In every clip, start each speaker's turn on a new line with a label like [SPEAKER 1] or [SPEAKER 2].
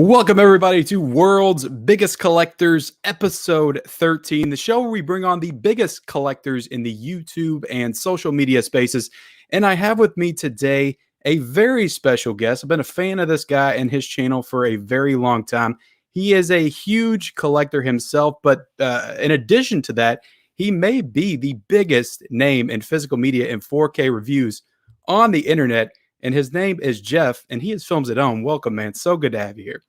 [SPEAKER 1] Welcome, everybody, to World's Biggest Collectors, episode 13, the show where we bring on the biggest collectors in the YouTube and social media spaces. And I have with me today a very special guest. I've been a fan of this guy and his channel for a very long time. He is a huge collector himself, but in addition to that, he may be the biggest name in physical media and 4K reviews on the internet. And his name is Jeff, and he is Filmsathome. Welcome, man. So good to have you here.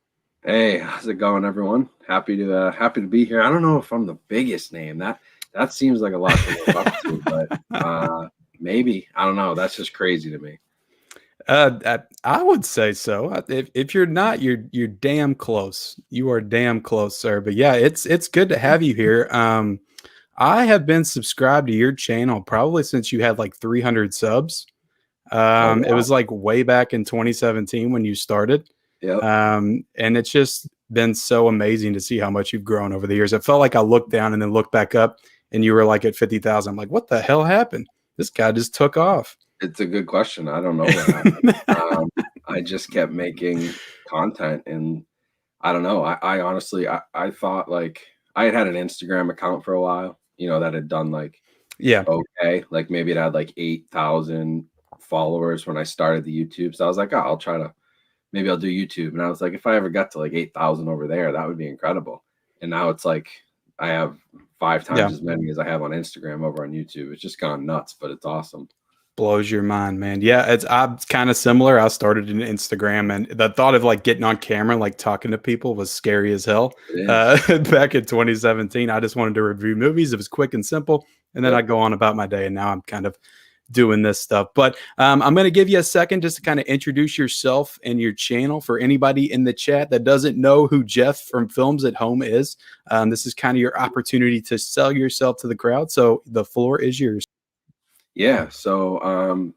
[SPEAKER 2] Hey, how's it going, everyone? Happy to be here. I don't know if I'm the biggest name. That seems like a lot to live up to, but maybe. I don't know. That's just crazy to me.
[SPEAKER 1] I would say so. If you're not, you're damn close. You are damn close, sir. But yeah, it's good to have you here. I have been subscribed to your channel probably since you had like 300 subs.
[SPEAKER 2] Wow.
[SPEAKER 1] It was like way back in 2017 when you started.
[SPEAKER 2] Yep.
[SPEAKER 1] And it's just been so amazing to see how much you've grown over the years. I felt like I looked down and then looked back up and you were like at 50,000. I'm like, what the hell happened? This guy just took off.
[SPEAKER 2] It's a good question. I don't know what happened. I just kept making content, and I don't know. I honestly, I thought like I had an Instagram account for a while, that had done like, okay. Like maybe it had like 8,000 followers when I started the YouTube. So I was like, oh, maybe I'll do YouTube. And I was like, if I ever got to like 8,000 over there, that would be incredible. And now it's like, I have 5 times as many as I have on Instagram over on YouTube. It's just gone nuts, but it's awesome.
[SPEAKER 1] Blows your mind, man. Yeah, I'm kind of similar. I started in Instagram, and the thought of like getting on camera, like talking to people was scary as hell. Back in 2017, I just wanted to review movies. It was quick and simple. And then I go on about my day, and now I'm kind of doing this stuff. But I'm going to give you a second just to kind of introduce yourself and your channel for anybody in the chat that doesn't know who Jeff from Filmsathome is. This is kind of your opportunity to sell yourself to the crowd. So the floor is yours.
[SPEAKER 2] Yeah. So,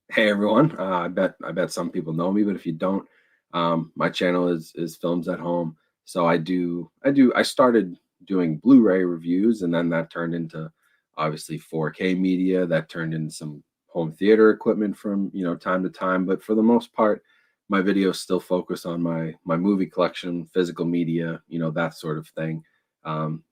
[SPEAKER 2] hey everyone. I bet some people know me, but if you don't, my channel is Filmsathome. So I started doing Blu-ray reviews, and then that turned into obviously 4K media. That turned into some home theater equipment from time to time, but for the most part my videos still focus on my movie collection, physical media, that sort of thing.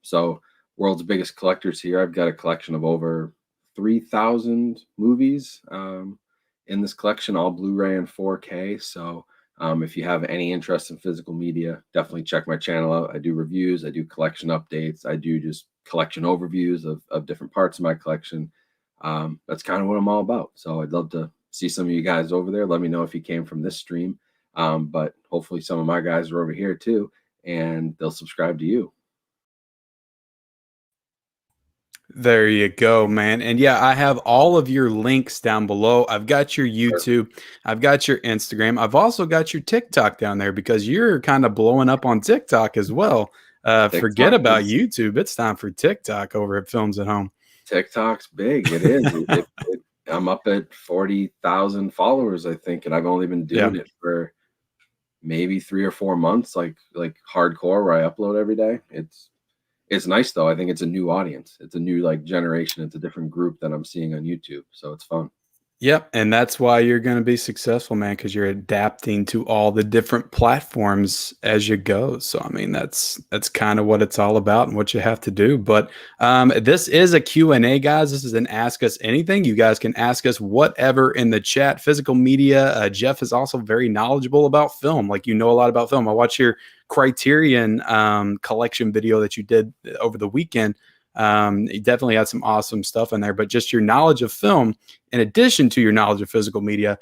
[SPEAKER 2] So World's Biggest Collectors here. I've got a collection of over 3,000 movies in this collection, all Blu-ray and 4K. So if you have any interest in physical media, definitely check my channel out. I do reviews, I do collection updates, I do just collection overviews of different parts of my collection. That's kind of what I'm all about. So I'd love to see some of you guys over there. Let me know if you came from this stream. But hopefully some of my guys are over here too, and they'll subscribe to you.
[SPEAKER 1] There you go, man. And yeah, I have all of your links down below. I've got your YouTube. I've got your Instagram. I've also got your TikTok down there because you're kind of blowing up on TikTok as well. Forget about YouTube. It's time for TikTok over at Filmsathome.
[SPEAKER 2] TikTok's big. It is. I'm up at 40,000 followers, I think, and I've only been doing it for maybe 3 or 4 months, like hardcore, where I upload every day. It's nice though. I think it's a new audience. It's a new generation. It's a different group that I'm seeing on YouTube. So it's fun.
[SPEAKER 1] Yep. And that's why you're going to be successful, man, because you're adapting to all the different platforms as you go. So, I mean, that's kind of what it's all about and what you have to do. But this is a Q&A, guys. This is an Ask Us Anything. You guys can ask us whatever in the chat. Physical media. Jeff is also very knowledgeable about film. Like, a lot about film. I watch your Criterion collection video that you did over the weekend. You definitely had some awesome stuff in there, but just your knowledge of film, in addition to your knowledge of physical media,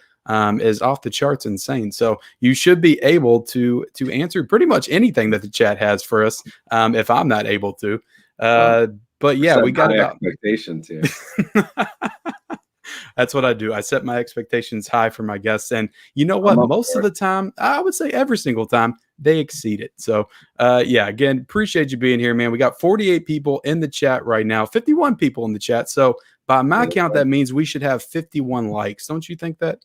[SPEAKER 1] is off the charts insane. So you should be able to answer pretty much anything that the chat has for us, if I'm not able to. But yeah, we got
[SPEAKER 2] expectations here.
[SPEAKER 1] That's what I do. I set my expectations high for my guests. And you know what? Most of the time, I would say every single time, they exceed it. So, yeah, again, appreciate you being here, man. We got 48 people in the chat right now, 51 people in the chat. So by my count, that means we should have 51 likes. Don't you think that?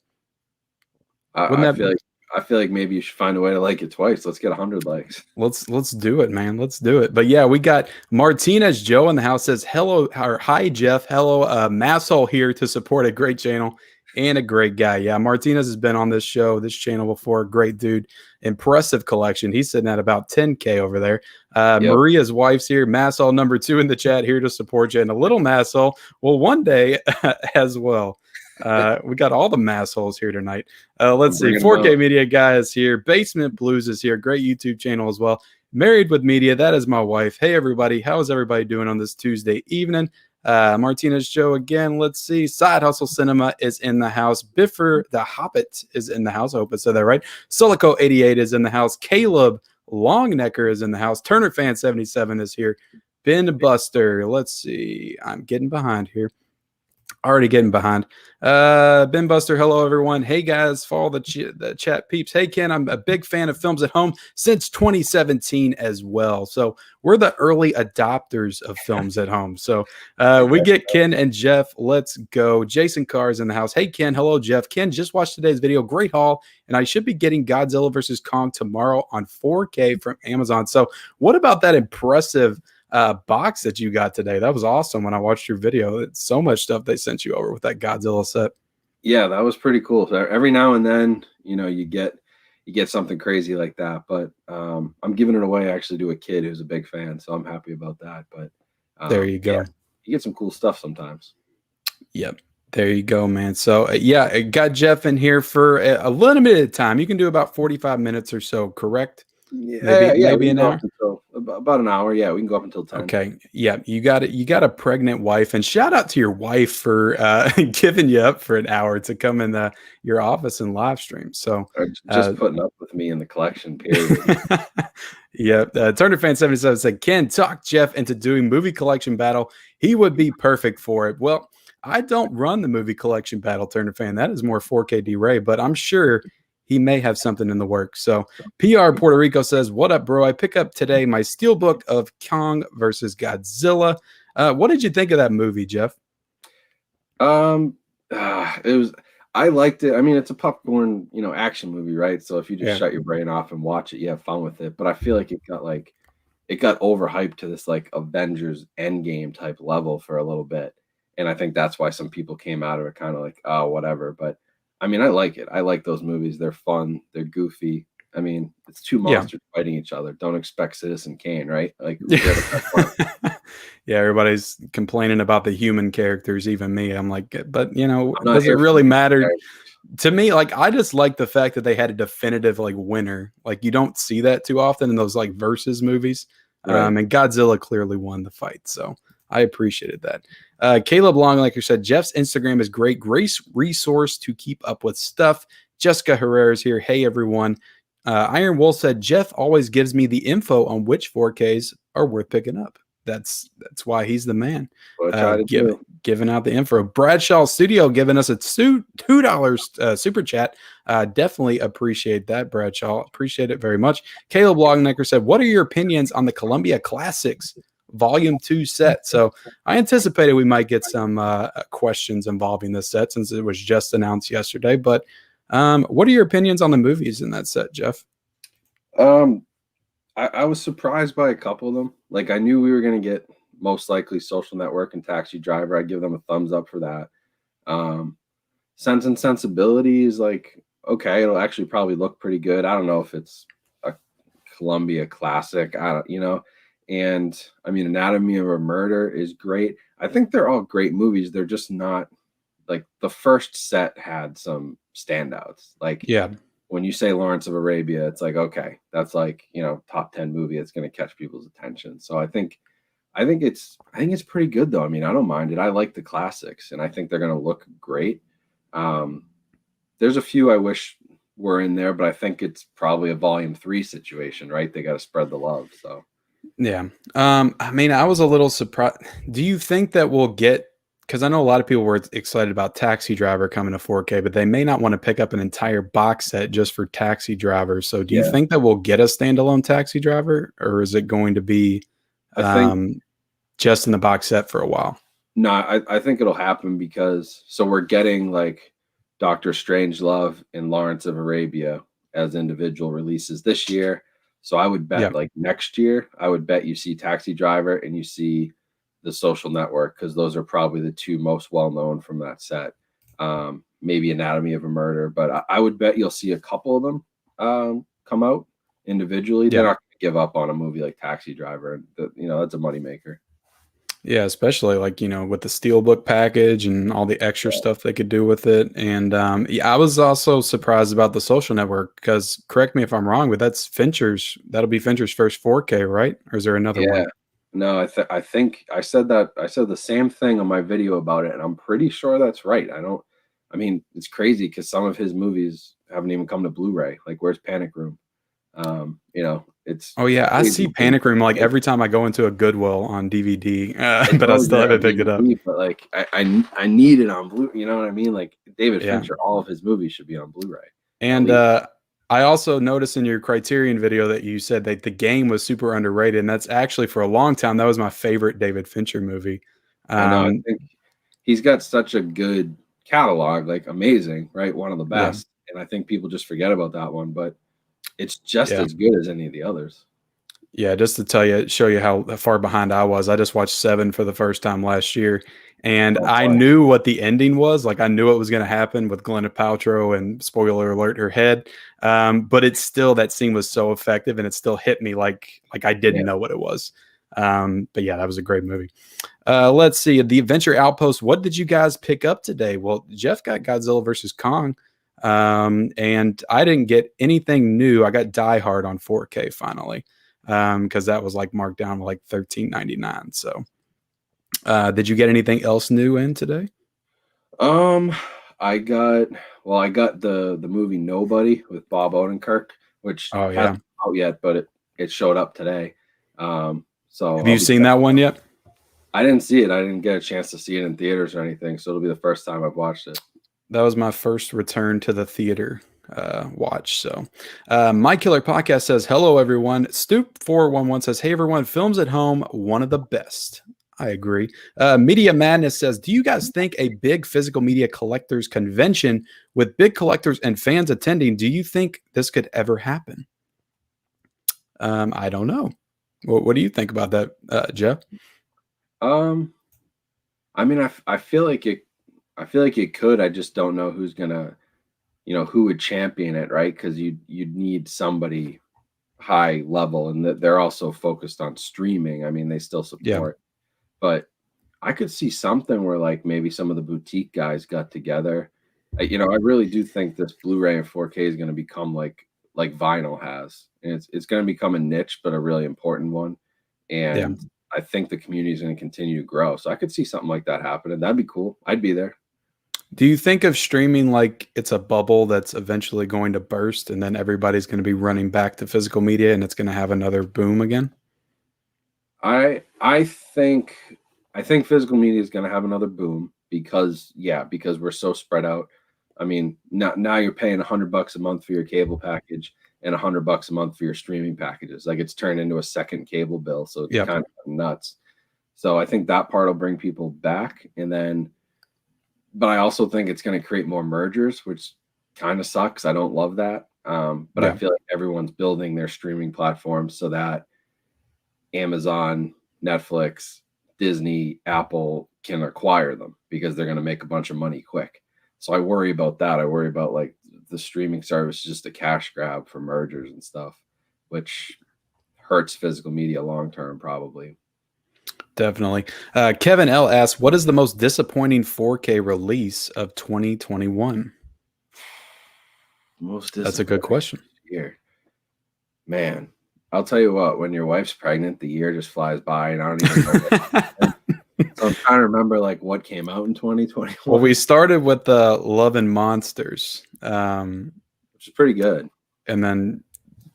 [SPEAKER 2] I feel like maybe you should find a way to like it twice. Let's get 100 likes.
[SPEAKER 1] Let's do it, man. Let's do it. But yeah, we got Martinez Joe in the house says, hello, or hi, Jeff. Hello, Masshole here to support a great channel. and a great guy. Yeah, Martinez has been on this channel before. Great dude. Impressive collection. He's sitting at about 10K over there.
[SPEAKER 2] Yep.
[SPEAKER 1] Maria's wife's here. Massol number 2 in the chat, here to support you. And a little Massol will one day as well. We got all the massholes here tonight. Let's see. 4K Media guy is here. Basement Blues is here. Great YouTube channel as well. Married with Media. That is my wife. Hey, everybody. How is everybody doing on this Tuesday evening? Martinez Joe again. Let's see. Side Hustle Cinema is in the house. Biffer the Hobbit is in the house. I hope I said that right. Solico 88 is in the house. Caleb Longnecker is in the house. Turner Fan 77 is here. Ben Buster. Let's see. I'm getting behind here. Already getting behind. Ben Buster, hello everyone. Hey guys, follow the chat peeps. Hey Ken, I'm a big fan of Films at Home since 2017 as well. So we're the early adopters of Films at Home. So we get Ken and Jeff. Let's go. Jason Carr is in the house. Hey Ken, hello Jeff. Ken, just watched today's video. Great haul. And I should be getting Godzilla vs. Kong tomorrow on 4K from Amazon. So what about that impressive box that you got today? That was awesome. When I watched your video, it's so much stuff they sent you over with that Godzilla set.
[SPEAKER 2] Yeah, that was pretty cool. So every now and then, you know, you get something crazy like that. But I'm giving it away actually to a kid who's a big fan, so I'm happy about that. But
[SPEAKER 1] there you go.
[SPEAKER 2] Yeah, you get some cool stuff sometimes.
[SPEAKER 1] Yep. There you go, man. So yeah, I got Jeff in here for a limited time. You can do about 45 minutes or so, correct?
[SPEAKER 2] Yeah,
[SPEAKER 1] maybe an hour.
[SPEAKER 2] About an hour. Yeah, we can go up until 10.
[SPEAKER 1] Okay. Yeah, you got it. You got a pregnant wife, and shout out to your wife for giving you up for an hour to come in your office and live stream. So
[SPEAKER 2] or just putting up with me in the collection period.
[SPEAKER 1] Yeah. Turner Fan 77 said, Ken, talk Jeff into doing movie collection battle. He would be perfect for it. Well, I don't run the movie collection battle, Turner Fan. That is more 4K D-Ray, but I'm sure he may have something in the works. So PR Puerto Rico says, what up, bro? I pick up today my steelbook of Kong versus Godzilla. What did you think of that movie, Jeff?
[SPEAKER 2] I liked it. I mean, it's a popcorn, action movie, right? So if you just shut your brain off and watch it, you have fun with it. But I feel like it got overhyped to this like Avengers Endgame type level for a little bit. And I think that's why some people came out of it kind of like, oh, whatever. But I mean, I like it. I like those movies. They're fun. They're goofy. I mean, it's two monsters fighting each other. Don't expect Citizen Kane, right? Like,
[SPEAKER 1] yeah, everybody's complaining about the human characters, even me. I'm like, but does it really matter? To me, like, I just like the fact that they had a definitive like winner. Like, you don't see that too often in those like versus movies. Right. And Godzilla clearly won the fight. So I appreciated that. Caleb Long, like you said, Jeff's Instagram is great resource to keep up with stuff. Jessica Herrera is here. Hey, everyone. Iron Wolf said, Jeff always gives me the info on which 4Ks are worth picking up. That's why he's the man. Giving out the info. Bradshaw Studio giving us a $2 super chat. Definitely appreciate that, Bradshaw. Appreciate it very much. Caleb Longnecker said, what are your opinions on the Columbia Classics Volume 2 set? So I anticipated we might get some questions involving this set since it was just announced yesterday. But what are your opinions on the movies in that set, Jeff?
[SPEAKER 2] I was surprised by a couple of them. Like, I knew we were going to get most likely Social Network and Taxi Driver. I'd give them a thumbs up for that. Sense and Sensibility is like, okay, it'll actually probably look pretty good. I don't know if it's a Columbia classic. And I mean, Anatomy of a Murder is great. I think they're all great movies. They're just not like the first set had some standouts. Like, when you say Lawrence of Arabia, it's like, okay, that's like, top 10 movie. It's going to catch people's attention. So I think it's pretty good though. I mean, I don't mind it. I like the classics and I think they're going to look great. There's a few I wish were in there, but I think it's probably a volume 3 situation, right? They got to spread the love. So.
[SPEAKER 1] Yeah. I mean, I was a little surprised. Do you think that we'll get, because I know a lot of people were excited about Taxi Driver coming to 4K, but they may not want to pick up an entire box set just for Taxi Driver. So do you think that we'll get a standalone Taxi Driver, or is it going to be just in the box set for a while?
[SPEAKER 2] No, I think it'll happen because we're getting like Doctor Strangelove and Lawrence of Arabia as individual releases this year. So I would bet like next year, I would bet you see Taxi Driver and you see The Social Network, because those are probably the two most well-known from that set. maybe Anatomy of a Murder, but I would bet you'll see a couple of them come out individually. They're
[SPEAKER 1] Yeah.
[SPEAKER 2] not going to give up on a movie like Taxi Driver. That's a moneymaker.
[SPEAKER 1] Yeah, especially like, with the Steelbook package and all the extra stuff they could do with it. And yeah, I was also surprised about the Social Network because correct me if I'm wrong, but that'll be Fincher's first 4K, right? Or is there another
[SPEAKER 2] Yeah.
[SPEAKER 1] one?
[SPEAKER 2] No, I think I said that. I said the same thing on my video about it, and I'm pretty sure that's right. I mean, it's crazy because some of his movies haven't even come to Blu-ray. Like, where's Panic Room? It's
[SPEAKER 1] Oh yeah, I see
[SPEAKER 2] crazy.
[SPEAKER 1] Panic Room like every time I go into a Goodwill on DVD,
[SPEAKER 2] I
[SPEAKER 1] but I
[SPEAKER 2] know
[SPEAKER 1] still
[SPEAKER 2] you're on
[SPEAKER 1] haven't picked it up.
[SPEAKER 2] DVD, but like I need it on Blu. You know what I mean? Like David
[SPEAKER 1] Yeah.
[SPEAKER 2] Fincher, all of his movies should be on Blu-ray at
[SPEAKER 1] And
[SPEAKER 2] least.
[SPEAKER 1] I also noticed in your Criterion video that you said that the game was super underrated, and that's actually for a long time that was my favorite David Fincher movie.
[SPEAKER 2] I know. I
[SPEAKER 1] Um,
[SPEAKER 2] think he's got such a good catalog, like amazing, right? One of the
[SPEAKER 1] yeah,
[SPEAKER 2] best. And I think people just forget about that one, but it's just
[SPEAKER 1] yeah.
[SPEAKER 2] as good as any of the others.
[SPEAKER 1] Yeah, just to show you how far behind I was. I just watched Seven for the first time last year, and
[SPEAKER 2] Oh
[SPEAKER 1] I
[SPEAKER 2] boy.
[SPEAKER 1] knew what the ending was. Like I knew what was going to happen with Gwyneth Paltrow, and spoiler alert, her head. But it's still that scene was so effective, and it still hit me like I
[SPEAKER 2] Yeah.
[SPEAKER 1] didn't know what it was. But yeah, that was a great movie. Let's see, the Adventure Outpost. What did you guys pick up today? Well, Jeff got Godzilla versus Kong, and I didn't get anything new. I got Die Hard on 4K finally, because that was like marked down to like $13.99. So, did you get anything else new in today?
[SPEAKER 2] Um, I got the movie Nobody with Bob Odenkirk, which
[SPEAKER 1] Oh yeah,
[SPEAKER 2] hasn't come out yet, but it showed up today. So
[SPEAKER 1] have
[SPEAKER 2] I'll
[SPEAKER 1] you
[SPEAKER 2] be
[SPEAKER 1] seen that one yet?
[SPEAKER 2] I didn't see it. I didn't get a chance to see it in theaters or anything, so it'll be the first time I've watched it.
[SPEAKER 1] That was my first return to the theater watch. So, My Killer Podcast says, hello, everyone. Stoop411 says, hey, everyone, films at home, one of the best. I agree. Media Madness says, do you guys think a big physical media collectors convention with big collectors and fans attending, do you think this could ever happen? I don't know. What do you think about that, Jeff?
[SPEAKER 2] Um, I mean, I feel like it could. I just don't know who's gonna, who would champion it, right? Because you'd need somebody high level, and that they're also focused on streaming. I mean, they still
[SPEAKER 1] Yeah.
[SPEAKER 2] support, but I could see something where like maybe some of the boutique guys got together. I really do think this Blu-ray and 4K is going to become like vinyl has, and it's going to become a niche, but a really important one.
[SPEAKER 1] Yeah.
[SPEAKER 2] And I think the community is going to continue to grow. So I could see something like that happening. That'd be cool. I'd be there.
[SPEAKER 1] Do you think of streaming like it's a bubble that's eventually going to burst and then everybody's going to be running back to physical media and it's going to have another boom again?
[SPEAKER 2] I think physical media is going to have another boom because we're so spread out. I mean, now you're paying $100 a month for your cable package and $100 a month for your streaming packages. Like it's turned into a second cable bill, so it's
[SPEAKER 1] Yep.
[SPEAKER 2] kind of nuts. So I think that part will bring people back, but I also think it's going to create more mergers, which kind of sucks. I don't love that, but I
[SPEAKER 1] Yeah.
[SPEAKER 2] feel like everyone's building their streaming platforms so that Amazon, Netflix, Disney, Apple can acquire them because they're going to make a bunch of money quick. So I worry about that. I worry about like the streaming service is just a cash grab for mergers and stuff, which hurts physical media long term, probably.
[SPEAKER 1] Definitely. Kevin L asks, what is the most disappointing 4K release of 2021?
[SPEAKER 2] Most
[SPEAKER 1] That's a good
[SPEAKER 2] disappointing
[SPEAKER 1] question.
[SPEAKER 2] year. Man, I'll tell you what, when your wife's pregnant, the year just flies by and I don't even know what. So I'm trying to remember like what came out in 2021.
[SPEAKER 1] Well, we started with Love and Monsters,
[SPEAKER 2] which is pretty good.
[SPEAKER 1] and then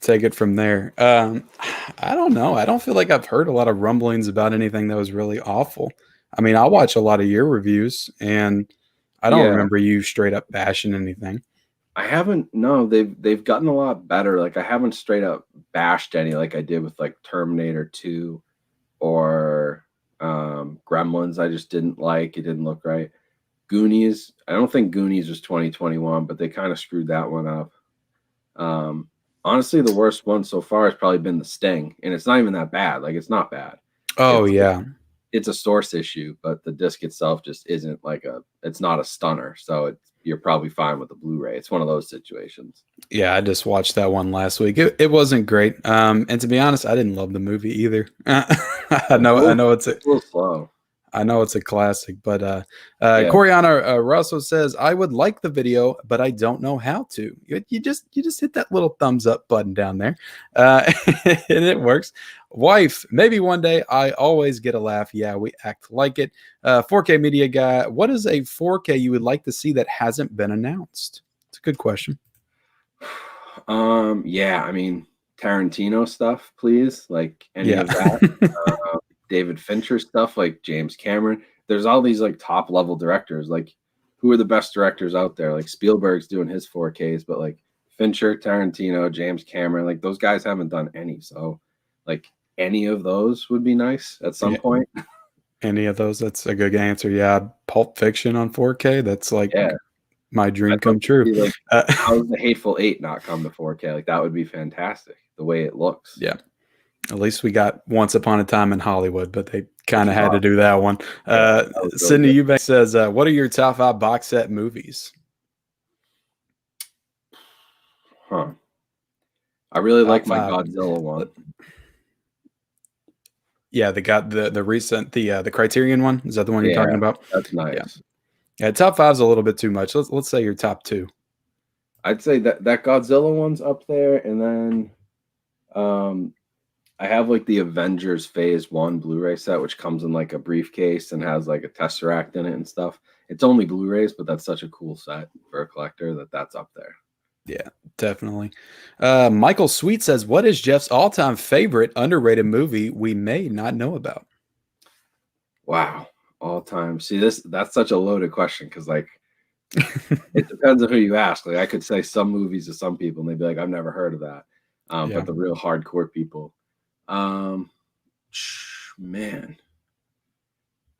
[SPEAKER 1] take it from there. I don't know. I don't feel like I've heard a lot of rumblings about anything that was really awful. I mean, I watch a lot of your reviews, and I don't
[SPEAKER 2] Yeah.
[SPEAKER 1] remember you straight up bashing anything.
[SPEAKER 2] I haven't. No, they've gotten a lot better. Like I haven't straight up bashed any like I did with like Terminator 2 or Gremlins. I just didn't like. It didn't look right. Goonies. I don't think Goonies was 2021, but they kind of screwed that one up. Honestly, the worst one so far has probably been The Sting, and it's not even that bad. Like it's not bad.
[SPEAKER 1] Oh
[SPEAKER 2] It's
[SPEAKER 1] yeah,
[SPEAKER 2] it's a source issue, but the disc itself just isn't like it's not a stunner. So you're probably fine with the Blu-ray. It's one of those situations.
[SPEAKER 1] Yeah, I just watched that one last week. It wasn't great. And to be honest, I didn't love the movie either. I know it's
[SPEAKER 2] a little slow.
[SPEAKER 1] I know it's a classic, but
[SPEAKER 2] Yeah.
[SPEAKER 1] Coriana Russell says, I would like the video, but I don't know how to. You just hit that little thumbs up button down there, and it works. Wife, maybe one day. I always get a laugh. Yeah, we act like it. 4K Media Guy, what is a 4K you would like to see that hasn't been announced? It's a good question.
[SPEAKER 2] Yeah, I mean, Tarantino stuff, please. Like any of that. David Fincher stuff, like James Cameron. There's all these like top level directors. Like, who are the best directors out there? Like Spielberg's doing his 4Ks, but like Fincher, Tarantino, James Cameron, like those guys haven't done any. So like any of those would be nice at some point.
[SPEAKER 1] Any of those? That's a good answer. Yeah, Pulp Fiction on 4K. That's like my dream come true.
[SPEAKER 2] Like, how does The Hateful Eight not come to 4K? Like that would be fantastic. The way it looks.
[SPEAKER 1] Yeah. At least we got Once Upon a Time in Hollywood, but they kind of had to do that one. Sydney Eubank says, what are your top 5 box set movies?
[SPEAKER 2] I really like my Godzilla one.
[SPEAKER 1] Yeah, the recent the Criterion one. Is that the one you're talking about?
[SPEAKER 2] That's nice.
[SPEAKER 1] Yeah, top 5's a little bit too much. Let's say your top 2.
[SPEAKER 2] I'd say that Godzilla one's up there, and then I have like the Avengers Phase 1 Blu-ray set, which comes in like a briefcase and has like a Tesseract in it and stuff. It's only Blu-rays, but that's such a cool set for a collector that's up there.
[SPEAKER 1] Yeah, definitely. Michael Sweet says, what is Jeff's all-time favorite underrated movie we may not know about?
[SPEAKER 2] Wow. All time. See, that's such a loaded question because like it depends on who you ask. Like I could say some movies to some people and they'd be like, I've never heard of that. But the real hardcore people. Man.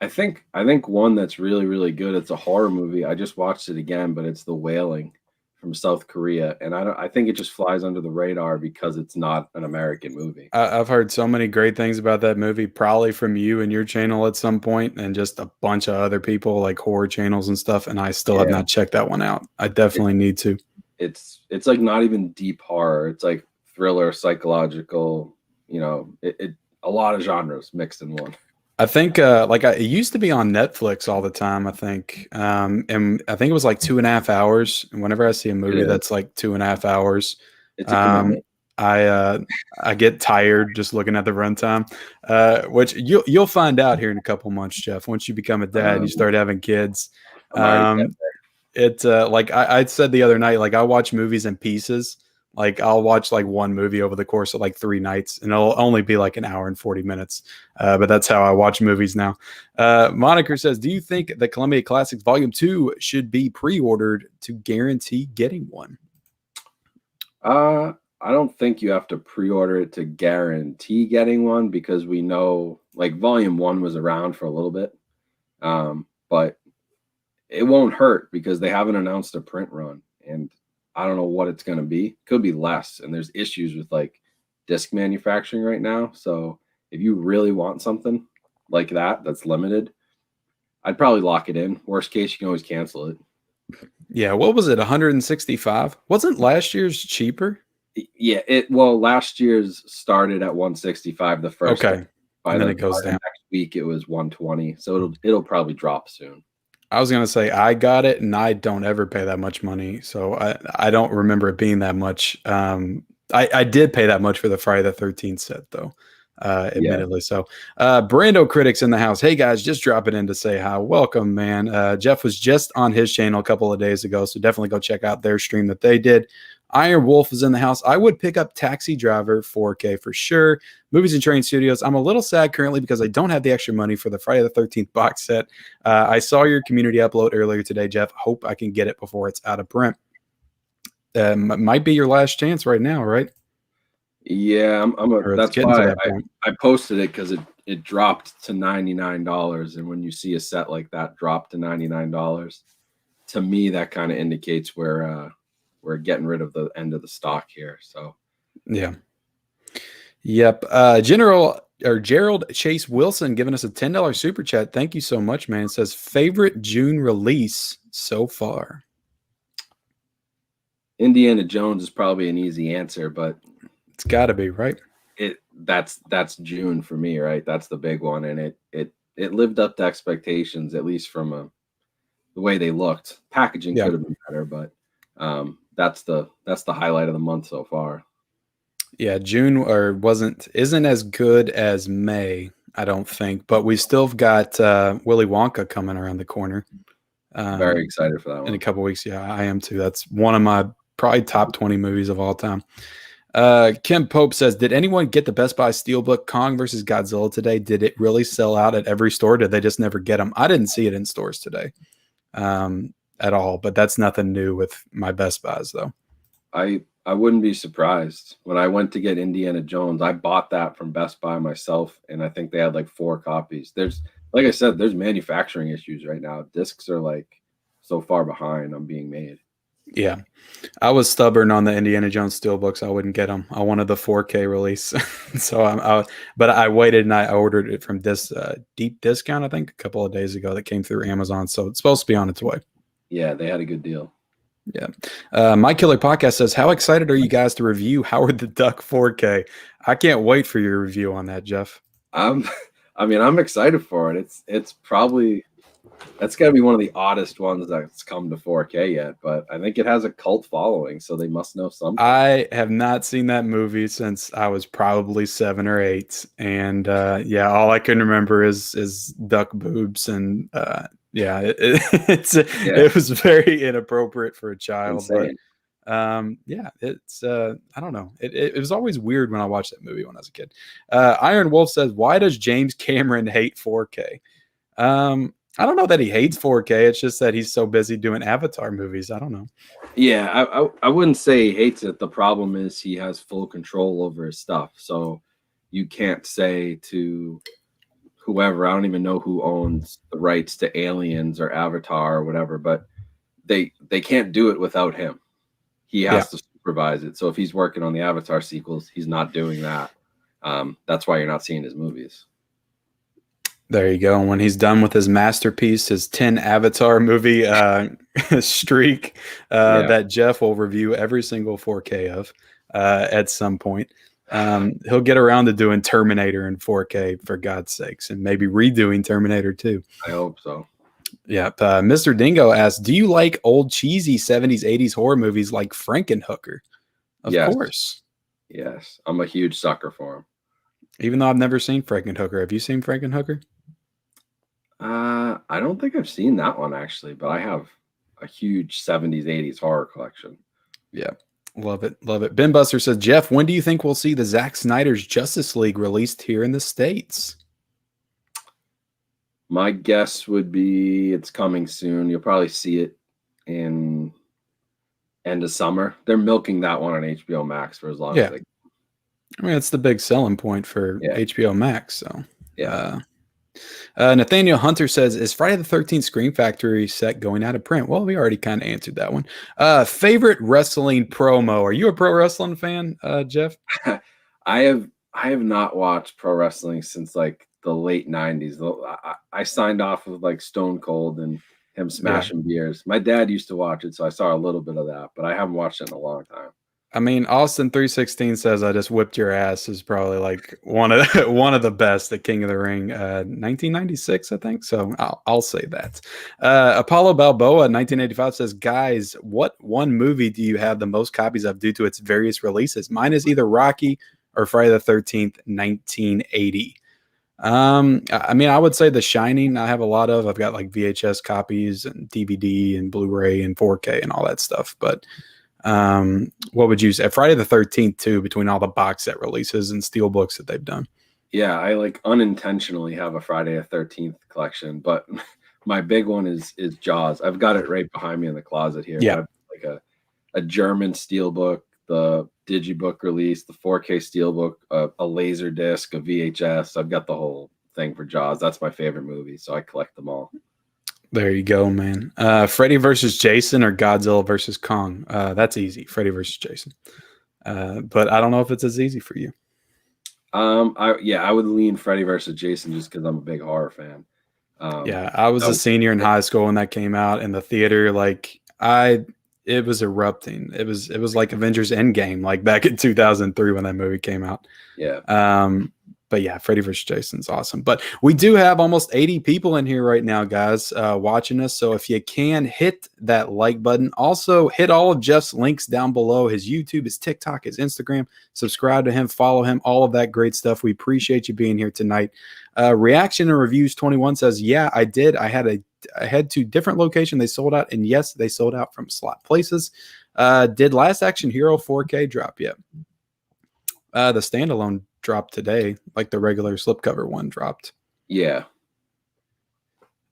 [SPEAKER 2] I think one that's really, really good. It's a horror movie. I just watched it again, but it's The Wailing from South Korea, and I think it just flies under the radar because it's not an American movie.
[SPEAKER 1] I've heard so many great things about that movie, probably from you and your channel at some point, and just a bunch of other people like horror channels and stuff. And I still have not checked that one out. I definitely need to.
[SPEAKER 2] It's like not even deep horror. It's like thriller, psychological. You know, it a lot of genres mixed in one.
[SPEAKER 1] I think it used to be on Netflix all the time, I think. And I think it was like 2.5 hours. And whenever I see a movie that's like 2.5 hours,
[SPEAKER 2] it's a
[SPEAKER 1] I get tired just looking at the runtime, which you'll find out here in a couple months, Jeff. Once you become a dad and you start having kids, it's like I said the other night, like I watch movies in pieces. Like I'll watch like one movie over the course of like 3 nights, and it'll only be like an hour and 40 minutes. But that's how I watch movies now. Moniker says, do you think the Columbia Classics Volume 2 should be pre-ordered to guarantee getting one?
[SPEAKER 2] I don't think you have to pre-order it to guarantee getting one because we know like Volume 1 was around for a little bit. But it won't hurt because they haven't announced a print run, and I don't know what it's going to be. Could be less. And there's issues with like disc manufacturing right now. So if you really want something like that's limited, I'd probably lock it in. Worst case, you can always cancel it.
[SPEAKER 1] Yeah. What was it? 165? Wasn't last year's cheaper?
[SPEAKER 2] Yeah. Last year's started at 165 the first.
[SPEAKER 1] Okay. And then it goes down.
[SPEAKER 2] Next week it was 120. So it'll probably drop soon.
[SPEAKER 1] I was going to say I got it and I don't ever pay that much money. So I don't remember it being that much. I did pay that much for the Friday the 13th set though, admittedly. So Brando Critics in the house. Hey guys, just dropping in to say hi. Welcome, man. Jeff was just on his channel a couple of days ago. So definitely go check out their stream that they did. Iron Wolf is in the house. I would pick up Taxi Driver 4K for sure. Movies and Train Studios. I'm a little sad currently because I don't have the extra money for the Friday the 13th box set. I saw your community upload earlier today, Jeff. Hope I can get it before it's out of print. Might be your last chance right now, right?
[SPEAKER 2] Yeah, that's why I posted it because it dropped to $99. And when you see a set like that drop to $99, to me, that kind of indicates we're getting rid of the end of the stock here. So
[SPEAKER 1] yeah. Yep. General Gerald Chase Wilson giving us a $10 super chat. Thank you so much, man. It says favorite June release so far.
[SPEAKER 2] Indiana Jones is probably an easy answer, but
[SPEAKER 1] it's got to be, right?
[SPEAKER 2] That's June for me, right? That's the big one, and it lived up to expectations, at least from the way they looked. Packaging could have been better, but that's the highlight of the month so far.
[SPEAKER 1] Yeah, June isn't as good as May, I don't think, but we still got Willy Wonka coming around the corner.
[SPEAKER 2] Very excited for that one.
[SPEAKER 1] In a couple weeks. Yeah, I am too. That's one of my probably top 20 movies of all time. Kim Pope says, did anyone get the Best Buy Steelbook Kong versus Godzilla today? Did it really sell out at every store? Did they just never get them? I didn't see it in stores today at all, but that's nothing new with my Best Buys though.
[SPEAKER 2] I wouldn't be surprised. When I went to get Indiana Jones, I bought that from Best Buy myself, and I think they had like 4 copies. Like I said, there's manufacturing issues right now. Discs are like so far behind on being made.
[SPEAKER 1] Yeah, I was stubborn on the Indiana Jones steelbooks. I wouldn't get them. I wanted the 4K release, but I waited and I ordered it from this deep discount. I think a couple of days ago that came through Amazon, so it's supposed to be on its way.
[SPEAKER 2] Yeah, they had a good deal.
[SPEAKER 1] Yeah. My Killer Podcast says, how excited are you guys to review Howard the Duck 4K? I can't wait for your review on that, Jeff.
[SPEAKER 2] I'm excited for it. It's probably, that's got to be one of the oddest ones that's come to 4K yet, but I think it has a cult following, so they must know something.
[SPEAKER 1] I have not seen that movie since I was probably 7 or 8, and all I can remember is duck boobs, and it was very inappropriate for a child.
[SPEAKER 2] Insane.
[SPEAKER 1] But it's I don't know. It was always weird when I watched that movie when I was a kid. Iron Wolf says, why does James Cameron hate 4K? I don't know that he hates 4K. It's just that he's so busy doing Avatar movies. I don't know.
[SPEAKER 2] Yeah, I wouldn't say he hates it. The problem is he has full control over his stuff. So you can't say to whoever, I don't even know who owns the rights to Aliens or Avatar or whatever, but they can't do it without him. He has to supervise it. So if he's working on the Avatar sequels, he's not doing that. That's why you're not seeing his movies.
[SPEAKER 1] There you go. And when he's done with his masterpiece, his 10 Avatar movie streak that Jeff will review every single 4K of at some point, he'll get around to doing Terminator in 4K, for God's sakes, and maybe redoing Terminator 2.
[SPEAKER 2] I hope so.
[SPEAKER 1] Yeah. Mr. Dingo asks, do you like old cheesy 70s, 80s horror movies like Frankenhooker? Of course.
[SPEAKER 2] Yes. I'm a huge sucker for him.
[SPEAKER 1] Even though I've never seen Frankenhooker. Have you seen Frankenhooker?
[SPEAKER 2] I don't think I've seen that one actually, but I have a huge 70s, 80s horror collection.
[SPEAKER 1] Yeah. Love it. Love it. Ben Buster says, Jeff, when do you think we'll see the Zack Snyder's Justice League released here in the States?
[SPEAKER 2] My guess would be it's coming soon. You'll probably see it in end of summer. They're milking that one on HBO Max for as long as they can.
[SPEAKER 1] I mean, it's the big selling point for HBO Max. So, Nathaniel Hunter says, is Friday the 13th Scream Factory set going out of print? Well, we already kind of answered that one. Favorite wrestling promo. Are you a pro wrestling fan, Jeff?
[SPEAKER 2] I have not watched pro wrestling since like the late 90s. I signed off with like Stone Cold and him smashing beers. My dad used to watch it, so I saw a little bit of that, but I haven't watched it in a long time.
[SPEAKER 1] I mean, Austin 316 says I just whipped your ass is probably like one of the best at King of the Ring, 1996, I think. So I'll say that. Apollo Balboa 1985 says, guys, what one movie do you have the most copies of due to its various releases? Mine is either Rocky or Friday the 13th, 1980. I mean, I would say The Shining. I have a lot of. I've got like VHS copies and DVD and Blu-ray and 4K and all that stuff. But what would you say? Friday the 13th too, between all the box set releases and steelbooks that they've done.
[SPEAKER 2] Yeah, I like unintentionally have a Friday the 13th collection, but my big one is Jaws. I've got it right behind me in the closet here.
[SPEAKER 1] Yeah,
[SPEAKER 2] like a German steelbook, the digibook release, the 4K steelbook, a laser disc, a VHS. I've got the whole thing for Jaws. That's my favorite movie, so I collect them all.
[SPEAKER 1] There you go, man. Freddy versus Jason or Godzilla versus Kong. That's easy. Freddy versus Jason. But I don't know if it's as easy for you.
[SPEAKER 2] I would lean Freddy versus Jason just because I'm a big horror fan.
[SPEAKER 1] Yeah, I was
[SPEAKER 2] That
[SPEAKER 1] a
[SPEAKER 2] was
[SPEAKER 1] senior in high school when that came out in the theater. Like it was erupting. It was like Avengers Endgame, like back in 2003 when that movie came out.
[SPEAKER 2] yeah.
[SPEAKER 1] Um, but yeah, Freddy vs. Jason's awesome. But we do have almost 80 people in here right now, guys, watching us. So if you can hit that like button, also hit all of Jeff's links down below: his YouTube, his TikTok, his Instagram. Subscribe to him, follow him, all of that great stuff. We appreciate you being here tonight. Reaction and Reviews 21 says, yeah, I did. I had to different location. They sold out, and yes, they sold out from slot places. Did Last Action Hero 4K drop yet? The standalone dropped today, like the regular slipcover one dropped.
[SPEAKER 2] Yeah.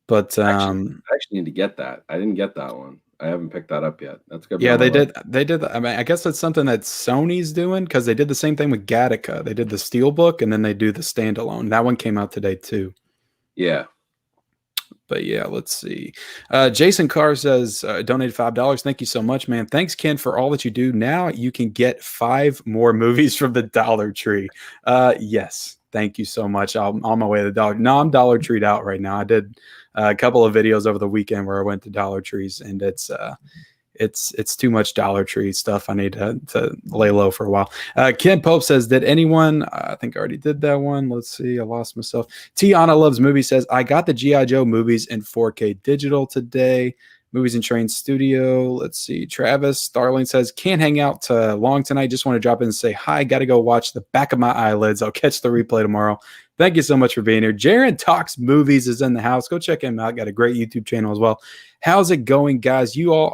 [SPEAKER 1] But
[SPEAKER 2] I actually need to get that. I didn't get that one. I haven't picked that up yet. That's gonna be
[SPEAKER 1] yeah,
[SPEAKER 2] on my list.
[SPEAKER 1] they did. I mean, I guess that's something that Sony's doing, because they did the same thing with Gattaca. They did the Steelbook, and then they do the standalone. That one came out today too.
[SPEAKER 2] Yeah.
[SPEAKER 1] But yeah, let's see. Jason Carr says, donated $5. Thank you so much, man. Thanks, Ken, for all that you do. Now you can get 5 more movies from the Dollar Tree. Yes, thank you so much. I'm on my way to the Dollar. No, I'm Dollar Treed out right now. I did a couple of videos over the weekend where I went to Dollar Trees, and it's too much Dollar Tree stuff. I need to lay low for a while. Ken Pope says, did anyone, I think I already did that one. Let's see. I lost myself. Tiana Loves Movies says, I got the G.I. Joe movies in 4K digital today. Movies and Train Studio. Let's see. Travis Starling says, can't hang out long tonight. Just want to drop in and say hi. Got to go watch The Back of My Eyelids. I'll catch the replay tomorrow. Thank you so much for being here. Jaron Talks Movies is in the house. Go check him out. Got a great YouTube channel as well. How's it going, guys? You all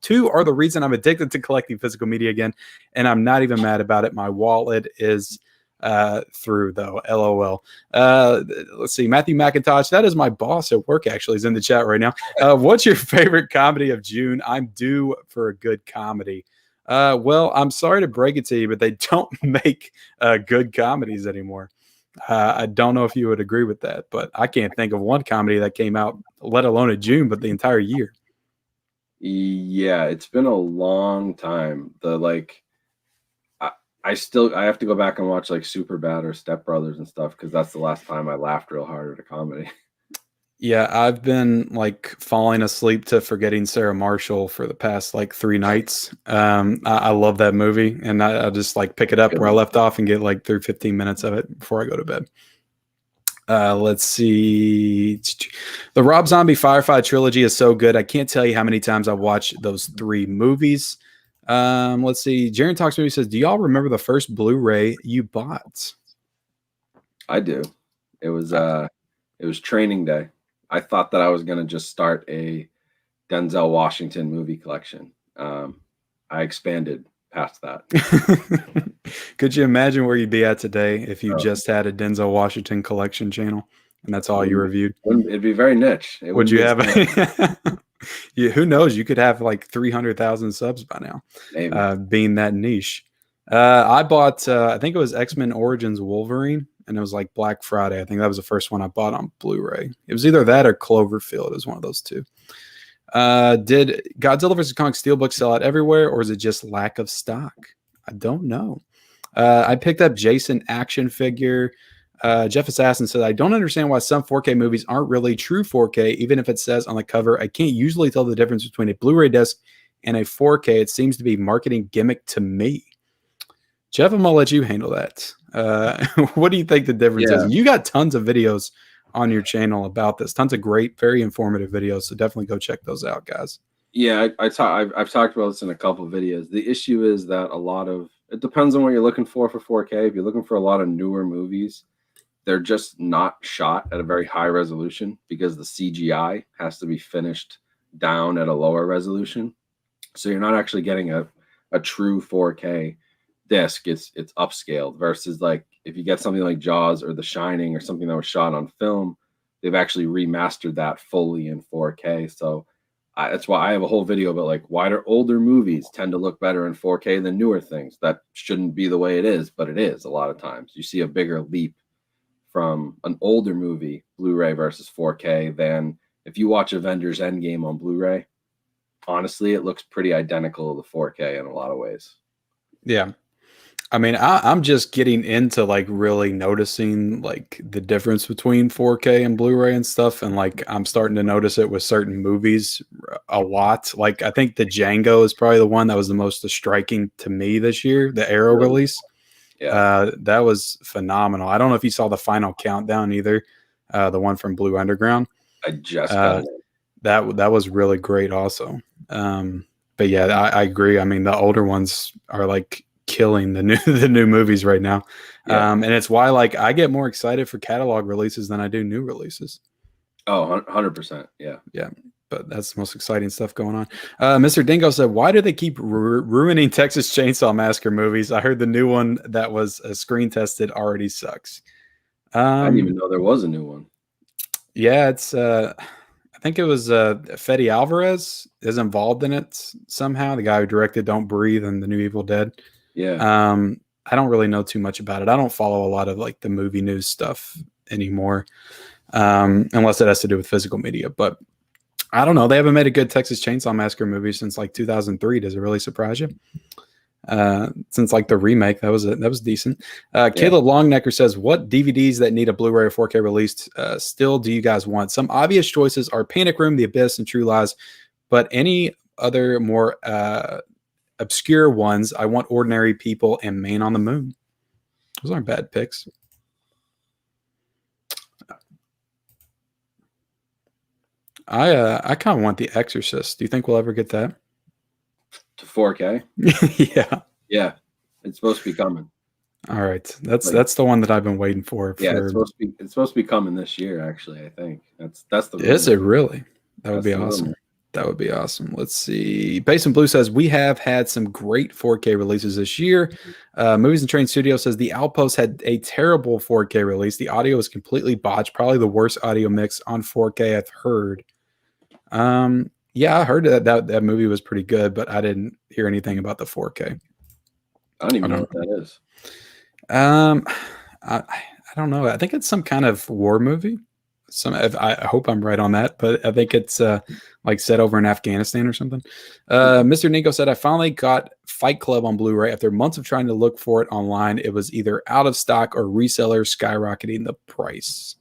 [SPEAKER 1] two are the reason I'm addicted to collecting physical media again, and I'm not even mad about it. My wallet is through though. LOL. Let's see. Matthew McIntosh, that is my boss at work, actually, is in the chat right now. What's your favorite comedy of June? I'm due for a good comedy. Well, I'm sorry to break it to you, but they don't make good comedies anymore. I don't know if you would agree with that, but I can't think of one comedy that came out, let alone in June, but the entire year.
[SPEAKER 2] Yeah, it's been a long time. I have to go back and watch like Superbad or Step Brothers and stuff because that's the last time I laughed real hard at a comedy.
[SPEAKER 1] Yeah, I've been like falling asleep to Forgetting Sarah Marshall for the past like 3 nights. I love that movie, and I just like pick it up where I left off and get like through 15 minutes of it before I go to bed. Let's see. The Rob Zombie Firefly trilogy is so good. I can't tell you how many times I watched those 3 movies. Let's see. Jaron Talks Movie says, do y'all remember the first Blu-ray you bought?
[SPEAKER 2] I do. It was training day. I thought that I was going to just start a Denzel Washington movie collection. I expanded past that.
[SPEAKER 1] Could you imagine where you'd be at today if you just had a Denzel Washington collection channel and that's all you reviewed?
[SPEAKER 2] It'd be very niche.
[SPEAKER 1] Would you have? Yeah, who knows? You could have like 300,000 subs by now.
[SPEAKER 2] Maybe.
[SPEAKER 1] Being that niche. I bought, I think it was X-Men Origins Wolverine, and it was like Black Friday. I think that was the first one I bought on Blu-ray. It was either that or Cloverfield. It was one of those two. Did Godzilla vs. Kong Steelbook sell out everywhere, or is it just lack of stock? I don't know. I picked up Jason action figure. Jeff Assassin said, I don't understand why some 4K movies aren't really true 4K, even if it says on the cover. I can't usually tell the difference between a Blu-ray disc and a 4K. It seems to be marketing gimmick to me. Jeff, I'm going to let you handle that. What do you think the difference is? And you got tons of videos on your channel about this. Tons of great, very informative videos. So definitely go check those out, guys.
[SPEAKER 2] Yeah, I've talked about this in a couple of videos. The issue is that it depends on what you're looking for 4K. If you're looking for a lot of newer movies, they're just not shot at a very high resolution because the CGI has to be finished down at a lower resolution. So you're not actually getting a true 4K disc. It's upscaled versus like if you get something like Jaws or The Shining or something that was shot on film, they've actually remastered that fully in 4K. So that's why I have a whole video about like why do older movies tend to look better in 4K than newer things. That shouldn't be the way it is, but it is a lot of times. You see a bigger leap from an older movie, Blu-ray versus 4K, than if you watch Avengers Endgame on Blu-ray. Honestly, it looks pretty identical to the 4K in a lot of ways.
[SPEAKER 1] Yeah. I mean, I'm just getting into like really noticing like the difference between 4K and Blu-ray and stuff, and like I'm starting to notice it with certain movies a lot. Like I think the Django is probably the one that was the most striking to me this year, the Arrow
[SPEAKER 2] Really?
[SPEAKER 1] release.
[SPEAKER 2] Yeah,
[SPEAKER 1] That was phenomenal. I don't know if you saw the final countdown either, the one from Blue Underground.
[SPEAKER 2] I just got
[SPEAKER 1] Uh,
[SPEAKER 2] it.
[SPEAKER 1] that was really great also. But yeah, I agree. I mean, the older ones are like killing the new the new movies right now.
[SPEAKER 2] Yeah.
[SPEAKER 1] And it's why like I get more excited for catalog releases than I do new releases.
[SPEAKER 2] Oh, 100%. Yeah.
[SPEAKER 1] Yeah, but that's the most exciting stuff going on. Mr. Dingo said, "Why do they keep ruining Texas Chainsaw Massacre movies? I heard the new one that was screen tested already sucks."
[SPEAKER 2] I didn't even
[SPEAKER 1] Um,
[SPEAKER 2] know there was a new one.
[SPEAKER 1] yeah, it's I think it was Freddy Alvarez is involved in it somehow. The guy who directed Don't Breathe and The New Evil Dead.
[SPEAKER 2] Yeah.
[SPEAKER 1] I don't really know too much about it. I don't follow a lot of like the movie news stuff anymore, unless it has to do with physical media. But I don't know. They haven't made a good Texas Chainsaw Massacre movie since like 2003. Does it really surprise you? Since like the remake, that was decent.
[SPEAKER 2] Yeah.
[SPEAKER 1] Caleb Longnecker says, "What DVDs that need a Blu-ray or 4K released still do you guys want? Some obvious choices are Panic Room, The Abyss, and True Lies, but any other more obscure ones? I want Ordinary People and Man on the Moon. Those aren't bad picks." I kind of want The Exorcist. Do you think we'll ever get that?
[SPEAKER 2] To 4K.
[SPEAKER 1] Yeah.
[SPEAKER 2] Yeah. It's supposed to be coming.
[SPEAKER 1] All right. That's
[SPEAKER 2] Like,
[SPEAKER 1] that's the one that I've been waiting for.
[SPEAKER 2] yeah,
[SPEAKER 1] For
[SPEAKER 2] it's supposed to be coming this year, actually, I think. That's the
[SPEAKER 1] is
[SPEAKER 2] rumor.
[SPEAKER 1] it really? That would
[SPEAKER 2] That's
[SPEAKER 1] be
[SPEAKER 2] the
[SPEAKER 1] awesome.
[SPEAKER 2] rumor.
[SPEAKER 1] That would be awesome. Let's see. Basin Blue says we have had some great 4K releases this year. Movies and Train Studio says The Outpost had a terrible 4K release. The audio was completely botched. Probably the worst audio mix on 4K I've heard. Yeah, I heard that movie was pretty good, but I didn't hear anything about the 4K.
[SPEAKER 2] I don't
[SPEAKER 1] I
[SPEAKER 2] even know
[SPEAKER 1] don't.
[SPEAKER 2] what that is.
[SPEAKER 1] I don't know. I think it's some kind of war movie. I hope I'm right on that, but I think it's like set over in Afghanistan or something. Mr. Nico said, "I finally got Fight Club on Blu-ray after months of trying to look for it online. It was either out of stock or resellers skyrocketing the price."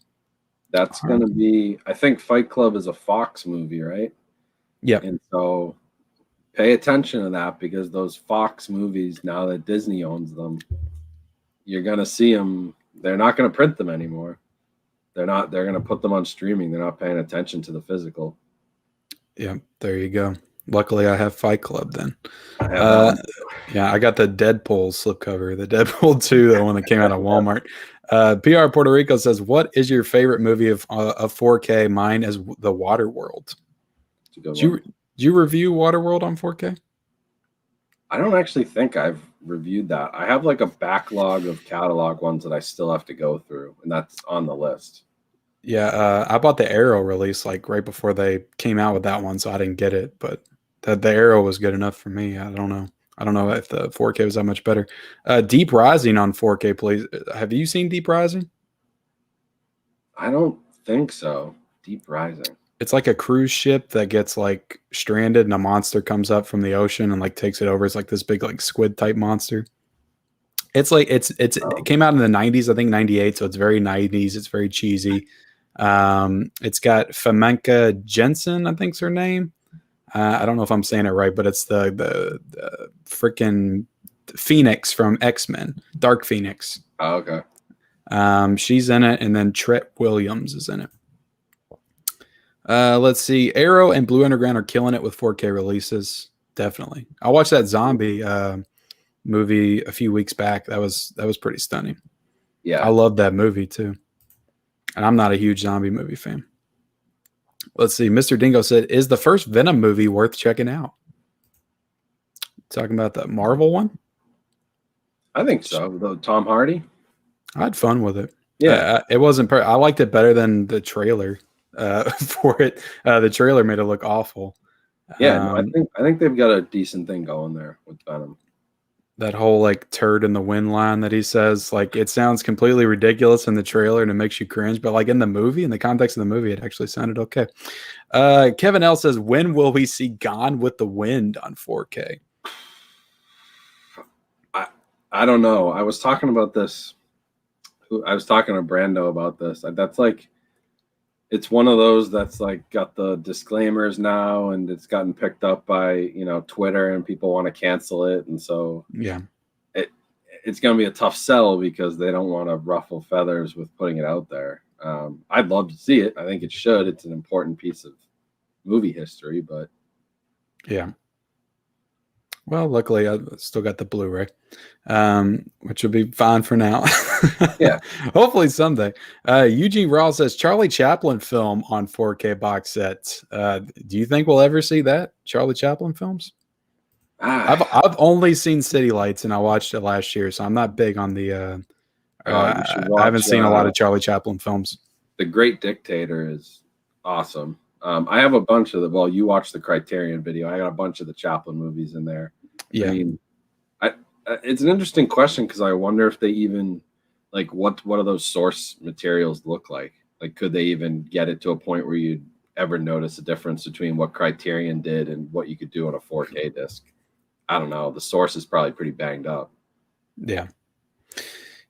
[SPEAKER 2] That's
[SPEAKER 1] All right.
[SPEAKER 2] gonna be, I think Fight Club is a Fox movie, right?
[SPEAKER 1] Yep.
[SPEAKER 2] And so pay attention to that, because those Fox movies, now that Disney owns them, you're gonna see them. They're not gonna print them anymore. They're gonna put them on streaming. They're not paying attention to the physical.
[SPEAKER 1] Yeah. There you go. Luckily, I have Fight Club then.
[SPEAKER 2] I have that one.
[SPEAKER 1] Yeah, I got the Deadpool slipcover, the Deadpool 2, the one that came out of Walmart. PR Puerto Rico says, "What is your favorite movie of 4K?" Mine is The Waterworld.
[SPEAKER 2] It's a good
[SPEAKER 1] Did you
[SPEAKER 2] one.
[SPEAKER 1] did you review Waterworld on 4K?
[SPEAKER 2] I don't actually think I've reviewed that. I have like a backlog of catalog ones that I still have to go through, and that's on the list.
[SPEAKER 1] Yeah, I bought the Arrow release like right before they came out with that one, so I didn't get it. But the Arrow was good enough for me. I don't know. I don't know if the 4K was that much better. Deep Rising on 4K, please. Have you seen Deep Rising?
[SPEAKER 2] I don't think so. Deep Rising.
[SPEAKER 1] It's like a cruise ship that gets like stranded and a monster comes up from the ocean and like takes it over. It's like this big like squid type monster. It's like it
[SPEAKER 2] Oh,
[SPEAKER 1] came out in the 90s, I think 98, so it's very 90s. It's very cheesy. It's got Famenka Jensen, I think's her name. I don't know if I'm saying it right, but it's the freaking Phoenix from X-Men, Dark Phoenix.
[SPEAKER 2] okay.
[SPEAKER 1] She's in it, and then Tret Williams is in it. Let's see. Arrow and Blue Underground are killing it with 4K releases. Definitely. I watched that zombie movie a few weeks back. That was pretty stunning. I
[SPEAKER 2] Yeah.
[SPEAKER 1] love that movie too. And I'm not a huge zombie movie fan. Let's see. Mr. Dingo said, "Is the first Venom movie worth checking out?" Talking about the Marvel one?
[SPEAKER 2] I think so. Though Tom Hardy.
[SPEAKER 1] I had fun with it.
[SPEAKER 2] Yeah.
[SPEAKER 1] It wasn't. I liked it better than the trailer for it. The trailer made it look awful.
[SPEAKER 2] Yeah. No, I think they've got a decent thing going there with Venom.
[SPEAKER 1] That whole like turd in the wind line that he says, like it sounds completely ridiculous in the trailer and it makes you cringe, but like in the movie, in the context of the movie, it actually sounded okay. Kevin L says, "When will we see Gone with the Wind on 4K?"
[SPEAKER 2] I don't know. I was talking about this. I was talking to Brando about this. That's like, it's one of those that's like got the disclaimers now, and it's gotten picked up by, you know, Twitter, and people want to cancel it, and so
[SPEAKER 1] Yeah.
[SPEAKER 2] it's going to be a tough sell because they don't want to ruffle feathers with putting it out there. I'd love to see it. I think it should. It's an important piece of movie history, but
[SPEAKER 1] Yeah. Well, luckily I still got the Blu-ray, which will be fine for now.
[SPEAKER 2] yeah.
[SPEAKER 1] Hopefully someday. Eugene Raw says Charlie Chaplin film on 4K box sets. Do you think we'll ever see that Charlie Chaplin films? I've only seen City Lights, and I watched it last year, so I'm not big on the.
[SPEAKER 2] You should
[SPEAKER 1] I haven't
[SPEAKER 2] watch
[SPEAKER 1] seen a lot of Charlie Chaplin films.
[SPEAKER 2] The Great Dictator is awesome. I have a bunch of the. Well, you watched the Criterion video. I got a bunch of the Chaplin movies in there.
[SPEAKER 1] Yeah.
[SPEAKER 2] I mean, it's an interesting question because I wonder if they even like what do those source materials look like? Like, could they even get it to a point where you'd ever notice a difference between what Criterion did and what you could do on a 4K disc? I don't know. The source is probably pretty banged up.
[SPEAKER 1] Yeah.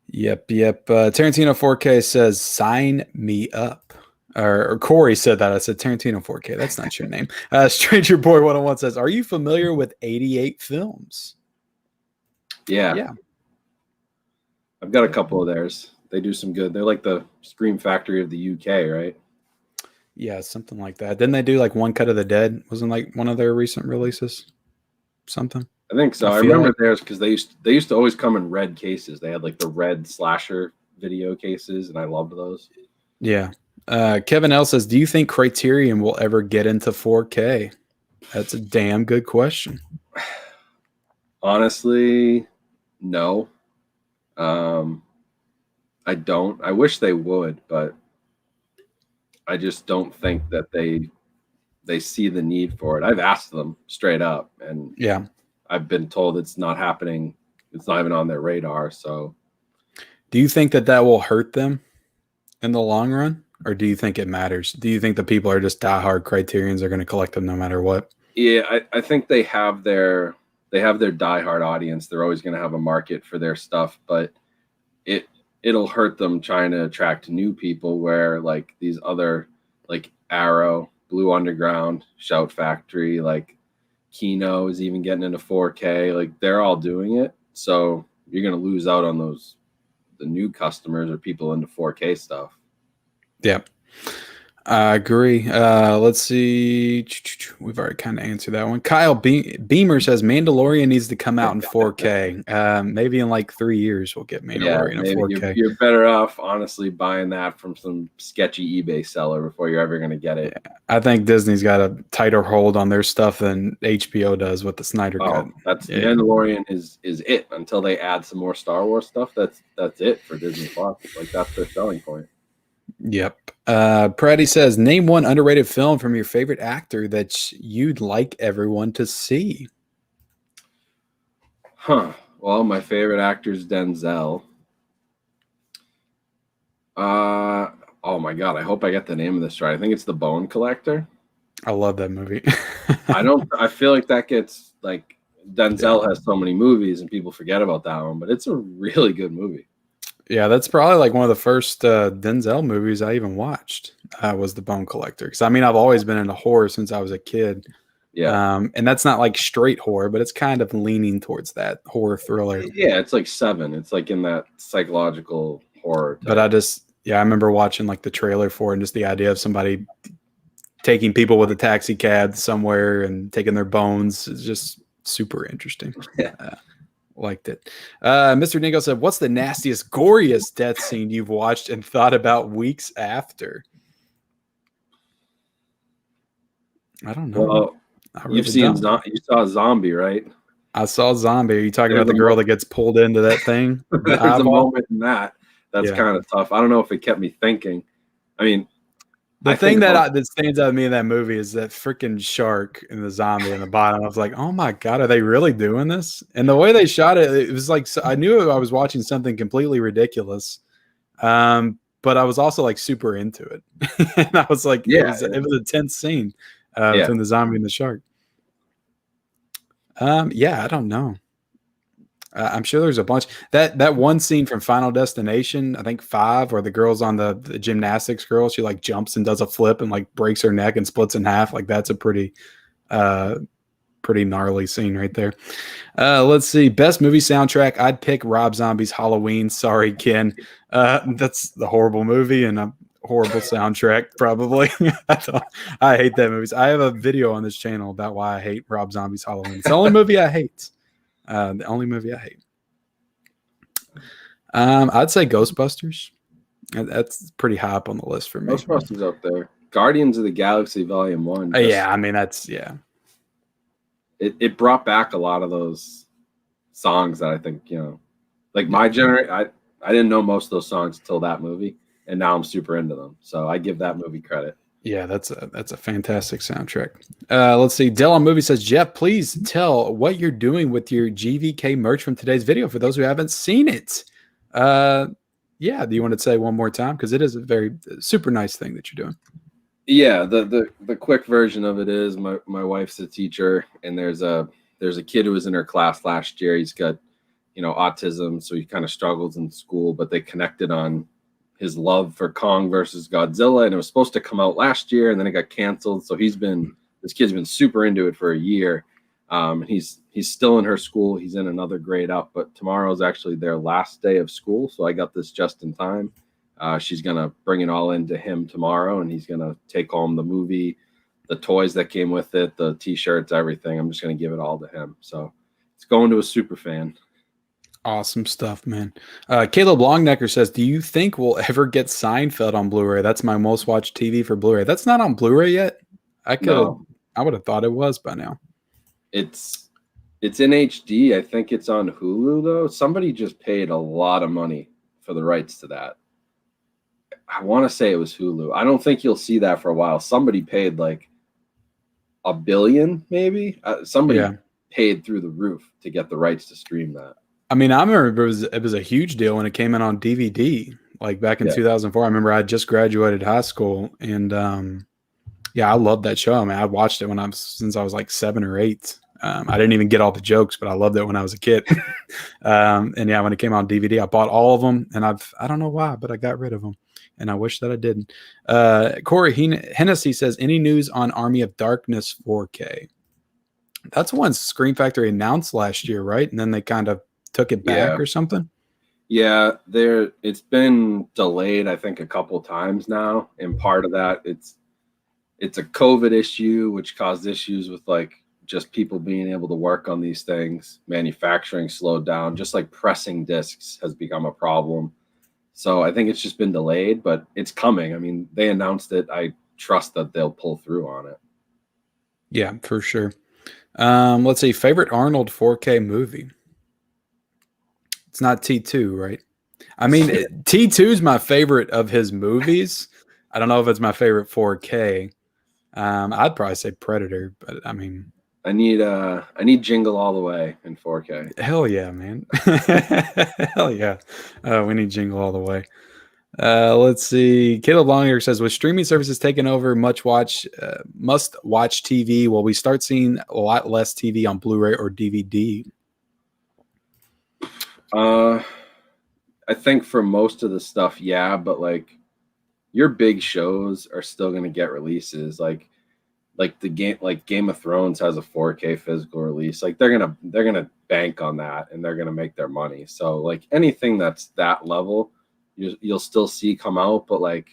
[SPEAKER 1] Yep. Tarantino 4K says, "Sign me up." Or Corey said that. I said Tarantino 4K. That's not your name. Stranger Boy 101 says, "Are you familiar with 88 Films?"
[SPEAKER 2] Yeah. I've got a couple of theirs. They do some good. They're like the Scream Factory of the UK, right?
[SPEAKER 1] Yeah, something like that. Didn't they do like One Cut of the Dead? Wasn't like one of their recent releases? Something.
[SPEAKER 2] I think so. I remember theirs because they used to always come in red cases. They had like the red slasher video cases, and I loved those.
[SPEAKER 1] Yeah. Kevin L says, "Do you think Criterion will ever get into 4K?" That's a damn good question.
[SPEAKER 2] Honestly, no. I don't. I wish they would, but I just don't think that they see the need for it. I've asked them straight up, and
[SPEAKER 1] yeah,
[SPEAKER 2] I've been told it's not happening. It's not even on their radar. So,
[SPEAKER 1] do you think that will hurt them in the long run, or do you think it matters? Do you think the people are just diehard Criterions are going to collect them no matter what?
[SPEAKER 2] Yeah, I think they have their diehard audience. They're always going to have a market for their stuff, but it'll hurt them trying to attract new people where like these other like Arrow, Blue Underground, Shout Factory, like Kino is even getting into 4K. Like they're all doing it. So you're going to lose out on the new customers or people into 4K stuff.
[SPEAKER 1] Yeah. I agree. Let's see. We've already kind of answered that one. Kyle Beamer says Mandalorian needs to come out in 4K. Maybe in like 3 years we'll get Mandalorian in 4K.
[SPEAKER 2] You're better off honestly buying that from some sketchy eBay seller before you're ever going to get it.
[SPEAKER 1] Yeah, I think Disney's got a tighter hold on their stuff than HBO does with the Snyder cut.
[SPEAKER 2] That's Mandalorian is it until they add some more Star Wars stuff. That's it for Disney Plus. Like that's their selling point.
[SPEAKER 1] Yep. Pratty says, "Name one underrated film from your favorite actor that you'd like everyone to see."
[SPEAKER 2] Well, my favorite actor is Denzel. Oh my god, I hope I get the name of this right. I think it's The Bone Collector.
[SPEAKER 1] I love that movie.
[SPEAKER 2] I feel like that gets like Denzel has so many movies and people forget about that one, but it's a really good movie.
[SPEAKER 1] Yeah, that's probably like one of the first Denzel movies I even watched was The Bone Collector. Because I mean, I've always been into horror since I was a kid.
[SPEAKER 2] Yeah.
[SPEAKER 1] And that's not like straight horror, but it's kind of leaning towards that horror thriller.
[SPEAKER 2] Yeah, it's like Seven. It's like in that psychological horror type.
[SPEAKER 1] But I remember watching like the trailer for it and just the idea of somebody taking people with a taxi cab somewhere and taking their bones is just super interesting.
[SPEAKER 2] Yeah.
[SPEAKER 1] Liked it. Mr. Dingo said, "What's the nastiest, goriest death scene you've watched and thought about weeks after?" I don't know.
[SPEAKER 2] Well, you saw Zombie, right?
[SPEAKER 1] I saw Zombie. Are you talking about the girl that gets pulled into that thing?
[SPEAKER 2] There's a moment in that's kind of tough. I don't know if it kept me thinking. I mean,
[SPEAKER 1] the thing that stands out to me in that movie is that freaking shark and the zombie in the bottom. I was like, oh my God, are they really doing this? And the way they shot it, it was like, I knew I was watching something completely ridiculous. But I was also like super into it. And I was like, it was a tense scene between the zombie and the shark. I don't know. I'm sure there's a bunch. That one scene from Final Destination, I think 5, where the girl's on the gymnastics girl. She like jumps and does a flip and like breaks her neck and splits in half. Like that's a uh, pretty gnarly scene right there. Let's see. Best movie soundtrack. I'd pick Rob Zombie's Halloween. Sorry, Ken. That's the horrible movie and a horrible soundtrack, probably. I hate that movie. I have a video on this channel about why I hate Rob Zombie's Halloween. It's the only movie I hate. The only movie I hate. I'd say Ghostbusters. That's pretty high up on the list for me.
[SPEAKER 2] Ghostbusters up there. Guardians of the Galaxy Volume 1.
[SPEAKER 1] Yeah, I mean that's
[SPEAKER 2] It brought back a lot of those songs that I think, like my generation. I didn't know most of those songs until that movie, and now I'm super into them. So I give that movie credit.
[SPEAKER 1] Yeah, that's a fantastic soundtrack. Let's see. Dell Movie says, Jeff, please tell what you're doing with your GVK merch from today's video for those who haven't seen it. Yeah, do you want to say one more time? Because it is a very super nice thing that you're doing.
[SPEAKER 2] Yeah, the quick version of it is my wife's a teacher, and there's a kid who was in her class last year. He's got autism, so he kind of struggles in school, but they connected on his love for Kong versus Godzilla, and it was supposed to come out last year, and then it got canceled. So this kid's been super into it for a year. He's still in her school. He's in another grade up, but tomorrow's actually their last day of school. So I got this just in time. She's gonna bring it all into him tomorrow, and he's gonna take home the movie, the toys that came with it, the t-shirts, everything. I'm just gonna give it all to him. So it's going to a super fan.
[SPEAKER 1] Awesome stuff, man. Caleb Longnecker says, do you think we'll ever get Seinfeld on Blu-ray? That's my most watched TV for Blu-ray. That's not on Blu-ray yet. I would have thought it was by now.
[SPEAKER 2] It's in HD. I think it's on Hulu though. Somebody just paid a lot of money for the rights to that. I want to say it was Hulu. I don't think you'll see that for a while. Somebody paid like $1 billion, maybe. Somebody paid through the roof to get the rights to stream that.
[SPEAKER 1] I mean, I remember it was a huge deal when it came in on DVD, like back in 2004. I remember I had just graduated high school, and I loved that show. I mean, I watched it since I was like 7 or 8. I didn't even get all the jokes, but I loved it when I was a kid. And yeah, when it came out on DVD, I bought all of them, and I don't know why, but I got rid of them, and I wish that I didn't. Corey Hennessy says, any news on Army of Darkness 4K? That's one Scream Factory announced last year, right? And then they kind of took it back or something.
[SPEAKER 2] Yeah, it's been delayed, I think, a couple times now. And part of that, it's a COVID issue, which caused issues with like just people being able to work on these things. Manufacturing slowed down, just like pressing discs has become a problem. So I think it's just been delayed, but it's coming. I mean, they announced it. I trust that they'll pull through on it.
[SPEAKER 1] Yeah, for sure. Let's see, favorite Arnold 4K movie. It's not T2, right? I mean, T2 is my favorite of his movies. I don't know if it's my favorite 4K. I'd probably say Predator, but I mean,
[SPEAKER 2] I need Jingle All the Way in 4K.
[SPEAKER 1] Hell yeah, man. Hell yeah. We need Jingle All the Way. Let's see. Caleb Longyear says, with streaming services taking over must watch TV, will we start seeing a lot less TV on Blu-ray or DVD?
[SPEAKER 2] I think for most of the stuff, yeah, but like your big shows are still going to get releases. Like Game of Thrones has a 4K physical release. Like they're gonna bank on that, and they're gonna make their money. So like anything that's that level, you'll still see come out. But like,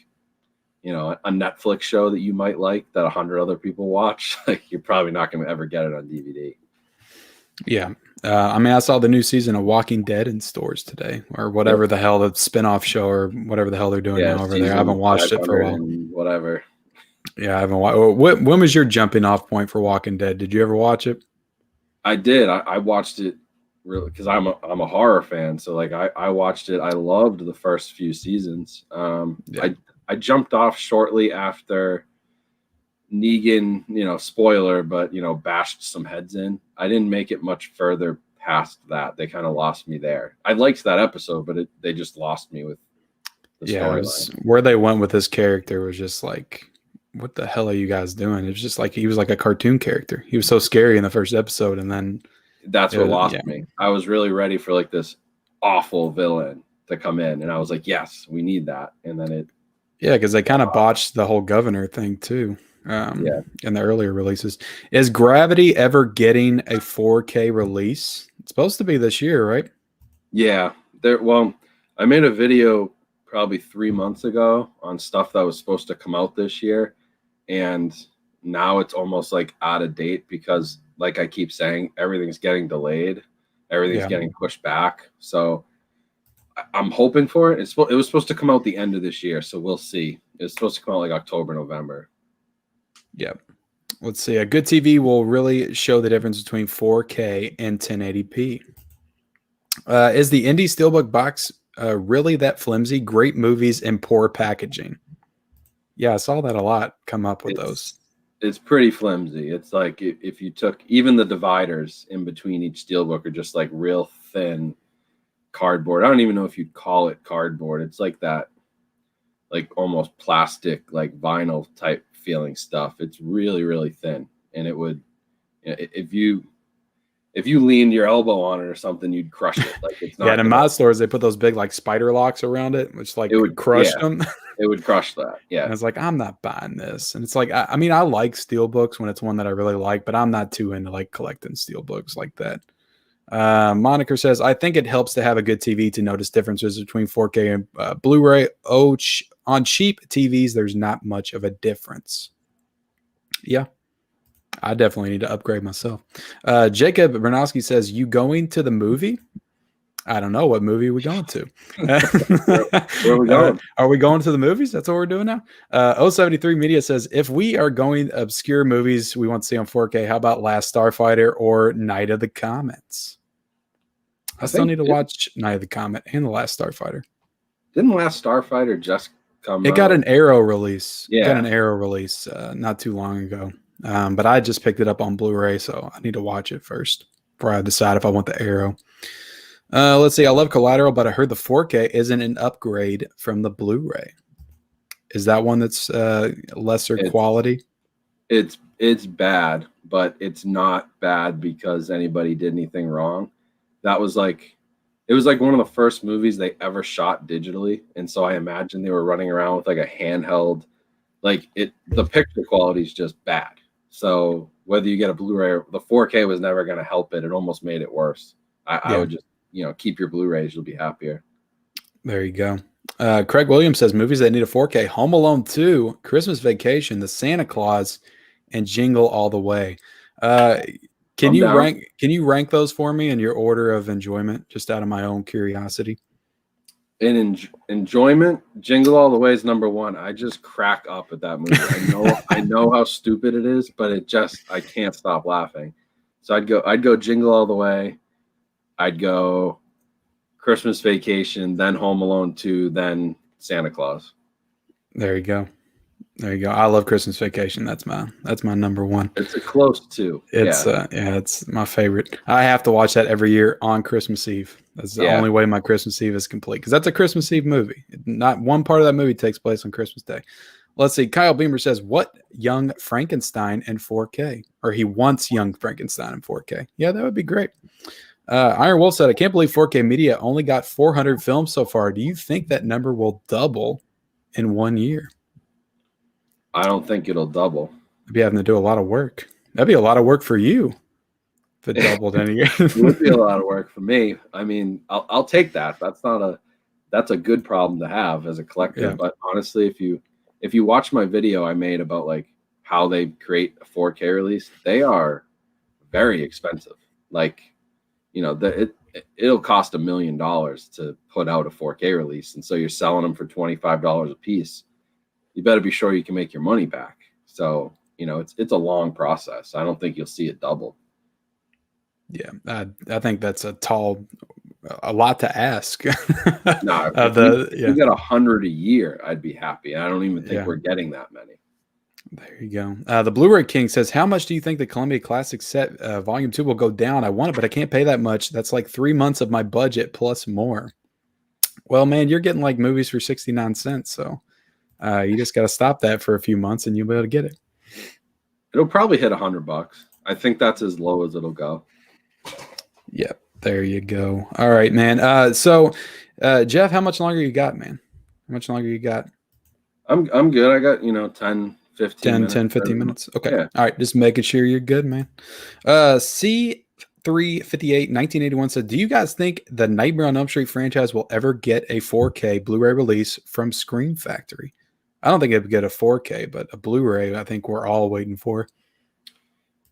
[SPEAKER 2] a Netflix show that you might like that 100 other people watch, like you're probably not gonna ever get it on DVD.
[SPEAKER 1] Yeah. I mean, I saw the new season of Walking Dead in stores today, or whatever the hell, the spinoff show or whatever the hell they're doing now over there. I haven't watched it for a while.
[SPEAKER 2] Whatever.
[SPEAKER 1] Yeah, I haven't watched. When was your jumping off point for Walking Dead? Did you ever watch it?
[SPEAKER 2] I did. I watched it really because I'm a horror fan. So like I watched it. I loved the first few seasons. I jumped off shortly after Negan, spoiler, but bashed some heads in. I didn't make it much further past that. They kind of lost me there. I liked that episode, but they just lost me with the storyline.
[SPEAKER 1] Where they went with this character was just like, what the hell are you guys doing? It was just like he was like a cartoon character. He was so scary in the first episode, and then
[SPEAKER 2] That's what lost me. I was really ready for like this awful villain to come in, and I was like, yes, we need that. And then it,
[SPEAKER 1] because they kind of botched the whole governor thing too. In the earlier releases. Is Gravity ever getting a 4K release? It's supposed to be this year, right?
[SPEAKER 2] Yeah. Well, I made a video probably 3 months ago on stuff that was supposed to come out this year, and now it's almost like out of date because, like I keep saying, everything's getting delayed, everything's getting pushed back. So I'm hoping for it. It was supposed to come out the end of this year, so we'll see. It's supposed to come out like October, November.
[SPEAKER 1] Yep. Let's see. A good TV will really show the difference between 4K and 1080p. Is the indie steelbook box really that flimsy? Great movies and poor packaging. Yeah, I saw that a lot come up with those.
[SPEAKER 2] It's pretty flimsy. It's like if you took even the dividers in between each steelbook are just like real thin cardboard. I don't even know if you'd call it cardboard. It's like that, like almost plastic, like vinyl type feeling stuff. It's really, really thin, and it would, if you leaned your elbow on it or something, you'd crush it. Like it's not.
[SPEAKER 1] Yeah, and in my stores they put those big like spider locks around it, which like it would crush them.
[SPEAKER 2] It would crush that. Yeah,
[SPEAKER 1] and it's like I'm not buying this, and it's like I mean I like steel books when it's one that I really like, but I'm not too into like collecting steel books like that. Moniker says, I think it helps to have a good TV to notice differences between 4K and Blu-ray. On cheap TVs, there's not much of a difference. Yeah, I definitely need to upgrade myself. Jacob Bernowski says, you going to the movie? I don't know. What movie are we going to?
[SPEAKER 2] Where are we going?
[SPEAKER 1] Are we going to the movies? That's what we're doing now. 073 Media says, if we are going obscure movies we want to see on 4K, how about Last Starfighter or Night of the Comets? I still need to watch Night of the Comet and The Last Starfighter.
[SPEAKER 2] Didn't Last Starfighter just come out?
[SPEAKER 1] It got an Arrow release.
[SPEAKER 2] Yeah.
[SPEAKER 1] It got an Arrow release not too long ago. But I just picked it up on Blu-ray, so I need to watch it first before I decide if I want the Arrow. Let's see. I love Collateral, but I heard the 4K isn't an upgrade from the Blu-ray. Is that one that's lesser quality?
[SPEAKER 2] It's bad, but it's not bad because anybody did anything wrong. It was like one of the first movies they ever shot digitally, and so I imagine they were running around with like a handheld. The picture quality is just bad. So whether you get a Blu-ray, the 4K was never going to help it. It almost made it worse. I would just keep your Blu-rays. You'll be happier.
[SPEAKER 1] There you go. Craig Williams says movies that need a 4K: Home Alone 2, Christmas Vacation, The Santa Claus, and Jingle All the Way. Can you rank those for me in your order of enjoyment, just out of my own curiosity?
[SPEAKER 2] In enjoyment, Jingle All the Way is number one. I just crack up at that movie. I know how stupid it is, but I can't stop laughing. So I'd go Jingle All the Way. I'd go Christmas Vacation, then Home Alone 2, then Santa Claus.
[SPEAKER 1] There you go. I love Christmas Vacation. That's my number one.
[SPEAKER 2] It's a close two.
[SPEAKER 1] It's my favorite. I have to watch that every year on Christmas Eve. That's the only way my Christmas Eve is complete, because that's a Christmas Eve movie. Not one part of that movie takes place on Christmas Day. Let's see. Kyle Beamer says, what Young Frankenstein in 4K? Or he wants Young Frankenstein in 4K. Yeah, that would be great. Iron Wolf said, I can't believe 4K Media only got 400 films so far. Do you think that number will double in 1 year?
[SPEAKER 2] I don't think it'll double.
[SPEAKER 1] I'd be having to do a lot of work. That'd be a lot of work for you if it doubled in a year.
[SPEAKER 2] It would be a lot of work for me. I mean, I'll take that. That's a good problem to have as a collector. Yeah. But honestly, if you watch my video I made about like how they create a 4K release, they are very expensive. Like, it'll cost $1 million to put out a 4K release, and so you're selling them for $25 a piece. You better be sure you can make your money back. So, it's a long process. I don't think you'll see it double.
[SPEAKER 1] Yeah, I think that's a lot to ask.
[SPEAKER 2] No, if you get 100 a year, I'd be happy. I don't even think we're getting that many.
[SPEAKER 1] There you go. The Blu-ray King says, how much do you think the Columbia Classic set Volume 2 will go down? I want it, but I can't pay that much. That's like 3 months of my budget plus more. Well, man, you're getting like movies for 69 cents. So you just got to stop that for a few months and you'll be able to get it.
[SPEAKER 2] It'll probably hit $100. I think that's as low as it'll go.
[SPEAKER 1] Yep. There you go. All right, man. Jeff, how much longer you got, man? How much longer you got?
[SPEAKER 2] I'm good. I got 10, 15
[SPEAKER 1] 10,
[SPEAKER 2] minutes.
[SPEAKER 1] 10, 15 minutes. Okay.
[SPEAKER 2] Yeah.
[SPEAKER 1] All right. Just making sure you're good, man. C358 1981 said, do you guys think the Nightmare on Elm Street franchise will ever get a 4K Blu-ray release from Scream Factory? I don't think it would get a 4K, but a Blu-ray, I think we're all waiting for.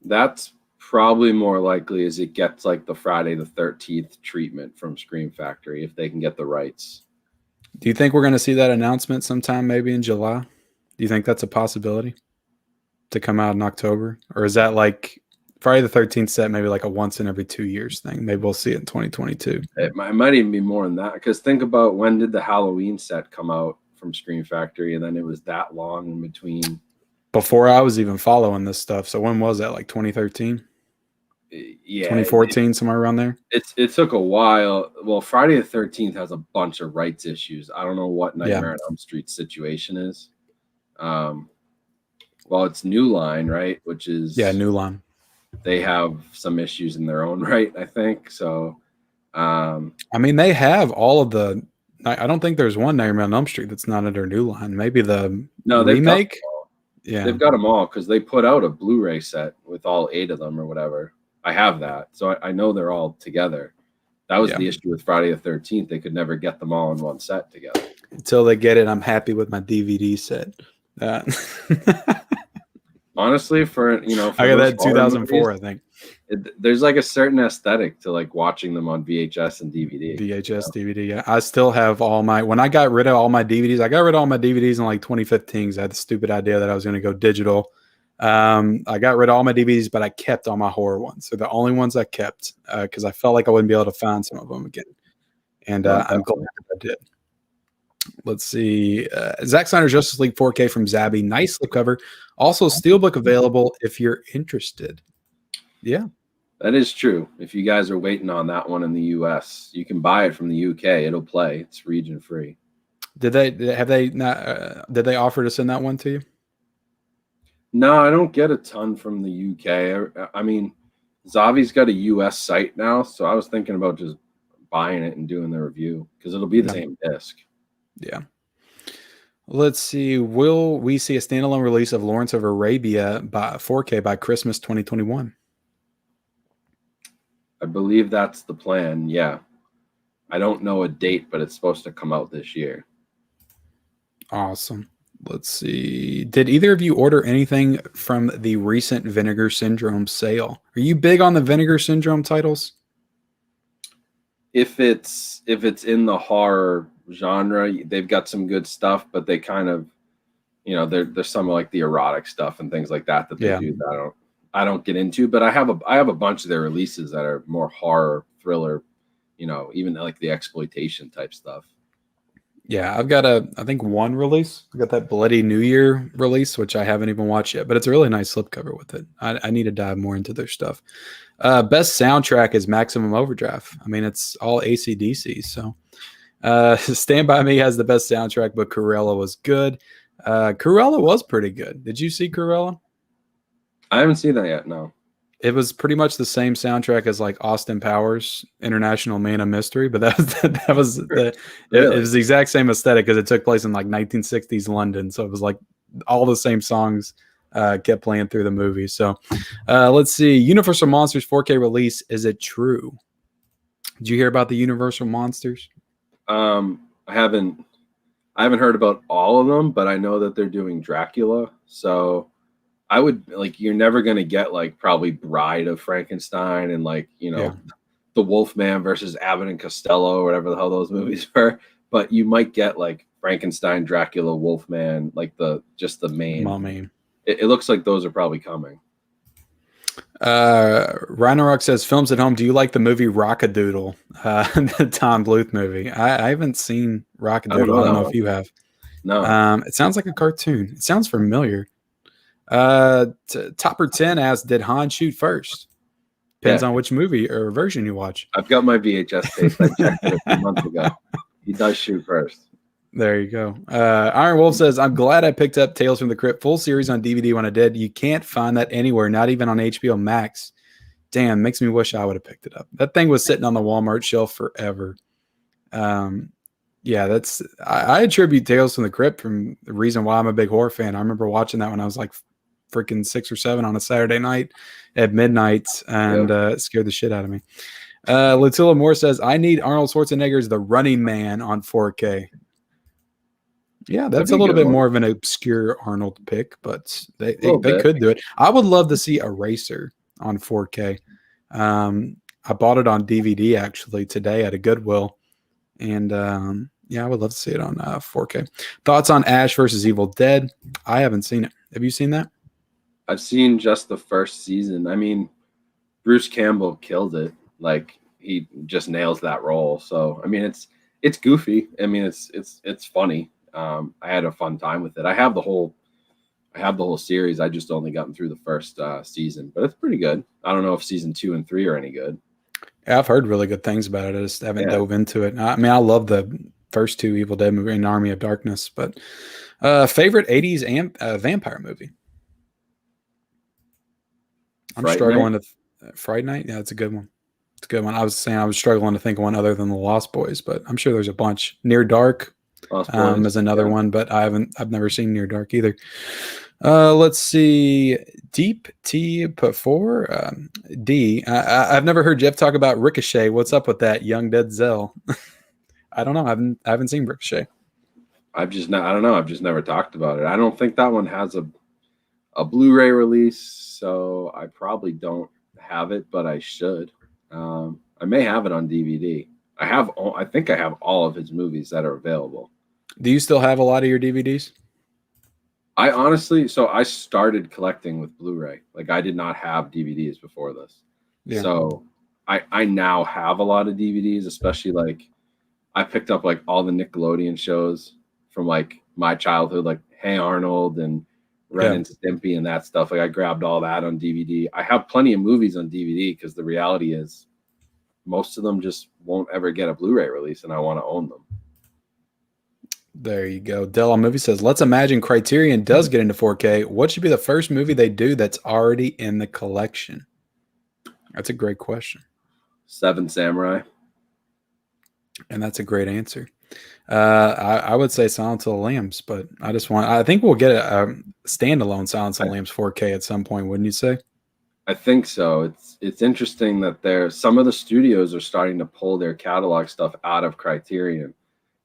[SPEAKER 2] That's probably more likely as it gets like the Friday the 13th treatment from Scream Factory if they can get the rights.
[SPEAKER 1] Do you think we're going to see that announcement sometime maybe in July? Do you think that's a possibility to come out in October? Or is that like Friday the 13th set, maybe like a once in every 2 years thing? Maybe we'll see it in 2022.
[SPEAKER 2] It might even be more than that, because think about, when did the Halloween set come out from Scream Factory, and then it was that long in between.
[SPEAKER 1] Before I was even following this stuff. So when was that? Like 2013?
[SPEAKER 2] Yeah,
[SPEAKER 1] 2014, somewhere around there.
[SPEAKER 2] It took a while. Well, Friday the 13th has a bunch of rights issues. I don't know what Nightmare on Elm Street's situation is. Well, it's New Line, right? Which is
[SPEAKER 1] New Line.
[SPEAKER 2] They have some issues in their own right, I think. So,
[SPEAKER 1] I mean, they have all of the. I don't think there's one Nightmare on Elm Street that's not under New Line. Maybe the remake.
[SPEAKER 2] They've got them all, because they put out a Blu-ray set with all 8 of them or whatever. I have that, so I know they're all together. That was the issue with Friday the 13th. They could never get them all in one set together.
[SPEAKER 1] Until they get it, I'm happy with my DVD set.
[SPEAKER 2] Honestly, for
[SPEAKER 1] I got that 2004, movies, I think.
[SPEAKER 2] There's like a certain aesthetic to like watching them on VHS and DVD.
[SPEAKER 1] DVD, yeah. I still have all my, when I got rid of all my DVDs, I got rid of all my DVDs in like 2015 because I had the stupid idea that I was going to go digital. I got rid of all my DVDs, but I kept all my horror ones. They're the only ones I kept because I felt like I wouldn't be able to find some of them again. And I'm glad I did. Let's see. Zack Snyder's Justice League 4K from Zabby. Nice slipcover. Also, Steelbook available if you're interested. Yeah.
[SPEAKER 2] That is true. If you guys are waiting on that one in the US, you can buy it from the UK. It'll play. It's region free.
[SPEAKER 1] Did they offer to send that one to you?
[SPEAKER 2] No, I don't get a ton from the UK. I mean, Zavi's got a US site now, so I was thinking about just buying it and doing the review because it'll be the same disc.
[SPEAKER 1] Yeah. Let's see. Will we see a standalone release of Lawrence of Arabia by 4K by Christmas 2021?
[SPEAKER 2] I believe that's the plan. Yeah. I don't know a date, but it's supposed to come out this year.
[SPEAKER 1] Awesome. Let's see. Did either of you order anything from the recent Vinegar Syndrome sale? Are you big on the Vinegar Syndrome titles?
[SPEAKER 2] If it's in the horror genre, they've got some good stuff, but they kind of, there's some like the erotic stuff and things like that they do that I don't get into. But I have a bunch of their releases that are more horror, thriller, even like the exploitation type stuff.
[SPEAKER 1] Yeah, I've got I think one release. I got that Bloody New Year release, which I haven't even watched yet, but it's a really nice slipcover with it. I need to dive more into their stuff. Best soundtrack is Maximum Overdrive. I mean, it's all AC/DC. So Stand By Me has the best soundtrack, but Cruella was good. Cruella was pretty good. Did you see Cruella?
[SPEAKER 2] I haven't seen that yet, no.
[SPEAKER 1] It was pretty much the same soundtrack as like Austin Powers International Man of Mystery, but it was the exact same aesthetic because it took place in like 1960s London. So it was like all the same songs kept playing through the movie. So let's see. Universal Monsters 4K release. Is it true? Did you hear about the Universal Monsters?
[SPEAKER 2] I haven't heard about all of them, but I know that they're doing Dracula. So I would you're never going to get like probably Bride of Frankenstein and the Wolfman versus Abbott and Costello or whatever the hell those movies were. But you might get like Frankenstein, Dracula, Wolfman, like the main.
[SPEAKER 1] Mummy.
[SPEAKER 2] It looks like those are probably coming.
[SPEAKER 1] Rhino Rock says, Filmsathome, do you like the movie Rockadoodle? The Tom Bluth movie. I haven't seen Rockadoodle. I don't know if you have.
[SPEAKER 2] No.
[SPEAKER 1] It sounds like a cartoon. It sounds familiar. Topper 10 asks, did Han shoot first? Depends on which movie or version you watch.
[SPEAKER 2] I've got my VHS tape. I checked it a few months ago. He does shoot first.
[SPEAKER 1] There you go. Iron Wolf says, I'm glad I picked up Tales from the Crypt full series on DVD when I did. You can't find that anywhere, not even on HBO Max. Damn, makes me wish I would have picked it up. That thing was sitting on the Walmart shelf forever. Yeah, I attribute Tales from the Crypt from the reason why I'm a big horror fan. I remember watching that when I was like freaking 6 or 7 on a Saturday night at midnight, and it scared the shit out of me. Latilla Moore says, I need Arnold Schwarzenegger's The Running Man on 4K. Yeah, that's a little bit more of an obscure Arnold pick, but they could do it. I would love to see Eraser on 4K. I bought it on DVD actually today at a Goodwill, and yeah, I would love to see it on 4K. Thoughts on Ash versus Evil Dead? I haven't seen it. Have you seen that?
[SPEAKER 2] I've seen just the first season. I mean, Bruce Campbell killed it. Like, he just nails that role. So I mean, it's goofy. I mean, it's funny. I had a fun time with it. I have the whole series. I just only gotten through the first season, but it's pretty good. I don't know if season 2 and 3 are any good.
[SPEAKER 1] Yeah, I've heard really good things about it. I just haven't dove into it. I mean, I love the first 2 Evil Dead movie and Army of Darkness, but favorite 80s vampire movie? I'm struggling to Friday Night. Yeah, it's a good one. It's a good one. I was saying I was struggling to think of one other than the Lost Boys, but I'm sure there's a bunch. Near Dark is another one, but I've never seen Near Dark either. Let's see. Deep T put 4. D. I've never heard Jeff talk about Ricochet. What's up with that, Young Dead Zell? I don't know. I haven't seen Ricochet.
[SPEAKER 2] I don't know. I've just never talked about it. I don't think that one has a Blu-ray release, so I probably don't have it, but I should. I may have it on DVD. I think I have all of his movies that are available.
[SPEAKER 1] Do you still have a lot of your DVDs?
[SPEAKER 2] I honestly, so I started collecting with Blu-ray. Like, I did not have DVDs before this. Yeah. So I now have a lot of DVDs, especially like I picked up like all the Nickelodeon shows from like my childhood, like Hey Arnold and Ren and Stimpy and that stuff. Like, I grabbed all that on DVD. I have plenty of movies on DVD because the reality is most of them just won't ever get a Blu-ray release, and I want to own them.
[SPEAKER 1] There you go. Dell on Movie says, let's imagine Criterion does get into 4K. What should be the first movie they do that's already in the collection? That's a great question.
[SPEAKER 2] 7 Samurai.
[SPEAKER 1] And that's a great answer. I would say Silence of the Lambs, but I think we'll get a standalone Silence of the Lambs 4K at some point, wouldn't you say?
[SPEAKER 2] I think so. It's interesting that some of the studios are starting to pull their catalog stuff out of Criterion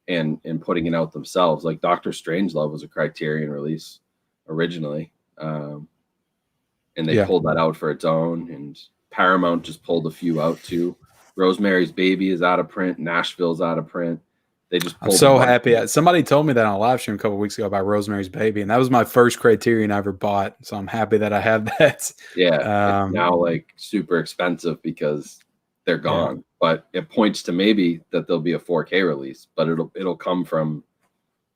[SPEAKER 2] and putting it out themselves. Like Doctor Strangelove was a Criterion release originally, and they pulled that out for its own. And Paramount just pulled a few out too. Rosemary's Baby is out of print. Nashville's out of print. They just pulled.
[SPEAKER 1] I'm so happy. Somebody told me that on a live stream a couple of weeks ago about Rosemary's Baby, and that was my first Criterion I ever bought. So I'm happy that I have that.
[SPEAKER 2] Yeah, it's now like super expensive because they're gone. Yeah. But it points to maybe that there'll be a 4K release, but it'll come from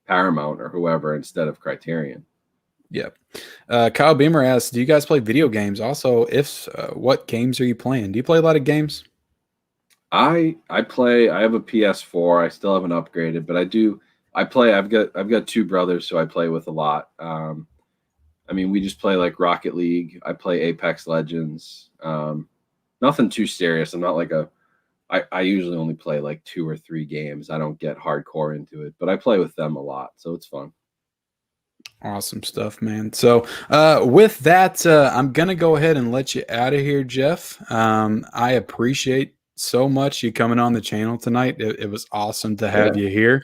[SPEAKER 2] Paramount or whoever instead of Criterion.
[SPEAKER 1] Yep. Kyle Beamer asks, do you guys play video games? Also, if what games are you playing? Do you play a lot of games?
[SPEAKER 2] I play. I have a PS4. I still haven't upgraded, but I play. I've got 2 brothers who I play with a lot. I mean, we just play like Rocket League. I play Apex Legends. Nothing too serious. I'm not like I usually only play like 2 or 3 games. I don't get hardcore into it, but I play with them a lot, so it's fun.
[SPEAKER 1] Awesome stuff, man. So with that, I'm going to go ahead and let you out of here, Jeff. I appreciate so much you coming on the channel tonight. It was awesome to have you here.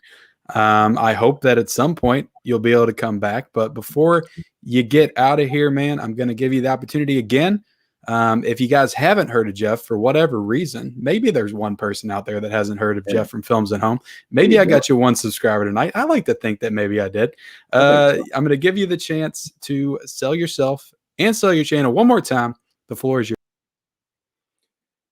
[SPEAKER 1] I hope that at some point you'll be able to come back. But before you get out of here, man, I'm going to give you the opportunity again. If you guys haven't heard of Jeff for whatever reason, maybe there's one person out there that hasn't heard of Jeff from Films at Home. Maybe I got you 1 subscriber tonight. I like to think that maybe I did. I'm going to give you the chance to sell yourself and sell your channel one more time. The floor is yours.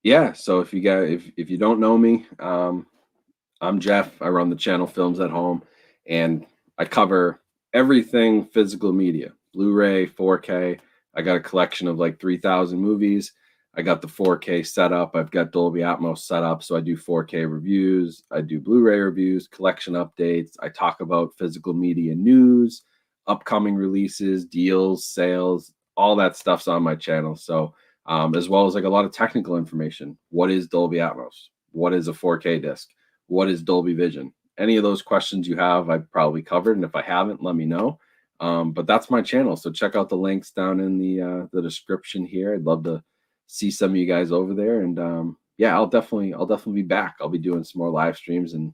[SPEAKER 2] Yeah. So if you don't know me, I'm Jeff. I run the channel Films at Home, and I cover everything physical media, Blu-ray, 4K. I got a collection of like 3,000 movies. I got the 4K set up. I've got Dolby Atmos set up. So I do 4K reviews. I do Blu-ray reviews, collection updates. I talk about physical media news, upcoming releases, deals, sales, all that stuff's on my channel. So as well as like a lot of technical information. What is Dolby Atmos? What is a 4K disc? What is Dolby Vision? Any of those questions you have, I've probably covered, and if I haven't, let me know. But that's my channel, so check out the links down in the description here. I'd love to see some of you guys over there, and yeah, I'll definitely be back. I'll be doing some more live streams, and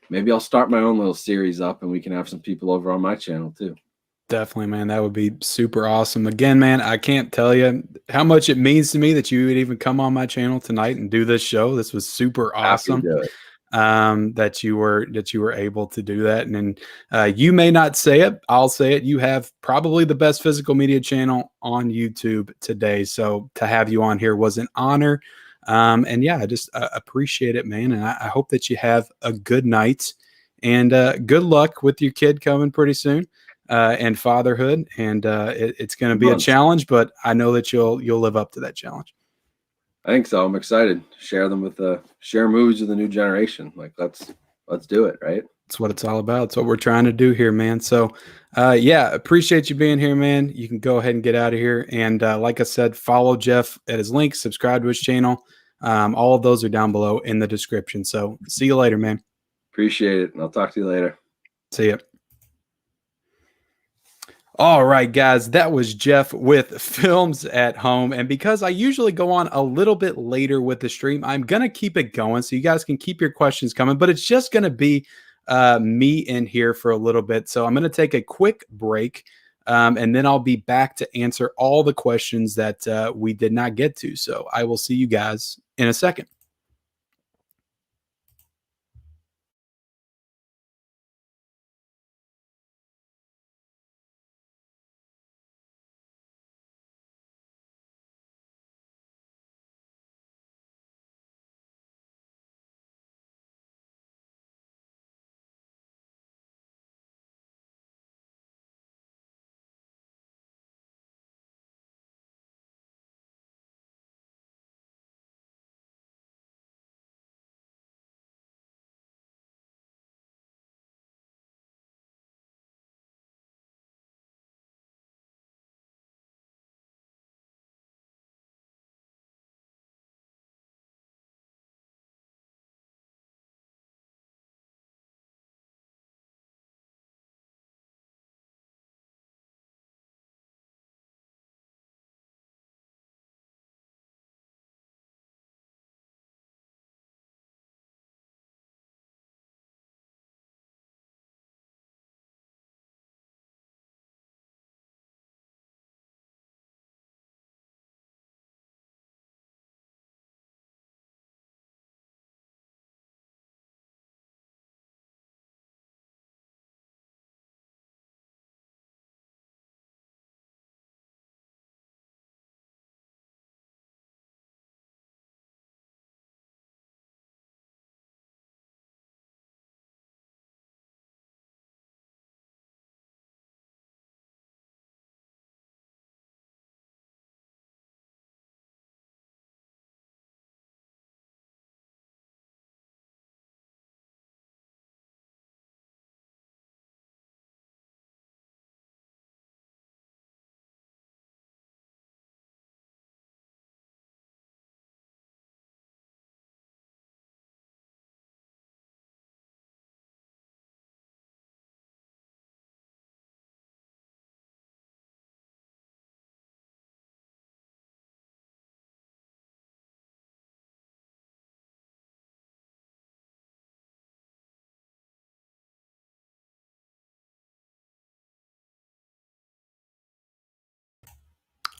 [SPEAKER 2] maybe I'll start my own little series up, and we can have some people over on my channel too.
[SPEAKER 1] Definitely, man. That would be super awesome. Again, man, I can't tell you how much it means to me that you would even come on my channel tonight and do this show. This was super
[SPEAKER 2] Happy to
[SPEAKER 1] awesome.
[SPEAKER 2] do it.
[SPEAKER 1] That you were able to do that. And then you may not say it, I'll say it. You have probably the best physical media channel on YouTube today. So to have you on here was an honor. And yeah, I just appreciate it, man. And I hope that you have a good night and good luck with your kid coming pretty soon and fatherhood. And it's going to be a challenge, but I know that you'll live up to that challenge.
[SPEAKER 2] I think so. I'm excited. Share them with share movies with the new generation. Like let's do it, right?
[SPEAKER 1] That's what it's all about. It's what we're trying to do here, man. So yeah, appreciate you being here, man. You can go ahead and get out of here. And like I said, follow Jeff at his link, subscribe to his channel. All of those are down below in the description. So see you later, man.
[SPEAKER 2] Appreciate it. And I'll talk to you later.
[SPEAKER 1] See ya. All right, guys, that was Jeff with Films at Home. And because I usually go on a little bit later with the stream, I'm going to keep it going so you guys can keep your questions coming. But it's just going to be me in here for a little bit. So I'm going to take a quick break and then I'll be back to answer all the questions that we did not get to. So I will see you guys in a second.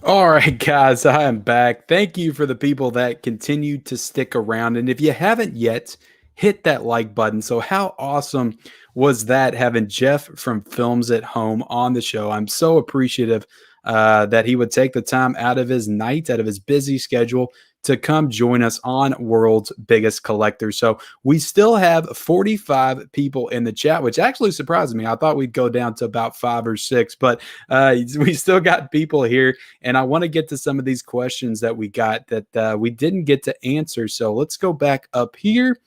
[SPEAKER 1] All right, guys, I am back. Thank you for the people that continue to stick around. And if you haven't yet, hit that like button. So how awesome was that having Jeff from Films at Home on the show? I'm so appreciative that he would take the time out of his night, out of his busy schedule to come join us on World's Biggest Collector. So we still have 45 people in the chat, which actually surprised me. I thought we'd go down to about 5 or 6, but we still got people here. And I want to get to some of these questions that we got that we didn't get to answer. So let's go back up here.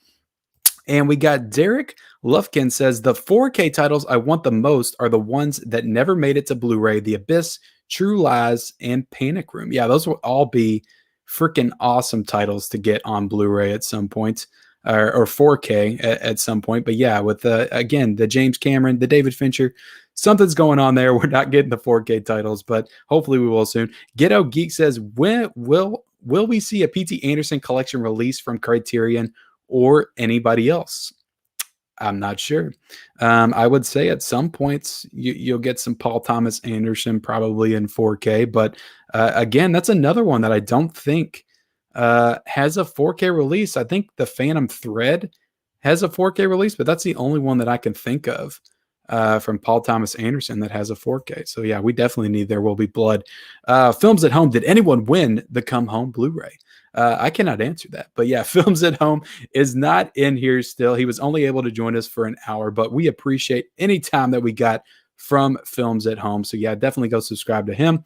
[SPEAKER 1] And we got Derek Lufkin says, the 4K titles I want the most are the ones that never made it to Blu-ray. The Abyss, True Lies, and Panic Room. Yeah, those will all be freaking awesome titles to get on Blu-ray at some point, or 4K at some point. But yeah, with again, the James Cameron, the David Fincher, something's going on there. We're not getting the 4K titles, but hopefully we will soon. Ghetto Geek says, when will we see a P.T. Anderson collection release from Criterion or anybody else? I'm not sure. I would say at some points you'll get some Paul Thomas Anderson probably in 4K, but again, that's another one that I don't think has a 4K release. I think the Phantom Thread has a 4K release, but that's the only one that I can think of from Paul Thomas Anderson that has a 4K. So yeah, we definitely need There Will Be Blood. Films at Home. Did anyone win the Come Home Blu-ray? I cannot answer that, but yeah, Films at Home is not in here still. He was only able to join us for an hour, but we appreciate any time that we got from Films at Home. So yeah, definitely go subscribe to him.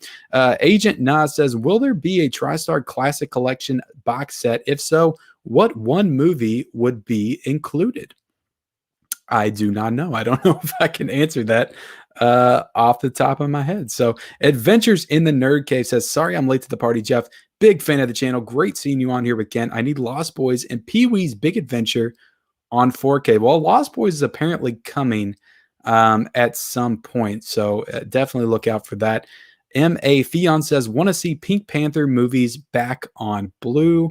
[SPEAKER 1] Agent Nas says, will there be a TriStar Classic Collection box set? If so, what one movie would be included? I do not know. I don't know if I can answer that off the top of my head. So Adventures in the Nerd Cave says, sorry I'm late to the party, Jeff. Big fan of the channel. Great seeing you on here with Ken. I need Lost Boys and Pee-wee's Big Adventure on 4K. Well, Lost Boys is apparently coming at some point. So definitely look out for that. M.A. Theon says, want to see Pink Panther movies back on Blue.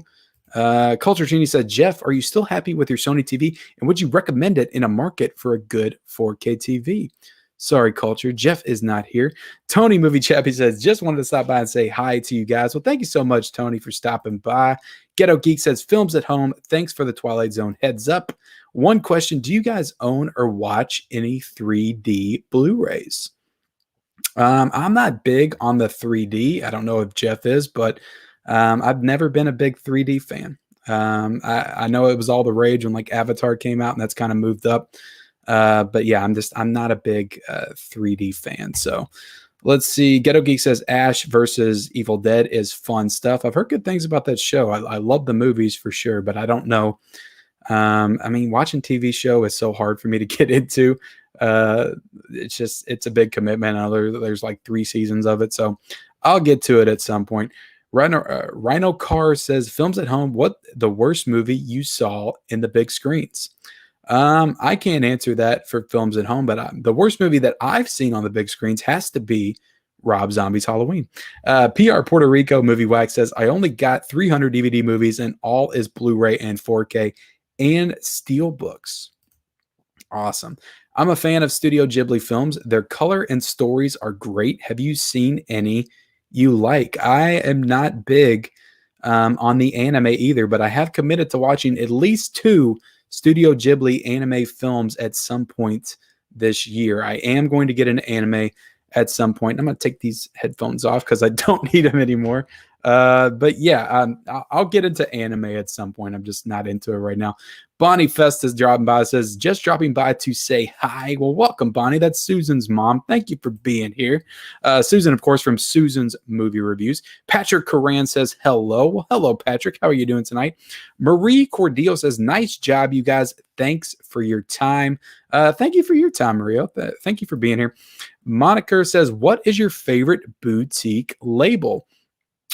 [SPEAKER 1] Culture Genie said, Jeff, are you still happy with your Sony TV? And would you recommend it in a market for a good 4K TV? Sorry, Culture. Jeff is not here. Tony Movie Chappie says, just wanted to stop by and say hi to you guys. Well, thank you so much, Tony, for stopping by. Ghetto Geek says, Films at Home. Thanks for the Twilight Zone heads up. One question, do you guys own or watch any 3D Blu-rays? I'm not big on the 3D. I don't know if Jeff is, but I've never been a big 3D fan. I know it was all the rage when like Avatar came out, and that's kind of moved up. But yeah, I'm not a big 3D fan. So let's see. Ghetto Geek says Ash versus Evil Dead is fun stuff. I've heard good things about that show. I love the movies for sure, but I don't know. I mean, watching TV show is so hard for me to get into. It's a big commitment. I know there's like 3 seasons of it, so I'll get to it at some point. Rhino Car says, Films at Home, what the worst movie you saw in the big screens? I can't answer that for Films at Home, but the worst movie that I've seen on the big screens has to be Rob Zombie's Halloween. PR Puerto Rico Movie Wax says, I only got 300 DVD movies and all is Blu-ray and 4K and Steelbooks. Awesome. I'm a fan of Studio Ghibli films. Their color and stories are great. Have you seen any you like? I am not big on the anime either, but I have committed to watching at least 2 Studio Ghibli anime films at some point this year. I am going to get an anime at some point. I'm going to take these headphones off because I don't need them anymore. But yeah, I'll get into anime at some point. I'm just not into it right now. Bonnie Festus dropping by, says, just dropping by to say hi. Well, welcome, Bonnie. That's Susan's mom. Thank you for being here. Susan, of course, from Susan's Movie Reviews. Patrick Coran says, hello. Well, hello, Patrick. How are you doing tonight? Marie Cordillo says, nice job, you guys. Thanks for your time. Thank you for your time, Maria. Thank you for being here. Monica says, what is your favorite boutique label?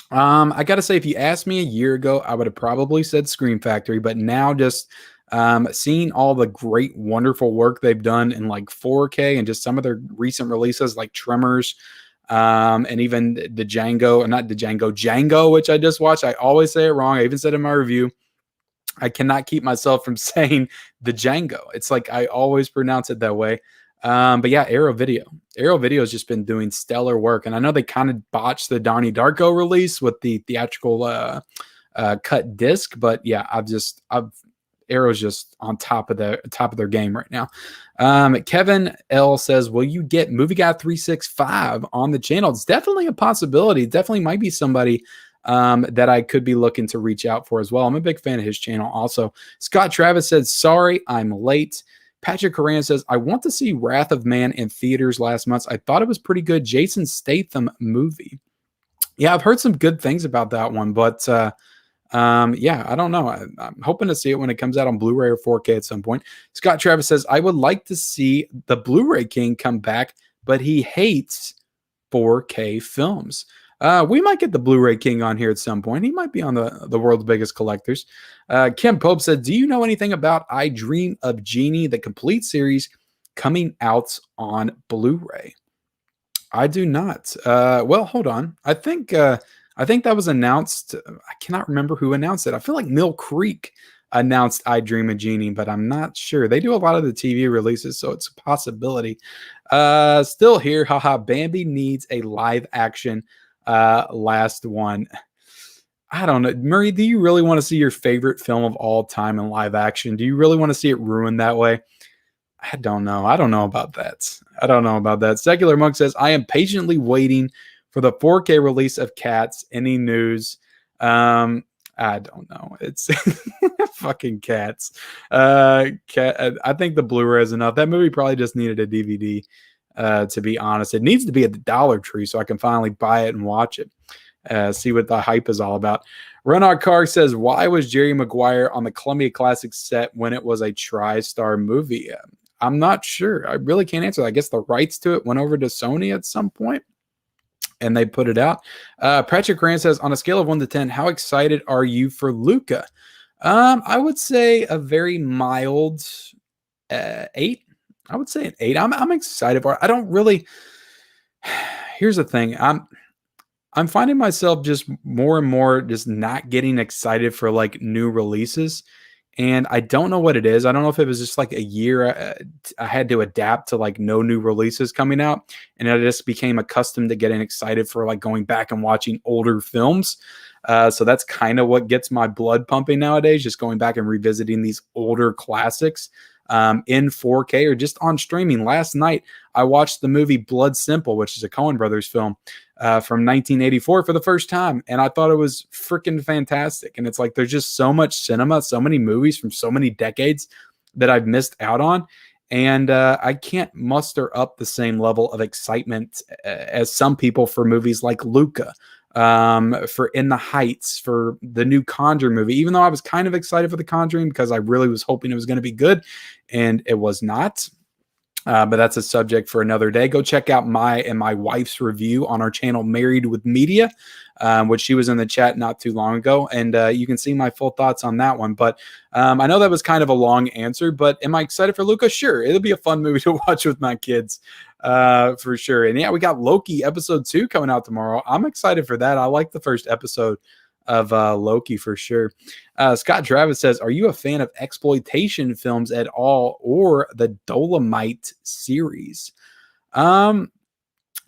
[SPEAKER 1] I got to say, if you asked me a year ago, I would have probably said Scream Factory, but now just seeing all the great, wonderful work they've done in like 4K and just some of their recent releases like Tremors, and even the Django, which I just watched. I always say it wrong. I even said in my review, I cannot keep myself from saying the Django. It's like I always pronounce it that way. But yeah, Arrow Video has just been doing stellar work. And I know they kind of botched the Donnie Darko release with the theatrical cut disc, but yeah, Arrow's just on top of their game right now. Kevin L says, will you get Movie Guy 365 on the channel? It's definitely a possibility. It definitely might be somebody that I could be looking to reach out for as well. I'm a big fan of his channel also. Scott Travis said, sorry, I'm late. Patrick Coran says, I want to see Wrath of Man in theaters last month. I thought it was pretty good. Jason Statham movie. Yeah, I've heard some good things about that one, but yeah, I don't know. I'm hoping to see it when it comes out on Blu-ray or 4K at some point. Scott Travis says, I would like to see the Blu-ray King come back, but he hates 4K films. We might get the Blu-ray King on here at some point. He might be on the world's biggest collectors. Kim Pope said, do you know anything about I Dream of Jeannie, the complete series coming out on Blu-ray? I do not. Well, hold on. I think that was announced. I cannot remember who announced it. I feel like Mill Creek announced I Dream of Jeannie, but I'm not sure. They do a lot of the TV releases, so it's a possibility. Still here. Haha. Bambi needs a live action last one. I don't know. Murray, do you really want to see your favorite film of all time in live action? Do you really want to see it ruined that way? I don't know. I don't know about that. Secular Monk says, I am patiently waiting for the 4K release of Cats. Any news? I don't know. It's fucking Cats. I think the Blu-ray is enough. That movie probably just needed a DVD, to be honest. It needs to be at the Dollar Tree so I can finally buy it and watch it. See what the hype is all about. Renard Carr says, why was Jerry Maguire on the Columbia Classics set when it was a TriStar movie? I'm not sure. I really can't answer that. I guess the rights to it went over to Sony at some point, and they put it out. Patrick Grant says, on a scale of 1 to 10, how excited are you for Luca? I would say a very mild 8. I would say an 8. I'm excited for it. I don't really. Here's the thing. I'm finding myself just more and more just not getting excited for like new releases. And I don't know what it is. I don't know if it was just like a year I had to adapt to like no new releases coming out. And I just became accustomed to getting excited for like going back and watching older films. So that's kind of what gets my blood pumping nowadays, just going back and revisiting these older classics in 4K or just on streaming. Last night, I watched the movie Blood Simple, which is a Coen Brothers film from 1984 for the first time. And I thought it was freaking fantastic. And it's like, there's just so much cinema, so many movies from so many decades that I've missed out on. And I can't muster up the same level of excitement as some people for movies like Luca, for In the Heights, for the new Conjuring movie, even though I was kind of excited for the Conjuring because I really was hoping it was going to be good, and it was not. But that's a subject for another day. Go check out my and my wife's review on our channel, Married with Media, which she was in the chat not too long ago. And you can see my full thoughts on that one. But I know that was kind of a long answer, but am I excited for Luca? Sure. It'll be a fun movie to watch with my kids for sure. And yeah, we got Loki episode 2 coming out tomorrow. I'm excited for that. I like the first episode of Loki for sure. Scott Travis says, are you a fan of exploitation films at all or the Dolomite series? I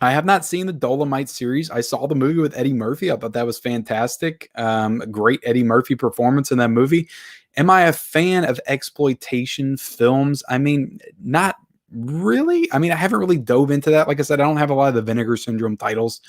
[SPEAKER 1] have not seen the Dolomite series. I saw the movie with Eddie Murphy. I thought that was fantastic. A great Eddie Murphy performance in that movie. Am I a fan of exploitation films? I mean, not really. I mean, I haven't really dove into that. Like I said, I don't have a lot of the Vinegar Syndrome titles.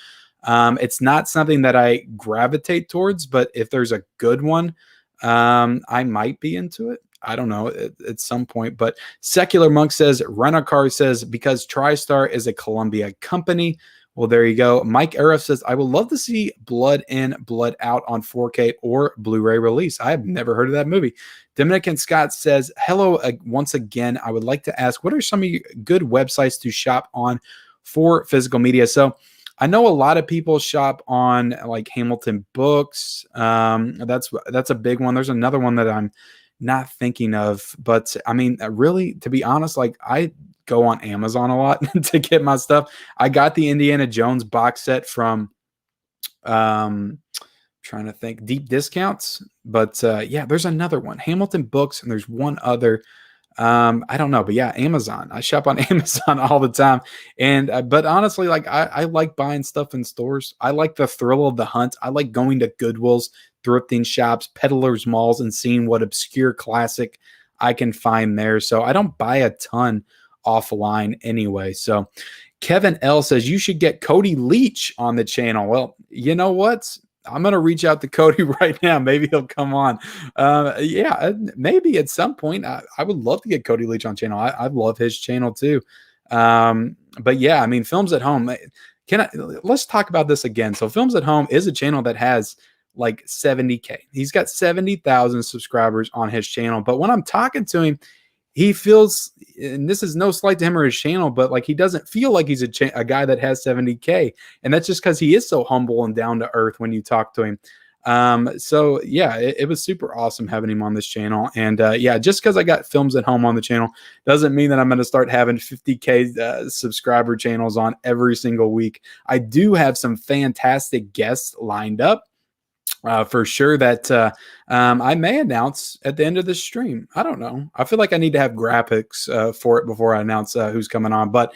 [SPEAKER 1] It's not something that I gravitate towards, but if there's a good one, I might be into it. I don't know at some point, but Secular Monk says, Renakar says, because TriStar is a Columbia company. Well, there you go. Mike Arif says, I would love to see Blood In, Blood Out on 4K or Blu-ray release. I have never heard of that movie. Dominican Scott says, hello once again. I would like to ask, what are some of your good websites to shop on for physical media? So I know a lot of people shop on like Hamilton Books. That's a big one. There's another one that I'm not thinking of, but I mean, really, to be honest, like I go on Amazon a lot to get my stuff. I got the Indiana Jones box set from, trying to think, Deep Discounts, but yeah, there's another one, Hamilton Books, and there's one other. I don't know, but yeah, Amazon. I shop on Amazon all the time. And, but honestly, like I like buying stuff in stores. I like the thrill of the hunt. I like going to Goodwills, thrifting shops, peddlers malls, and seeing what obscure classic I can find there. So I don't buy a ton offline anyway. So Kevin L says you should get Cody Leach on the channel. Well, you know what? I'm going to reach out to Cody right now. Maybe he'll come on. Yeah, maybe at some point. I would love to get Cody Leach on channel. I love his channel too. But yeah, I mean, Films at Home. Let's talk about this again. So Films at Home is a channel that has like 70K. He's got 70,000 subscribers on his channel. But when I'm talking to him, he feels, and this is no slight to him or his channel, but like he doesn't feel like he's a guy that has 70K, and that's just because he is so humble and down to earth when you talk to him. So yeah, it was super awesome having him on this channel. And yeah, just because I got Films at Home on the channel doesn't mean that I'm going to start having 50K subscriber channels on every single week. I do have some fantastic guests lined up. For sure that I may announce at the end of this stream. I don't know. I feel like I need to have graphics for it before I announce who's coming on. But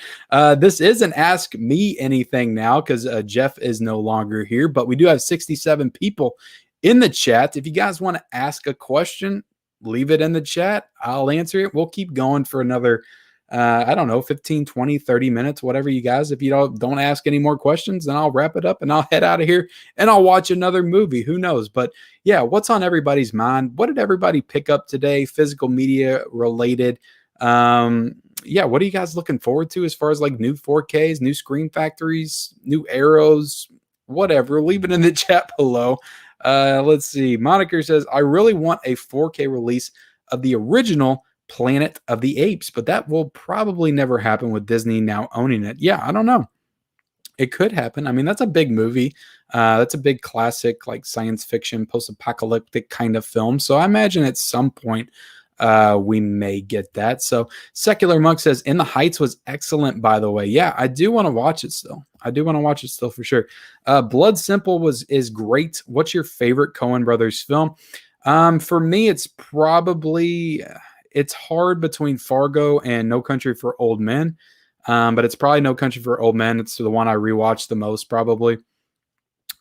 [SPEAKER 1] this is an Ask Me Anything now because Jeff is no longer here. But we do have 67 people in the chat. If you guys want to ask a question, leave it in the chat. I'll answer it. We'll keep going for another I don't know, 15, 20, 30 minutes, whatever you guys. If you don't ask any more questions, then I'll wrap it up and I'll head out of here and I'll watch another movie. Who knows? But yeah, what's on everybody's mind? What did everybody pick up today? Physical media related. Yeah, what are you guys looking forward to as far as like new 4Ks, new screen factories, new arrows, whatever? Leave it in the chat below. Let's see. Moniker says, I really want a 4K release of the original Planet of the Apes, but that will probably never happen with Disney now owning it. Yeah, I don't know. It could happen. I mean, that's a big movie. That's a big classic, like science fiction, post-apocalyptic kind of film. So I imagine at some point we may get that. So Secular Monk says, In the Heights was excellent, by the way. Yeah, I do want to watch it still. I do want to watch it still for sure. Blood Simple is great. What's your favorite Coen Brothers film? For me, it's probably... It's hard between Fargo and No Country for Old Men, but it's probably No Country for Old Men. It's the one I rewatched the most, probably.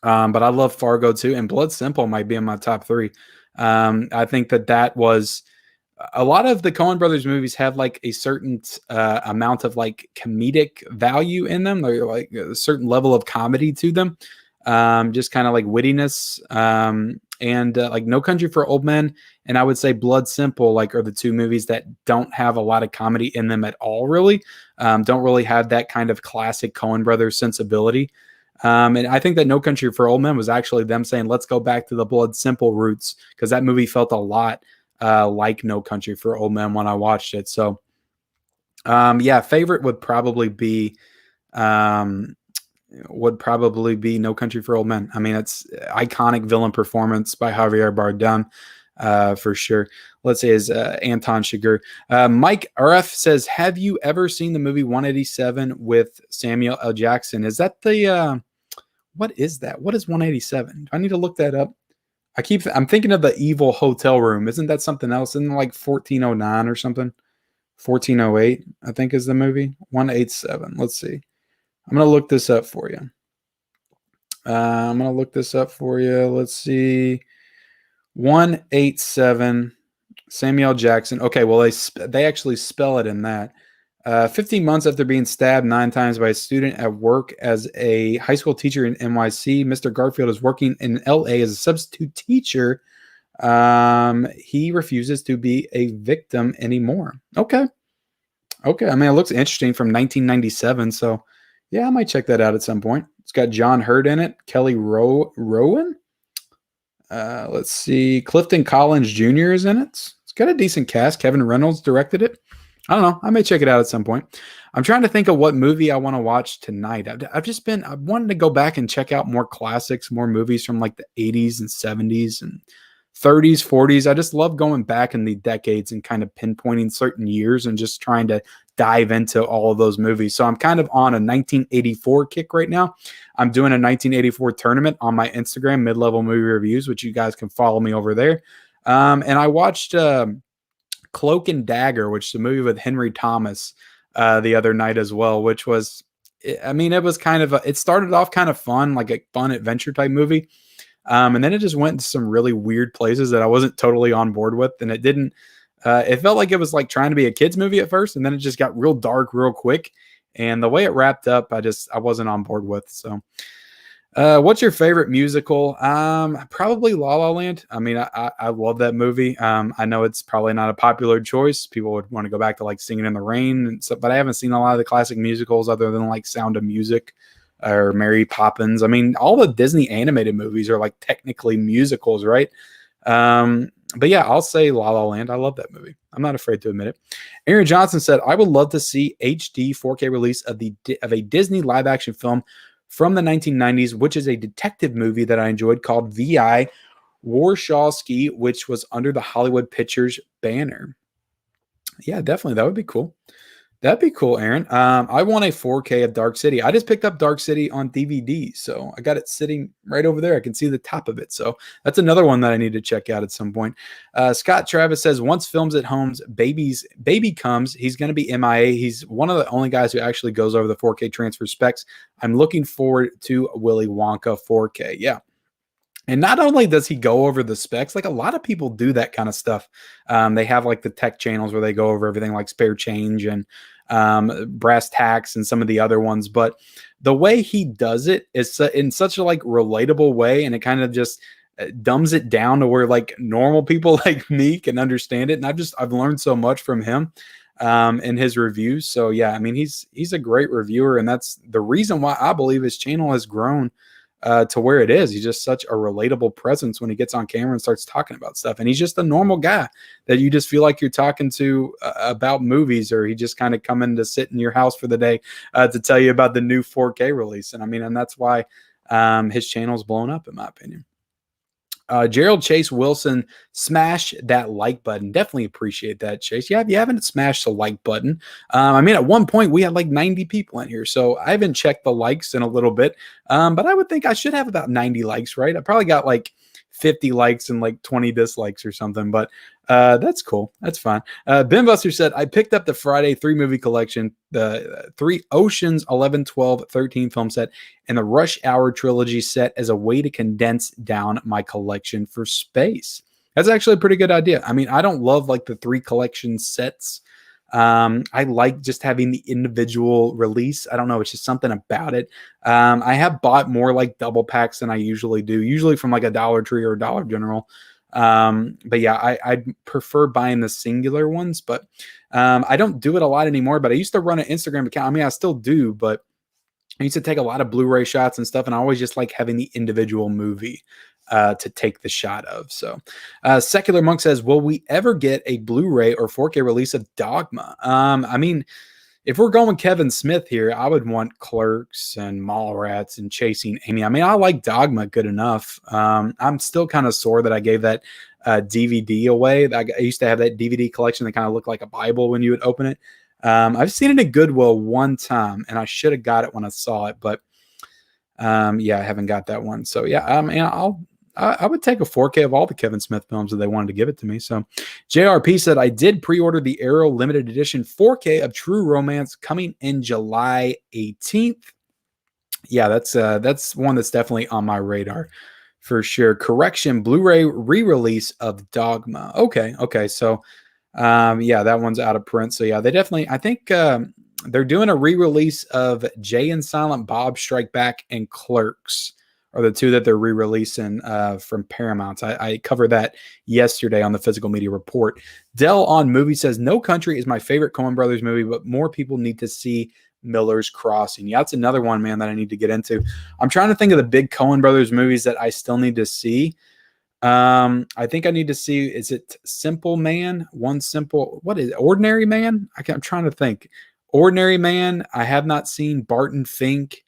[SPEAKER 1] But I love Fargo too, and Blood Simple might be in my top 3. I think that was a lot of the Coen Brothers movies have like a certain amount of like comedic value in them. They're like a certain level of comedy to them, just kind of like wittiness. And like No Country for Old Men and I would say Blood Simple like are the two movies that don't have a lot of comedy in them at all, really. Don't really have that kind of classic Coen Brothers sensibility. And I think that No Country for Old Men was actually them saying, let's go back to the Blood Simple roots, because that movie felt a lot like No Country for Old Men when I watched it. So yeah, favorite would probably be No Country for Old Men. I mean, it's iconic villain performance by Javier Bardem, for sure. Let's say is Anton Chigurh. Mike RF says, have you ever seen the movie 187 with Samuel L. Jackson? Is that the what is that? What is 187? I need to look that up. I'm thinking of the Evil Hotel Room. Isn't that something else? Isn't it like 1409 or something? 1408, I think, is the movie. 187. Let's see. I'm going to look this up for you. Let's see. 187, Samuel Jackson. Okay, well, they actually spell it in that. 15 months after being stabbed 9 times by a student at work as a high school teacher in NYC, Mr. Garfield is working in LA as a substitute teacher. He refuses to be a victim anymore. Okay. I mean, it looks interesting, from 1997, so yeah, I might check that out at some point. It's got John Hurt in it, Kelly Rowan. Let's see, Clifton Collins Jr. is in it. It's got a decent cast. Kevin Reynolds directed it. I don't know. I may check it out at some point. I'm trying to think of what movie I want to watch tonight. I wanted to go back and check out more classics, more movies from like the 80s and 70s and 30s, 40s. I just love going back in the decades and kind of pinpointing certain years and just trying to dive into all of those movies. So I'm kind of on a 1984 kick right now. I'm doing a 1984 tournament on my Instagram, Mid-Level Movie Reviews, which you guys can follow me over there. And I watched Cloak and Dagger, which is a movie with Henry Thomas, the other night as well, which was, I mean, it was kind of, it started off kind of fun, like a fun adventure type movie. And then it just went into some really weird places that I wasn't totally on board with. And it didn't, it felt like it was like trying to be a kid's movie at first. And then it just got real dark real quick. And the way it wrapped up, I wasn't on board with. So what's your favorite musical? Probably La La Land. I mean, I love that movie. I know it's probably not a popular choice. People would want to go back to like Singing in the Rain and stuff, but I haven't seen a lot of the classic musicals other than like Sound of Music or Mary Poppins. I mean, all the Disney animated movies are like technically musicals, right? but yeah, I'll say La La Land. I love that movie. I'm not afraid to admit it. Aaron Johnson said, I would love to see HD 4K release of a Disney live action film from the 1990s, which is a detective movie that I enjoyed called VI Warshawski, which was under the Hollywood Pictures banner. Yeah, definitely. That would be cool. That'd be cool, Aaron. I want a 4K of Dark City. I just picked up Dark City on DVD, so I got it sitting right over there. I can see the top of it. So that's another one that I need to check out at some point. Scott Travis says, once Films at Home's baby comes, he's going to be MIA. He's one of the only guys who actually goes over the 4K transfer specs. I'm looking forward to Willy Wonka 4K. Yeah. And not only does he go over the specs, like a lot of people do that kind of stuff. They have like the tech channels where they go over everything like Spare Change and Brass Tacks and some of the other ones. But the way he does it is in such a like relatable way, and it kind of just dumbs it down to where like normal people like me can understand it. And I've learned so much from him in his reviews. So yeah, I mean he's a great reviewer, and that's the reason why I believe his channel has grown to where it is. He's just such a relatable presence when he gets on camera and starts talking about stuff. And he's just a normal guy that you just feel like you're talking to about movies, or he just kind of come in to sit in your house for the day to tell you about the new 4K release. And I mean, and that's why his channel's blown up, in my opinion. Gerald Chase Wilson, smash that like button. Definitely appreciate that, Chase. Yeah, if you haven't smashed the like button, I mean, at one point we had like 90 people in here, so I haven't checked the likes in a little bit, but I would think I should have about 90 likes, right? I probably got like 50 likes and like 20 dislikes or something, but that's cool. That's fine. Ben Buster said, I picked up the Friday 3 movie collection, the 3 Oceans 11, 12, 13 film set, and the Rush Hour trilogy set as a way to condense down my collection for space. That's actually a pretty good idea. I mean, I don't love like the 3 collection sets. I like just having the individual release. I don't know. It's just something about it. I have bought more like double packs than I usually do, usually from like a Dollar Tree or a Dollar General. But yeah, I prefer buying the singular ones, but I don't do it a lot anymore. But I used to run an Instagram account. I mean, I still do, but I used to take a lot of Blu-ray shots and stuff, and I always just like having the individual movie to take the shot of. So Secular Monk says, will we ever get a Blu-ray or 4K release of Dogma? I mean, if we're going Kevin Smith here, I would want Clerks and Mallrats and Chasing Amy. I mean, I like Dogma good enough. I'm still kind of sore that I gave that DVD away. I used to have that DVD collection that kind of looked like a Bible when you would open it. I've seen it at Goodwill one time, and I should have got it when I saw it, but yeah, I haven't got that one. So yeah, I would take a 4K of all the Kevin Smith films if they wanted to give it to me. So JRP said, I did pre-order the Arrow limited edition 4K of True Romance coming in July 18th. Yeah, that's one that's definitely on my radar for sure. Correction, Blu-ray re-release of Dogma. Okay. So yeah, that one's out of print. So yeah, they definitely, I think they're doing a re-release of Jay and Silent Bob Strike Back and Clerks are the 2 that they're re-releasing from Paramount. I covered that yesterday on the Physical Media Report. Dell on Movie says, No Country is my favorite Coen Brothers movie, but more people need to see Miller's Crossing. Yeah, that's another one, man, that I need to get into. I'm trying to think of the big Coen Brothers movies that I still need to see. I think I need to see, is it Simple Man? What is it? Ordinary Man? I'm trying to think. Ordinary Man. I have not seen Barton Fink.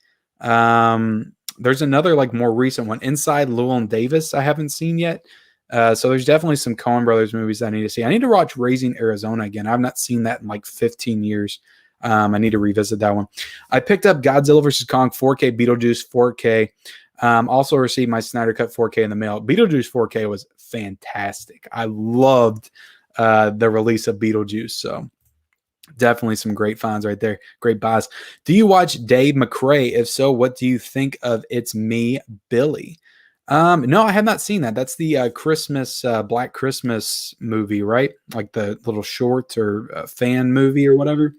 [SPEAKER 1] There's another like more recent one, Inside Llewyn Davis, I haven't seen yet. So there's definitely some Coen Brothers movies I need to see. I need to watch Raising Arizona again. I've not seen that in like 15 years. I need to revisit that one. I picked up Godzilla vs. Kong 4K, Beetlejuice 4K. Also received my Snyder Cut 4K in the mail. Beetlejuice 4K was fantastic. I loved the release of Beetlejuice. So definitely some great finds right there. Great buys. Do you watch Dave McRae? If so, what do you think of It's Me, Billy? No, I have not seen that. That's the Christmas, Black Christmas movie, right? Like the little short or fan movie or whatever.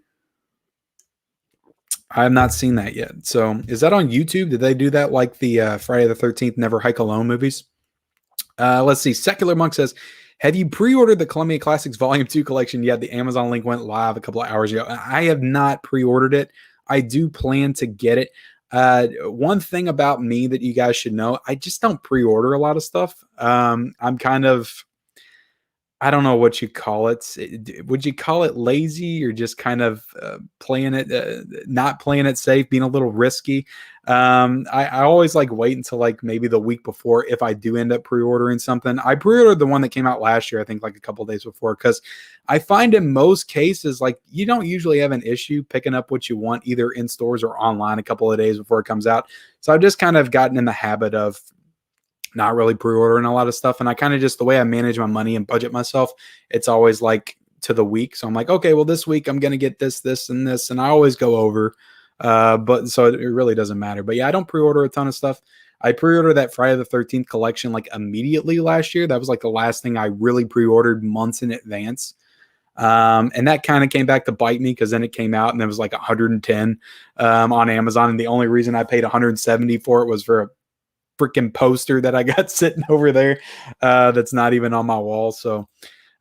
[SPEAKER 1] I have not seen that yet. So is that on YouTube? Did they do that like the Friday the 13th Never Hike Alone movies? Let's see. Secular Monk says, have you pre-ordered the Columbia Classics Volume 2 collection yet? The Amazon link went live a couple of hours ago. I have not pre-ordered it. I do plan to get it. One thing about me that you guys should know, I just don't pre-order a lot of stuff. I'm kind of I don't know what you call it. Would you call it lazy or just kind of playing it, not playing it safe, being a little risky? I always like wait until like maybe the week before if I do end up pre-ordering something. I pre-ordered the one that came out last year, I think like a couple days before, because I find in most cases like you don't usually have an issue picking up what you want either in stores or online a couple of days before it comes out. So I've just kind of gotten in the habit of not really pre-ordering a lot of stuff. And I kind of just, the way I manage my money and budget myself, it's always like to the week. So I'm like, okay, well this week I'm going to get this, this, and this. And I always go over. But so it really doesn't matter. But yeah, I don't pre-order a ton of stuff. I pre-ordered that Friday the 13th collection like immediately last year. That was like the last thing I really pre-ordered months in advance. And that kind of came back to bite me because then it came out and it was like 110 on Amazon. And the only reason I paid 170 for it was for a freaking poster that I got sitting over there that's not even on my wall. So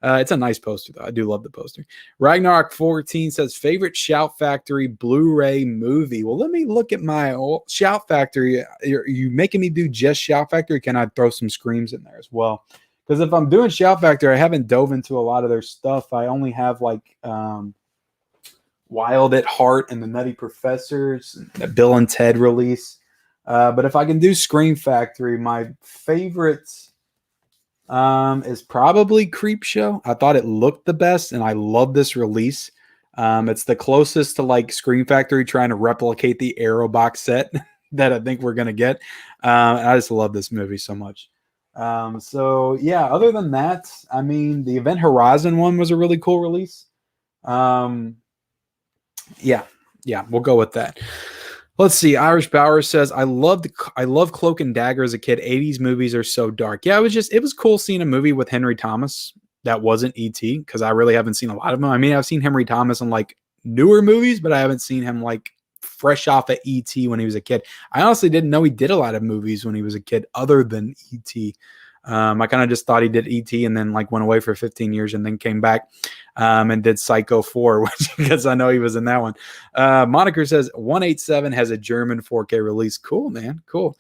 [SPEAKER 1] it's a nice poster though. I do love the poster. Ragnarok 14 says favorite Shout Factory Blu-ray movie. Well, let me look at my old Shout Factory. Are you making me do just Shout Factory? Can I throw some Screams in there as well? Because if I'm doing Shout Factory, I haven't dove into a lot of their stuff. I only have like Wild at Heart and the Nutty Professors, the Bill and Ted release. But if I can do Scream Factory, my favorite is probably Creepshow. I thought it looked the best, and I love this release. It's the closest to like Scream Factory trying to replicate the Arrow box set that I think we're going to get. And I just love this movie so much. So yeah, other than that, I mean, the Event Horizon one was a really cool release. Yeah, we'll go with that. Let's see. Irish Bauer says, I love Cloak and Dagger as a kid. 80s movies are so dark. Yeah, it was cool seeing a movie with Henry Thomas that wasn't E.T. because I really haven't seen a lot of them. I mean, I've seen Henry Thomas in like newer movies, but I haven't seen him like fresh off of E.T. when he was a kid. I honestly didn't know he did a lot of movies when he was a kid other than E.T. I kind of just thought he did E.T. and then like went away for 15 years and then came back and did Psycho 4, which because I know he was in that one. Moniker says 187 has a German 4K release. Cool, man. Cool.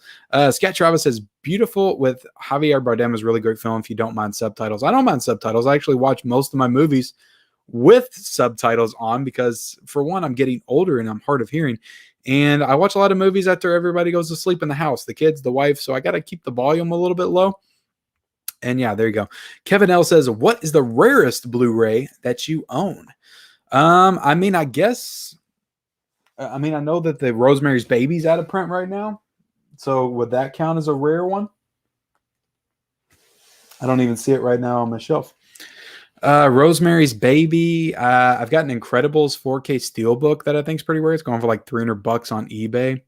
[SPEAKER 1] Scat Travis says beautiful with Javier Bardem is really great film if you don't mind subtitles. I don't mind subtitles. I actually watch most of my movies with subtitles on because for one, I'm getting older and I'm hard of hearing. And I watch a lot of movies after everybody goes to sleep in the house, the kids, the wife. So I got to keep the volume a little bit low. And yeah, there you go. Kevin L says, what is the rarest Blu-ray that you own? I mean, I guess, I know that the Rosemary's Baby's out of print right now. So would that count as a rare one? I don't even see it right now on my shelf. Rosemary's Baby. I've got an Incredibles 4K Steelbook that I think is pretty rare. It's going for like $300 on eBay.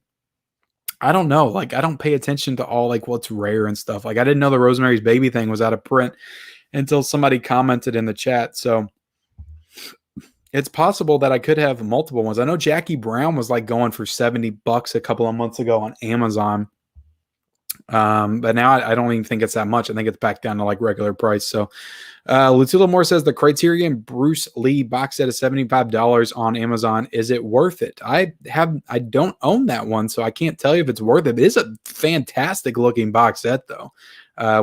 [SPEAKER 1] I don't know. Like, I don't pay attention to all like what's rare and stuff. Like, I didn't know the Rosemary's Baby thing was out of print until somebody commented in the chat. So it's possible that I could have multiple ones. I know Jackie Brown was like going for $70 a couple of months ago on Amazon. But now I don't even think it's that much. I think it's back down to like regular price. So Lutula Moore says the Criterion Bruce Lee box set is $75 on Amazon. Is it worth it? I don't own that one, so I can't tell you if it's worth it. It is a fantastic looking box set though,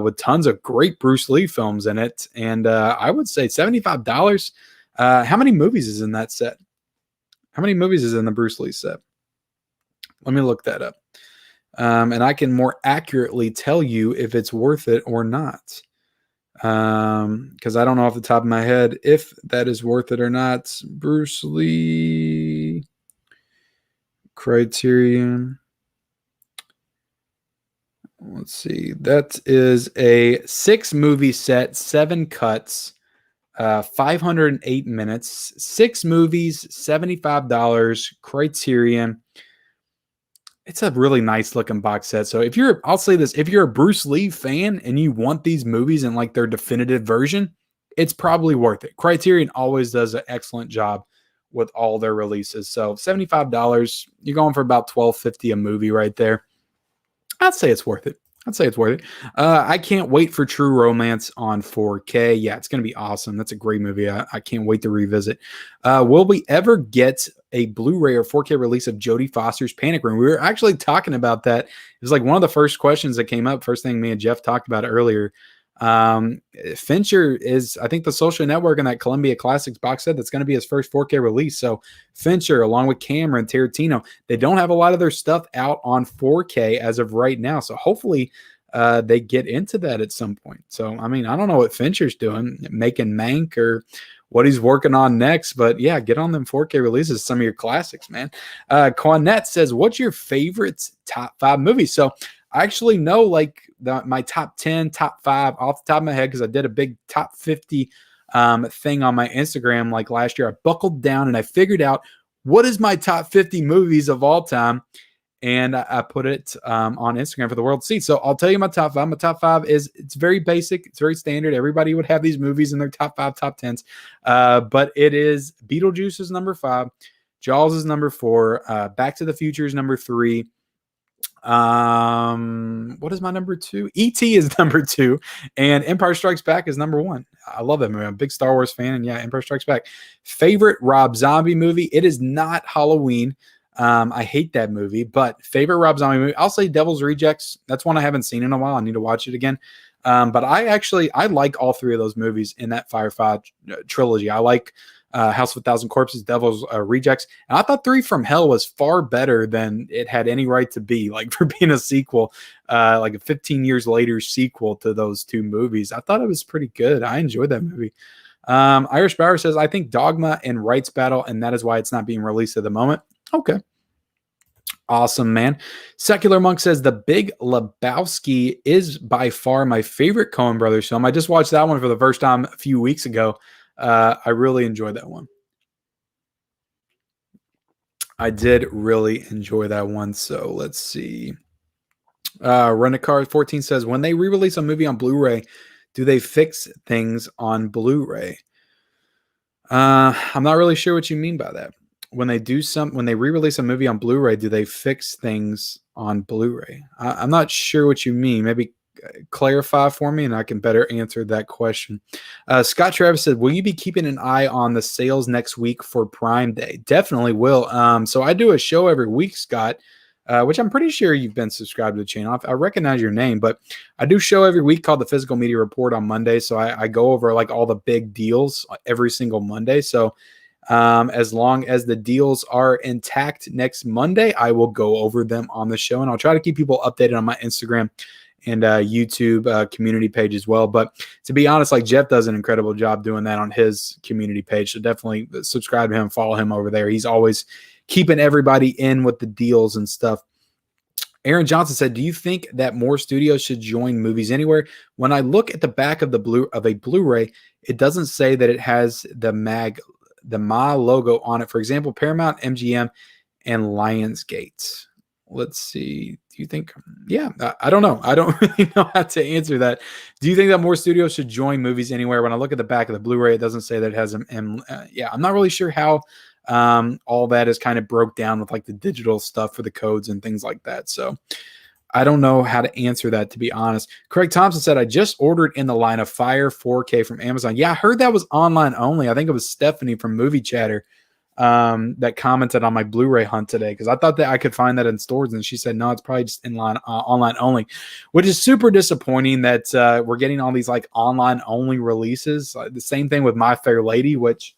[SPEAKER 1] with tons of great Bruce Lee films in it. And I would say $75. How many movies is in that set? How many movies is in the Bruce Lee set? Let me look that up. And I can more accurately tell you if it's worth it or not. Because I don't know off the top of my head if that is worth it or not. Bruce Lee Criterion. Let's see. That is a 6-movie set, 7 cuts, 508 minutes, 6 movies, $75, Criterion. It's a really nice looking box set. So I'll say this, if you're a Bruce Lee fan and you want these movies in like their definitive version, it's probably worth it. Criterion always does an excellent job with all their releases. So $75, you're going for about $12.50 a movie right there. I'd say it's worth it. I can't wait for True Romance on 4K. Yeah, it's going to be awesome. That's a great movie. I can't wait to revisit. Will we ever get a Blu-ray or 4K release of Jodie Foster's Panic Room? We were actually talking about that. It was like one of the first questions that came up. First thing me and Jeff talked about earlier. Fincher is, I think, the Social Network and that Columbia Classics box set that's going to be his first 4K release. So Fincher, along with Cameron, Tarantino, they don't have a lot of their stuff out on 4K as of right now. So hopefully they get into that at some point. So, I mean, I don't know what Fincher's doing, making Mank or what he's working on next, but yeah, get on them 4K releases, some of your classics, man. Quanette says, what's your favorite top 5 movies? So I actually know like my top 10, top 5 off the top of my head because I did a big top 50 thing on my Instagram like last year. I buckled down and I figured out what is my top 50 movies of all time. And I put it on Instagram for the world to see. So I'll tell you my top 5. My top 5 it's very basic. It's very standard. Everybody would have these movies in their top 5, top 10s. But it is Beetlejuice is number 5. Jaws is number 4. Back to the Future is number 3. What is my number 2? E.T. is number 2, and Empire Strikes Back is number 1. I love that movie. I'm a big Star Wars fan, and yeah, Empire Strikes Back. Favorite Rob Zombie movie? It is not Halloween. I hate that movie, but favorite Rob Zombie movie? I'll say Devil's Rejects. That's one I haven't seen in a while. I need to watch it again. But I like all 3 of those movies in that Firefly trilogy. I like House of a Thousand Corpses, Devil's Rejects. And I thought 3 from Hell was far better than it had any right to be, like for being a sequel, like a 15 years later sequel to those 2 movies. I thought it was pretty good. I enjoyed that movie. Irish Bauer says, I think Dogma and Rights Battle, and that is why it's not being released at the moment. Okay. Awesome, man. Secular Monk says, The Big Lebowski is by far my favorite Coen Brothers film. I just watched that one for the first time a few weeks ago. I really enjoyed that one. I did really enjoy that one. So let's see. Renacard 14 says, when they re-release a movie on Blu-ray, do they fix things on Blu-ray? I'm not really sure what you mean by that. When they re-release a movie on Blu-ray, do they fix things on Blu-ray? I'm not sure what you mean. Maybe clarify for me and I can better answer that question. Scott Travis said, will you be keeping an eye on the sales next week for Prime Day? Definitely will. So I do a show every week, Scott, which I'm pretty sure you've been subscribed to the channel. I recognize your name, but I do show every week called the Physical Media Report on Monday. So I go over like all the big deals every single Monday. So as long as the deals are intact next Monday, I will go over them on the show, and I'll try to keep people updated on my Instagram and YouTube community page as well. But to be honest, like Jeff does an incredible job doing that on his community page. So definitely subscribe to him, follow him over there. He's always keeping everybody in with the deals and stuff. Aaron Johnson said, do you think that more studios should join Movies Anywhere? When I look at the back of a Blu-ray, it doesn't say that it has the MA logo on it. For example, Paramount, MGM, and Lionsgate. Let's see. Do you think? Yeah, I don't know. I don't really know how to answer that. Do you think that more studios should join Movies Anywhere? When I look at the back of the Blu-ray, it doesn't say that it has an yeah, I'm not really sure how all that is kind of broke down with like the digital stuff for the codes and things like that. So I don't know how to answer that, to be honest. Craig Thompson said, I just ordered In the Line of Fire 4K from Amazon. Yeah, I heard that was online only. I think it was Stephanie from Movie Chatter that commented on my Blu-ray hunt today, because I thought that I could find that in stores, and she said, no, it's probably just online only, which is super disappointing that we're getting all these like online only releases. The same thing with My Fair Lady, which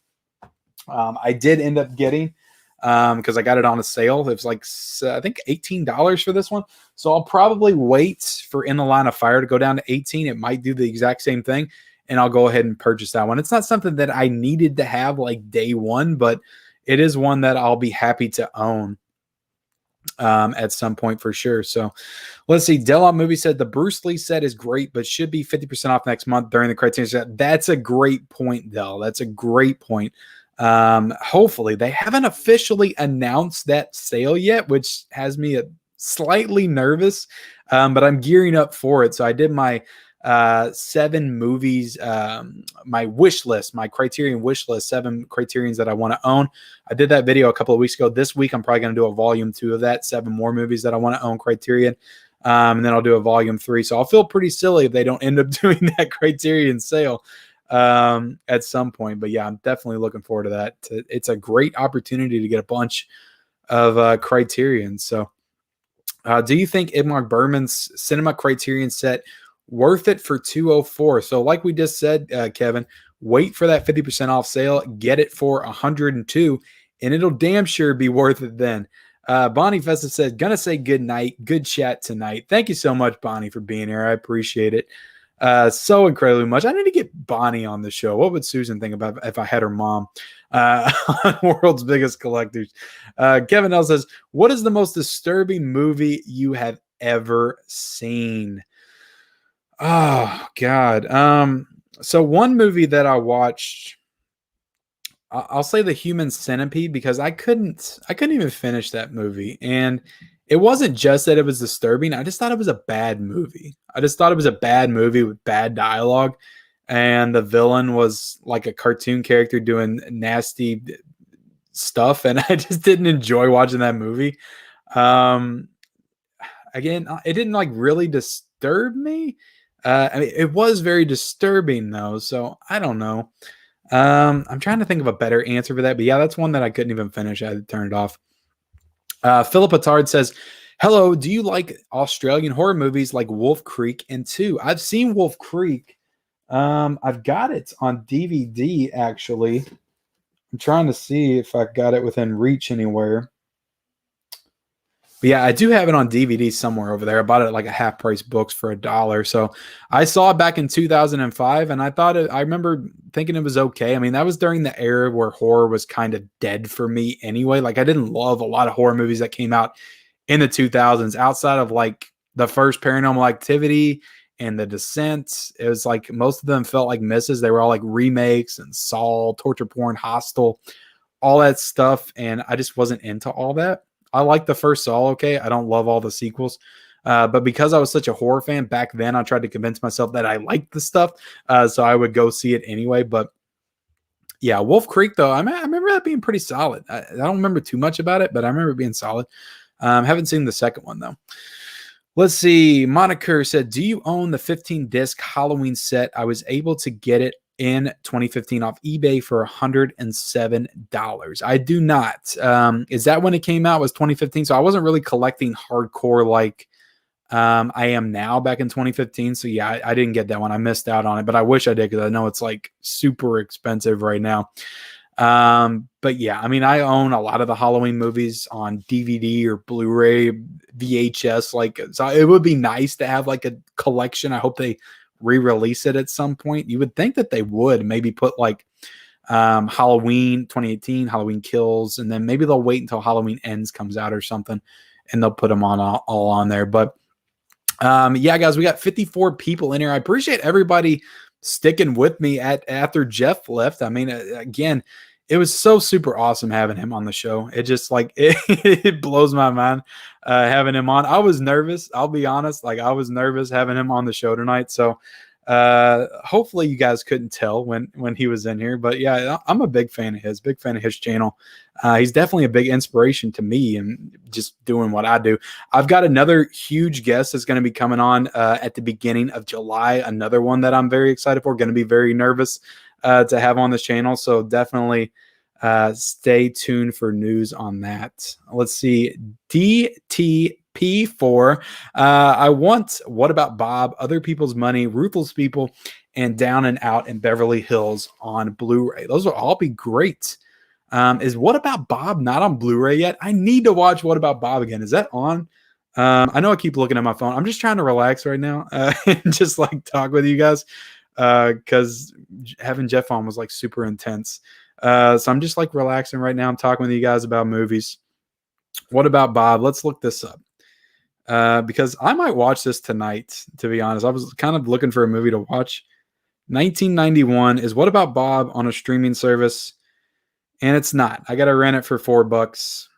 [SPEAKER 1] I did end up getting because I got it on a sale. It was like, I think $18 for this one. So I'll probably wait for In the Line of Fire to go down to 18. It might do the exact same thing, and I'll go ahead and purchase that one. It's not something that I needed to have like day one, but it is one that I'll be happy to own at some point for sure. So let's see. Delon Movie said the Bruce Lee set is great, but should be 50% off next month during the Criterion set. That's a great point, Del. That's a great point. Hopefully they haven't officially announced that sale yet, which has me slightly nervous, but I'm gearing up for it. So I did my 7 movies, my wish list, my Criterion wish list, 7 Criterions that I want to own. I did that video a couple of weeks ago. This week, I'm probably going to do a volume 2 of that, 7 more movies that I want to own Criterion. And then I'll do a volume 3. So I'll feel pretty silly if they don't end up doing that Criterion sale at some point. But yeah, I'm definitely looking forward to that. It's a great opportunity to get a bunch of Criterion. So do you think Ingmar Bergman's Cinema Criterion set worth it for 204. So like we just said, Kevin, wait for that 50% off sale, get it for 102, and it'll damn sure be worth it then. Bonnie Festa said, gonna say good night. Good chat tonight. Thank you so much, Bonnie, for being here. I appreciate it so incredibly much. I need to get Bonnie on the show. What would Susan think about if I had her mom on World's Biggest Collectors? Kevin L says, what is the most disturbing movie you have ever seen? Oh God. So one movie that I watched, I'll say The Human Centipede, because I couldn't even finish that movie. And it wasn't just that it was disturbing. I just thought it was a bad movie. I just thought it was a bad movie with bad dialogue. And the villain was like a cartoon character doing nasty stuff. And I just didn't enjoy watching that movie. Again, it didn't like really disturb me. I mean, it was very disturbing though. So I don't know. I'm trying to think of a better answer for that, but yeah, that's one that I couldn't even finish. I had to turn it off. Philip Attard says, hello, do you like Australian horror movies like Wolf Creek and 2? I've seen Wolf Creek. I've got it on DVD, actually. I'm trying to see if I've got it within reach anywhere. But yeah, I do have it on DVD somewhere over there. I bought it at like a half price books for $1. So I saw it back in 2005, and I remember thinking it was okay. I mean, that was during the era where horror was kind of dead for me anyway. Like I didn't love a lot of horror movies that came out in the 2000s outside of like the first Paranormal Activity and The Descent. It was like most of them felt like misses. They were all like remakes and Saw, torture porn, Hostel, all that stuff. And I just wasn't into all that. I like the first Saw, okay? I don't love all the sequels. But because I was such a horror fan back then, I tried to convince myself that I liked the stuff. So I would go see it anyway. But yeah, Wolf Creek, though, I remember that being pretty solid. I don't remember too much about it, but I remember it being solid. Haven't seen the second one, though. Let's see. Moniker said, do you own the 15-disc Halloween set? I was able to get it in 2015 off eBay for $107. I do not. Is that when it came out? Was 2015? So I wasn't really collecting hardcore like I am now back in 2015. So yeah, I didn't get that one. I missed out on it, but I wish I did because I know it's like super expensive right now. But yeah, I mean, I own a lot of the Halloween movies on DVD or Blu-ray, VHS. Like, so it would be nice to have like a collection. I hope they re-release it at some point. You would think that they would maybe put like Halloween 2018, Halloween Kills, and then maybe they'll wait until Halloween Ends comes out or something, and they'll put them on all on there. But yeah, guys, we got 54 people in here. I appreciate everybody sticking with me after Jeff left. I mean, again, it was so super awesome having him on the show. It just like it blows my mind having him on. I was nervous. I'll be honest. Like I was nervous having him on the show tonight. So hopefully you guys couldn't tell when he was in here, but yeah, I'm a big fan of his channel. He's definitely a big inspiration to me and just doing what I do. I've got another huge guest that's going to be coming on at the beginning of July. Another one that I'm very excited for. Going to be very nervous to have on this channel. So definitely stay tuned for news on that. Let's see. DTP4. I want What About Bob, Other People's Money, Ruthless People, and Down and Out in Beverly Hills on Blu-ray. Those will all be great. Is What About Bob not on Blu-ray yet? I need to watch What About Bob again. Is that on? I know I keep looking at my phone. I'm just trying to relax right now and just like talk with you guys because having Jeff on was like super intense. So I'm just like relaxing right now. I'm talking with you guys about movies. What About Bob? Let's look this up. Because I might watch this tonight, to be honest. I was kind of looking for a movie to watch. 1991 is What About Bob on a streaming service? And it's not. I got to rent it for $4.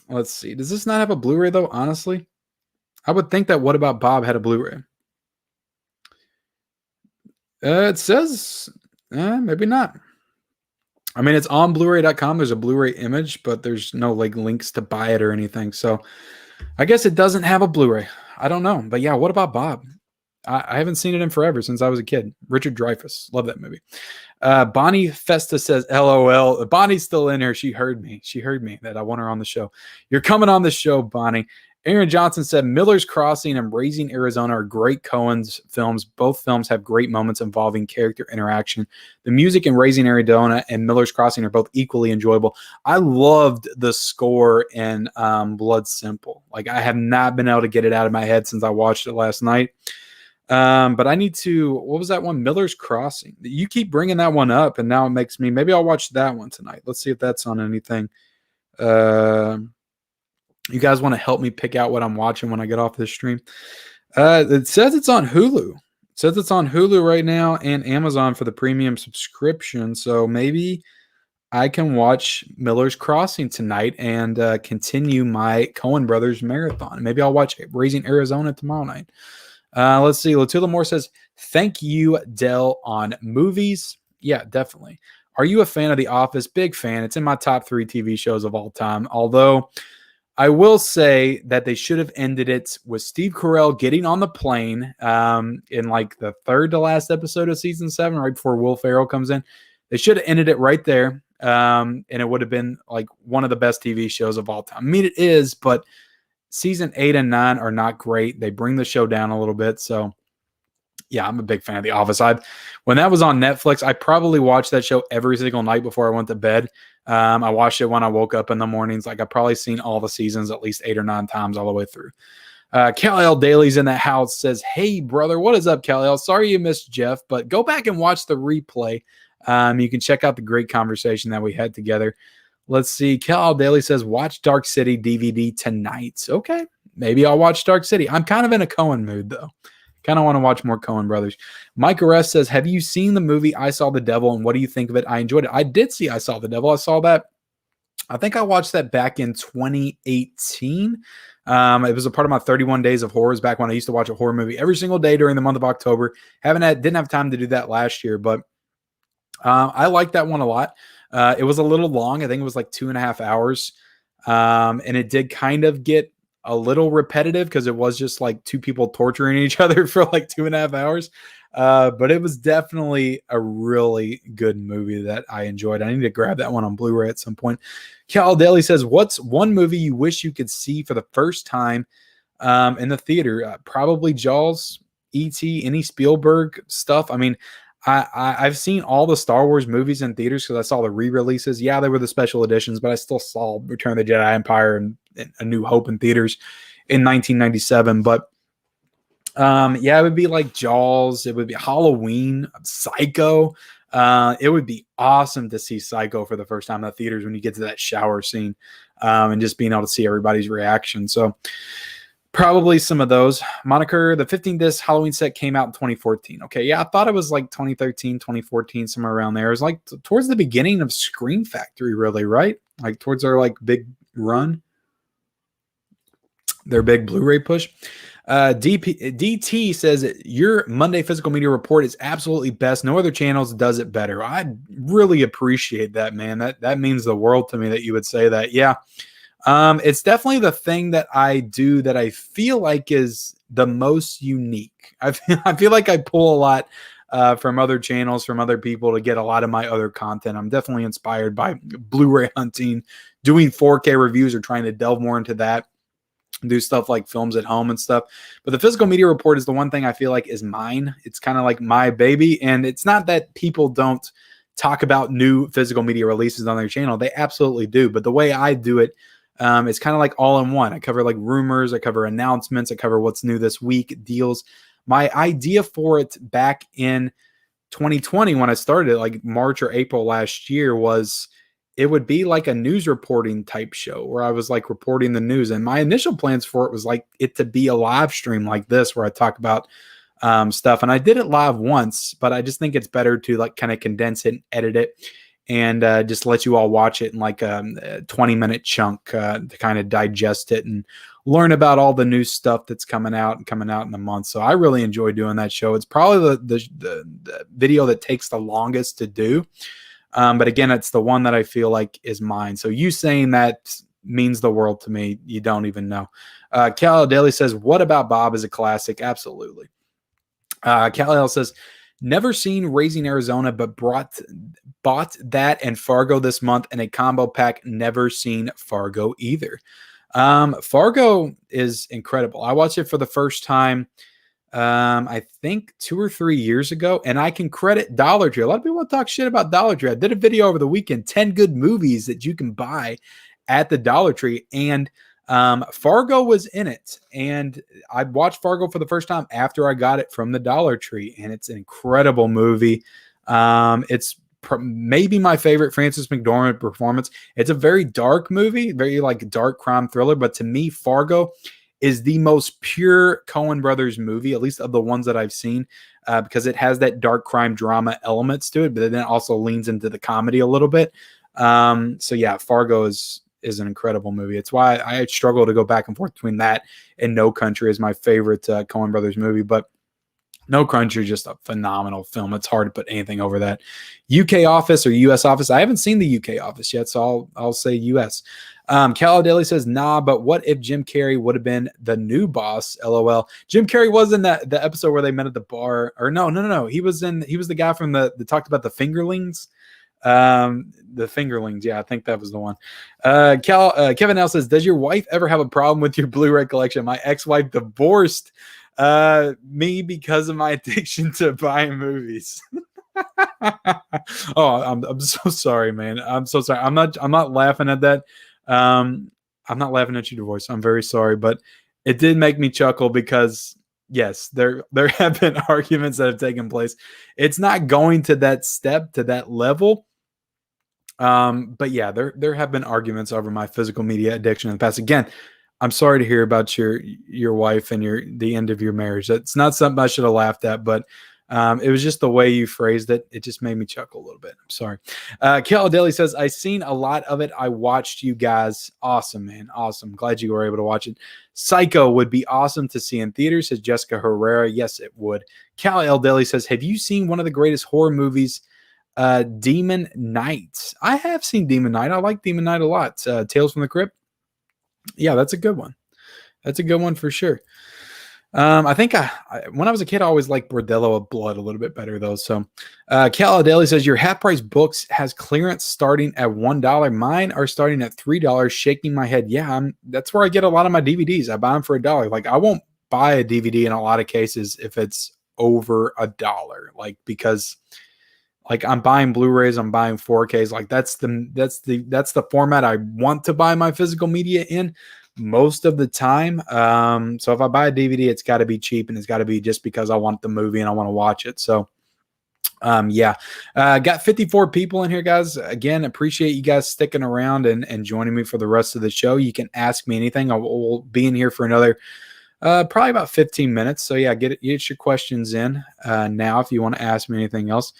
[SPEAKER 1] Let's see. Does this not have a Blu-ray though? Honestly, I would think that What About Bob had a Blu-ray. It says maybe not. I mean, it's on Blu-ray.com. There's a Blu-ray image, but there's no like links to buy it or anything. So I guess it doesn't have a Blu-ray. I don't know. But yeah, What About Bob? I haven't seen it in forever since I was a kid. Richard Dreyfuss. Love that movie. Bonnie Festa says, LOL. Bonnie's still in here. She heard me. She heard me that I want her on the show. You're coming on the show, Bonnie. Aaron Johnson said Miller's Crossing and Raising Arizona are great Coen's films. Both films have great moments involving character interaction. The music in Raising Arizona and Miller's Crossing are both equally enjoyable. I loved the score in Blood Simple. Like, I have not been able to get it out of my head since I watched it last night. But I need to, what was that one? Miller's Crossing. You keep bringing that one up, and now it makes me, maybe I'll watch that one tonight. Let's see if that's on anything. You guys want to help me pick out what I'm watching when I get off this stream? It says it's on Hulu. It says it's on Hulu right now and Amazon for the premium subscription. So maybe I can watch Miller's Crossing tonight and continue my Coen Brothers marathon. Maybe I'll watch Raising Arizona tomorrow night. Let's see. Latula Moore says, thank you, Dell, on movies. Yeah, definitely. Are you a fan of The Office? Big fan. It's in my top 3 TV shows of all time. Although I will say that they should have ended it with Steve Carell getting on the plane in like the 3rd to last episode of season 7, right before Will Ferrell comes in. They should have ended it right there. And it would have been like one of the best TV shows of all time. I mean, it is, but season 8 and 9 are not great. They bring the show down a little bit. So yeah, I'm a big fan of The Office. When that was on Netflix, I probably watched that show every single night before I went to bed. I watched it when I woke up in the mornings. Like, I've probably seen all the seasons at least 8 or 9 times all the way through. Cal-El Daly's in that house, says, hey, brother, what is up, Cal-El? Sorry you missed Jeff, but go back and watch the replay. You can check out the great conversation that we had together. Let's see. Cal-El Daly says, watch Dark City DVD tonight. Okay, maybe I'll watch Dark City. I'm kind of in a Coen mood, though. Kind of want to watch more Coen Brothers. Mike Arrest says, have you seen the movie I Saw the Devil, and what do you think of it? I enjoyed it. I did see I Saw the Devil. I saw that. I think I watched that back in 2018. It was a part of my 31 Days of Horrors back when I used to watch a horror movie every single day during the month of October. Didn't have time to do that last year, but I liked that one a lot. It was a little long. I think it was like 2.5 hours. And it did kind of get a little repetitive because it was just like 2 people torturing each other for like 2.5 hours. But it was definitely a really good movie that I enjoyed. I need to grab that one on Blu-ray at some point. Cal Daly says, what's one movie you wish you could see for the first time in the theater? Probably Jaws, E.T., any Spielberg stuff. I mean, I've seen all the Star Wars movies in theaters because I saw the re-releases. Yeah, they were the special editions, but I still saw Return of the Jedi Empire and A New Hope in theaters in 1997. But yeah, it would be like Jaws. It would be Halloween, Psycho. It would be awesome to see Psycho for the first time in the theaters when you get to that shower scene and just being able to see everybody's reaction. So probably some of those. Moniker, the 15-disc Halloween set came out in 2014. Okay, yeah, I thought it was like 2013, 2014, somewhere around there. It was like towards the beginning of Scream Factory, really, right? Like towards their like big run, their big Blu-ray push. DT says your Monday physical media report is absolutely best. No other channels does it better. I really appreciate that, man. That means the world to me that you would say that. Yeah. It's definitely the thing that I do that I feel like is the most unique. I feel like I pull a lot from other channels, from other people to get a lot of my other content. I'm definitely inspired by Blu-ray hunting, doing 4K reviews or trying to delve more into that, do stuff like films at home and stuff. But the physical media report is the one thing I feel like is mine. It's kind of like my baby. And it's not that people don't talk about new physical media releases on their channel. They absolutely do. But the way I do it, it's kind of like all in one. I cover like rumors, I cover announcements, I cover what's new this week, deals. My idea for it back in 2020 when I started, like March or April last year, was it would be like a news reporting type show where I was like reporting the news. And my initial plans for it was like it to be a live stream like this where I talk about stuff. And I did it live once, but I just think it's better to like kind of condense it and edit it and just let you all watch it in like a 20-minute chunk to kind of digest it and learn about all the new stuff that's coming out in the month. So I really enjoy doing that show. It's probably the video that takes the longest to do. But again, it's the one that I feel like is mine. So you saying that means the world to me. You don't even know. Cal Daly says, what about Bob is a classic? Absolutely. Cal says, never seen Raising Arizona, but bought that and Fargo this month in a combo pack. Never seen Fargo either. Fargo is incredible. I watched it for the first time, I think 2 or 3 years ago, and I can credit Dollar Tree. A lot of people talk shit about Dollar Tree. I did a video over the weekend, 10 good movies that you can buy at the Dollar Tree, and Fargo was in it. And I watched Fargo for the first time after I got it from the Dollar Tree, and it's an incredible movie. It's maybe my favorite Frances McDormand performance. It's a very dark movie, very like dark crime thriller, but to me, Fargo is the most pure Coen Brothers movie, at least of the ones that I've seen, because it has that dark crime drama elements to it, but then it also leans into the comedy a little bit. So yeah, Fargo is an incredible movie. It's why I struggle to go back and forth between that and No Country as my favorite Coen Brothers movie, but No Country is just a phenomenal film. It's hard to put anything over that. UK Office or US Office. I haven't seen the UK Office yet, so I'll say US. Cal Daly says, nah, but what if Jim Carrey would have been the new boss? LOL. Jim Carrey was in the episode where they met at the bar. Or no. He was the guy from the talked about the fingerlings. The fingerlings. Yeah, I think that was the one. Kevin L says, does your wife ever have a problem with your Blu-ray collection? My ex-wife divorced me because of my addiction to buying movies. Oh, I'm so sorry, man. I'm so sorry. I'm not laughing at that. I'm not laughing at your divorce. I'm very sorry, but it did make me chuckle because yes, there have been arguments that have taken place. It's not going to that step, to that level. But yeah, there have been arguments over my physical media addiction in the past. Again, I'm sorry to hear about your wife and the end of your marriage. That's not something I should have laughed at, but it was just the way you phrased it. It just made me chuckle a little bit. I'm sorry. Kel Daly says, I seen a lot of it. I watched you guys. Awesome, man. Awesome. Glad you were able to watch it. Psycho would be awesome to see in theaters, says Jessica Herrera. Yes, it would. Cal L. Daly says, have you seen one of the greatest horror movies, Demon Knight? I have seen Demon Knight. I like Demon Knight a lot. Tales from the Crypt. Yeah, that's a good one. That's a good one for sure. I think when I was a kid, I always liked Bordello of Blood a little bit better though. So, Cal Daly says your half price books has clearance starting at $1. Mine are starting at $3. Shaking my head. Yeah, that's where I get a lot of my DVDs. I buy them for $1. Like I won't buy a DVD in a lot of cases if it's over $1. Like because like I'm buying Blu-rays, I'm buying 4Ks. Like that's the format I want to buy my physical media in most of the time. So if I buy a DVD, it's got to be cheap and it's got to be just because I want the movie and I want to watch it. So yeah, got 54 people in here, guys. Again, appreciate you guys sticking around and joining me for the rest of the show. You can ask me anything. I will be in here for another probably about 15 minutes. So yeah, get your questions in now if you want to ask me anything else.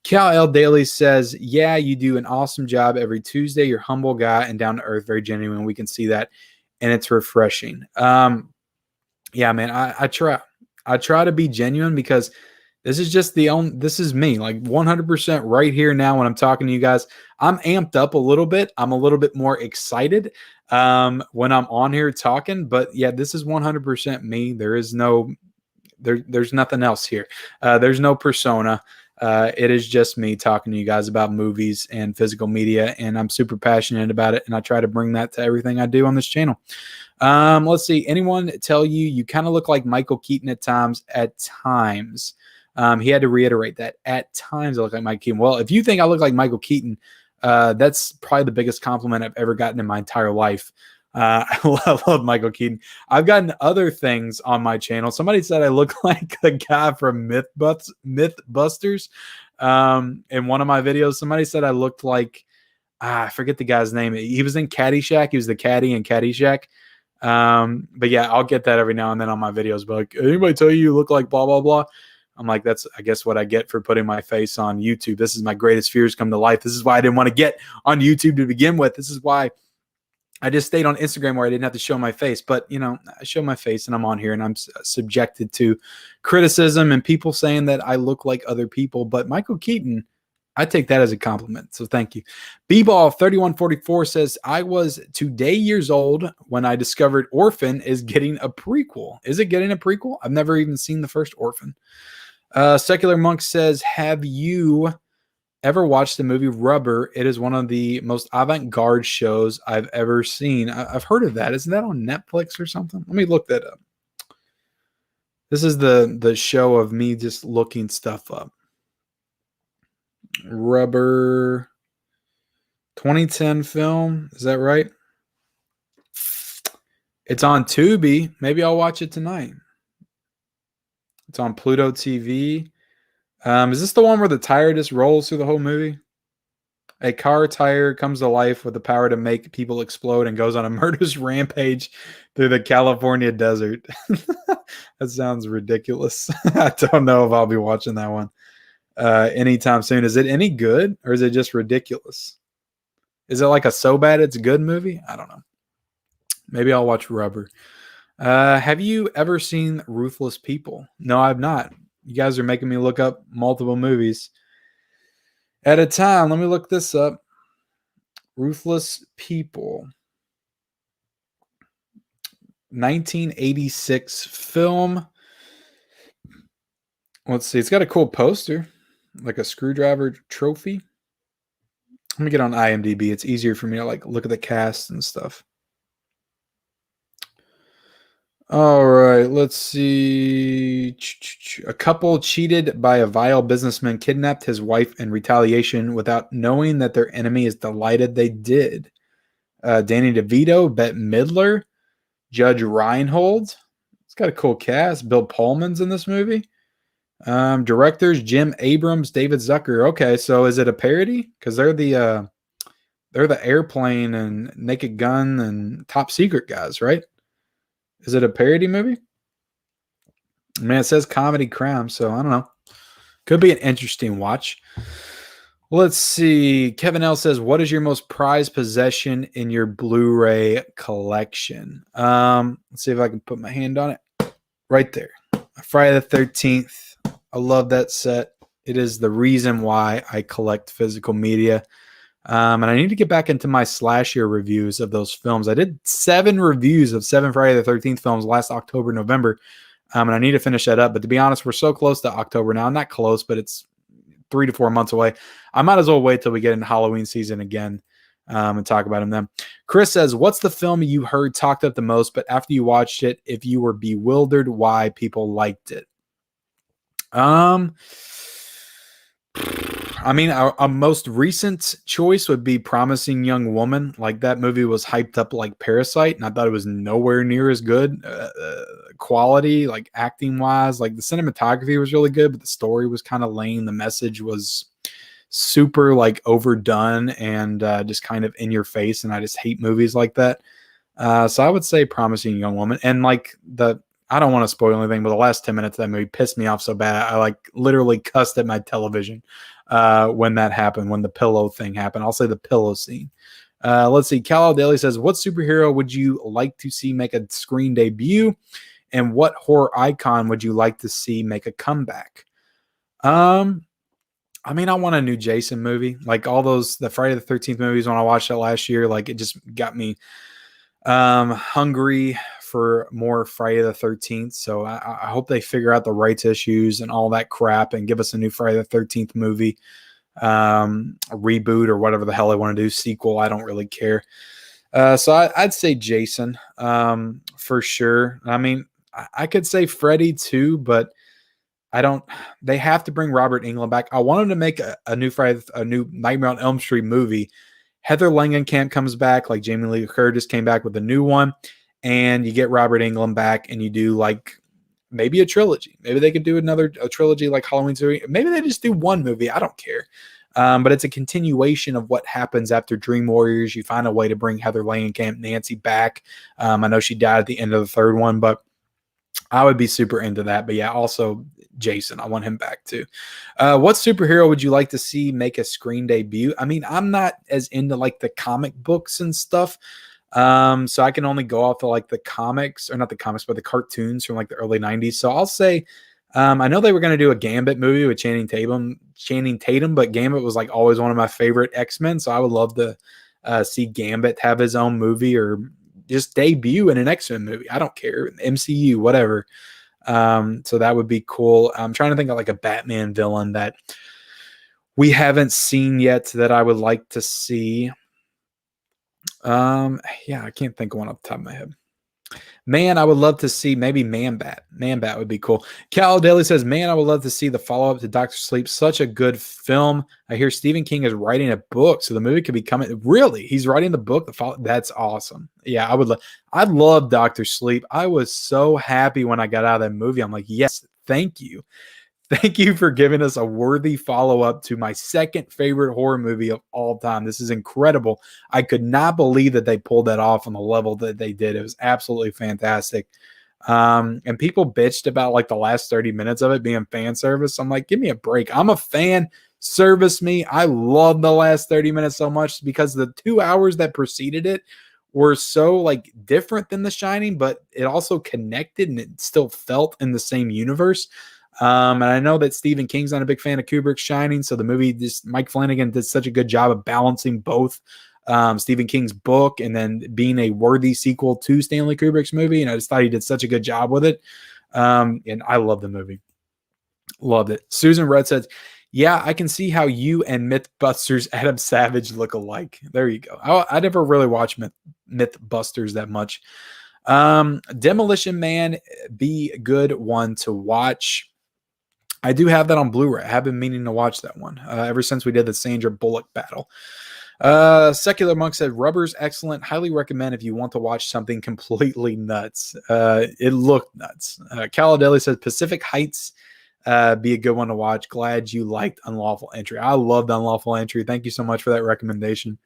[SPEAKER 1] Cal L. Daly says, yeah, you do an awesome job every Tuesday. You're a humble guy and down to earth, very genuine. We can see that, and it's refreshing. Yeah, man, I try to be genuine because this is just this is me, like 100% right here now when I'm talking to you guys. I'm amped up a little bit. I'm a little bit more excited when I'm on here talking, but yeah, this is 100% me. There is there's nothing else here. There's no persona. It is just me talking to you guys about movies and physical media, and I'm super passionate about it, and I try to bring that to everything I do on this channel. Let's see. Anyone tell you kind of look like Michael Keaton at times? At times. He had to reiterate that. At times I look like Michael Keaton. Well, if you think I look like Michael Keaton, that's probably the biggest compliment I've ever gotten in my entire life. I love Michael Keaton. I've gotten other things on my channel. Somebody said I look like the guy from Mythbusters in one of my videos. Somebody said I looked like, I forget the guy's name. He was in Caddyshack. He was the caddy in Caddyshack. But yeah, I'll get that every now and then on my videos. But like, anybody tell you look like blah, blah, blah? I'm like, that's, I guess, what I get for putting my face on YouTube. This is my greatest fears come to life. This is why I didn't want to get on YouTube to begin with. This is why I just stayed on Instagram where I didn't have to show my face. But, you know, I show my face and I'm on here and I'm subjected to criticism and people saying that I look like other people. But Michael Keaton, I take that as a compliment. So thank you. B-Ball3144 says, I was today years old when I discovered Orphan is getting a prequel. Is it getting a prequel? I've never even seen the first Orphan. Secular Monk says, have you ever watched the movie Rubber? It is one of the most avant-garde shows I've ever seen. I've heard of that. Isn't that on Netflix or something? Let me look that up. This is the show of me just looking stuff up. Rubber 2010 film. Is that right? It's on Tubi. Maybe I'll watch it tonight. It's on Pluto TV. Is this the one where the tire just rolls through the whole movie? A car tire comes to life with the power to make people explode and goes on a murderous rampage through the California desert. That sounds ridiculous. I don't know if I'll be watching that one anytime soon. Is it any good or is it just ridiculous? Is it like a so bad it's good movie? I don't know. Maybe I'll watch Rubber. Have you ever seen Ruthless People? No, I've not. You guys are making me look up multiple movies at a time. Let me look this up. Ruthless People. 1986 film. Let's see. It's got a cool poster, like a screwdriver trophy. Let me get on IMDb. It's easier for me to like look at the cast and stuff. All right, let's see. A couple cheated by a vile businessman kidnapped his wife in retaliation without knowing that their enemy is delighted they did. Danny DeVito, Bette Midler, Judge Reinhold. It's got a cool cast. Bill Pullman's in this movie. Directors Jim Abrams, David Zucker. Okay, so is it a parody? Because they're the Airplane and Naked Gun and Top Secret guys, right? Is it a parody movie? Man, it says comedy crime, so I don't know. Could be an interesting watch. Let's see. Kevin L says, what is your most prized possession in your Blu-ray collection? Let's see if I can put my hand on it. Right there. Friday the 13th. I love that set. It is the reason why I collect physical media. And I need to get back into my slasher reviews of those films. I did 7 reviews of 7 Friday the 13th films last October, November. And I need to finish that up. But to be honest, we're so close to October now. Not close, but it's 3 to 4 months away. I might as well wait till we get into Halloween season again and talk about them then. Chris says, what's the film you heard talked up the most, but after you watched it, if you were bewildered why people liked it? I mean, our most recent choice would be Promising Young Woman. Like, that movie was hyped up like Parasite, and I thought it was nowhere near as good quality, like acting wise. Like, the cinematography was really good, but the story was kind of lame. The message was super like overdone and just kind of in your face, and I just hate movies like that. So I would say Promising Young Woman. And like I don't want to spoil anything, but the last 10 minutes of that movie pissed me off so bad. I like literally cussed at my television when that happened, when the pillow thing happened. I'll say the pillow scene. Let's see. Cal Daly says, what superhero would you like to see make a screen debut? And what horror icon would you like to see make a comeback? I mean, I want a new Jason movie. Like all the Friday the 13th movies when I watched it last year, like it just got me hungry for more Friday the 13th. So I hope they figure out the rights issues and all that crap and give us a new Friday the 13th movie, a reboot or whatever the hell they want to do, sequel. I don't really care. So I'd say Jason for sure. I mean, I could say Freddy too, but they have to bring Robert Englund back. I want him to make a new Nightmare on Elm Street movie. Heather Langenkamp comes back, like Jamie Lee Curtis came back with a new one, and you get Robert Englund back, and you do like maybe a trilogy. Maybe they could do a trilogy like Halloween series. Maybe they just do one movie. I don't care. But it's a continuation of what happens after Dream Warriors. You find a way to bring Heather Langenkamp, Nancy back. I know she died at the end of the third one, but I would be super into that. But yeah, also Jason, I want him back too. What superhero would you like to see make a screen debut? I mean, I'm not as into like the comic books and stuff. So I can only go off of like the comics, or not the comics, but the cartoons from like the early 90s. So I'll say, I know they were going to do a Gambit movie with Channing Tatum, but Gambit was like always one of my favorite X-Men. So I would love to see Gambit have his own movie or just debut in an X-Men movie. I don't care. MCU, whatever. So that would be cool. I'm trying to think of like a Batman villain that we haven't seen yet that I would like to see. Yeah, I can't think of one off the top of my head. Man, I would love to see maybe Man-Bat. Man-Bat would be cool. Cal Daly says, man, I would love to see the follow-up to Dr. Sleep. Such a good film. I hear Stephen King is writing a book, so the movie could be coming. Really? He's writing the book? That's awesome. Yeah, I love Dr. Sleep. I was so happy when I got out of that movie. I'm like, yes, thank you. Thank you for giving us a worthy follow-up to my second favorite horror movie of all time. This is incredible. I could not believe that they pulled that off on the level that they did. It was absolutely fantastic. And people bitched about like the last 30 minutes of it being fan service. I'm like, give me a break. I'm a fan. Service me. I love the last 30 minutes so much because the 2 hours that preceded it were so like different than The Shining, but it also connected and it still felt in the same universe. And I know that Stephen King's not a big fan of Kubrick's Shining, so the movie, Mike Flanagan did such a good job of balancing both Stephen King's book and then being a worthy sequel to Stanley Kubrick's movie. And I just thought he did such a good job with it. And I love the movie. Loved it. Susan Red says, yeah, I can see how you and Mythbusters Adam Savage look alike. There you go. I never really watched Mythbusters that much. Demolition Man, be a good one to watch. I do have that on Blu-ray. I have been meaning to watch that one ever since we did the Sandra Bullock battle. Secular Monk said, Rubber's excellent. Highly recommend if you want to watch something completely nuts. It looked nuts. Caladelli says, Pacific Heights, be a good one to watch. Glad you liked Unlawful Entry. I loved Unlawful Entry. Thank you so much for that recommendation.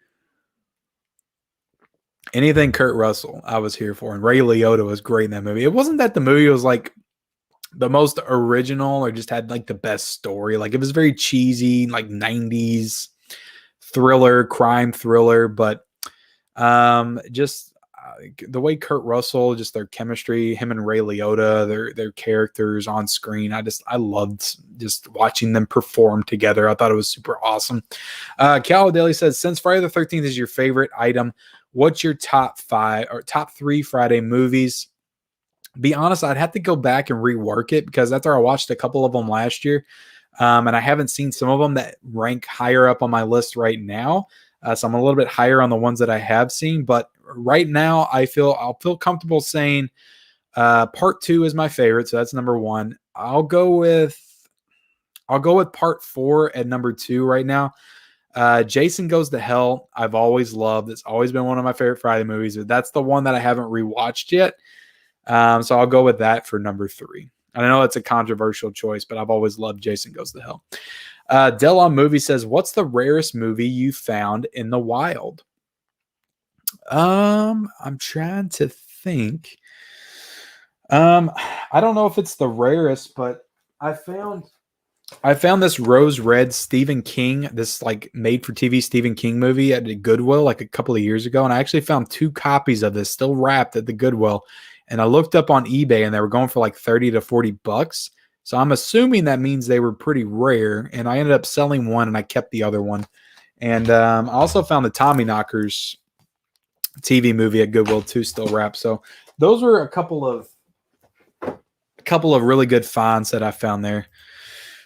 [SPEAKER 1] Anything Kurt Russell, I was here for. And Ray Liotta was great in that movie. It wasn't that the movie was like the most original or just had like the best story. Like it was very cheesy, like 90s thriller, crime thriller, but just the way Kurt Russell, just their chemistry, him and Ray Liotta, their characters on screen. I loved just watching them perform together. I thought it was super awesome. Cal Daly says, since Friday the 13th is your favorite item, what's your top 5 or top 3 Friday movies? Be honest, I'd have to go back and rework it because that's where I watched a couple of them last year. And I haven't seen some of them that rank higher up on my list right now. So I'm a little bit higher on the ones that I have seen. But right now, I'll feel comfortable saying Part 2 is my favorite. So that's number 1. I'll go with Part 4 at number 2 right now. Jason Goes to Hell, I've always loved. It's always been one of my favorite Friday movies. But that's the one that I haven't rewatched yet. So I'll go with that for number 3. I know it's a controversial choice, but I've always loved Jason Goes to Hell. Delon Movie says, what's the rarest movie you found in the wild? I'm trying to think. I don't know if it's the rarest, but I found this Rose Red Stephen King, this like made for TV Stephen King movie at Goodwill like a couple of years ago. And I actually found 2 copies of this still wrapped at the Goodwill. And I looked up on eBay and they were going for like 30 to 40 bucks. So I'm assuming that means they were pretty rare. And I ended up selling one and I kept the other one. And I also found the Tommy Knockers TV movie at Goodwill too, still wrapped. So those were a couple of really good finds that I found there.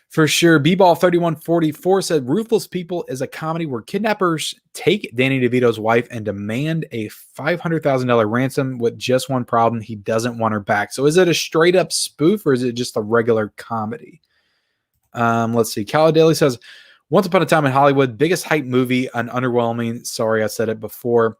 [SPEAKER 1] For sure. B-Ball 3144 said, Ruthless People is a comedy where kidnappers take Danny DeVito's wife and demand a $500,000 ransom with just one problem. He doesn't want her back. So is it a straight up spoof or is it just a regular comedy? Let's see. Daly says, Once Upon a Time in Hollywood, biggest hype movie, an underwhelming. Sorry, I said it before.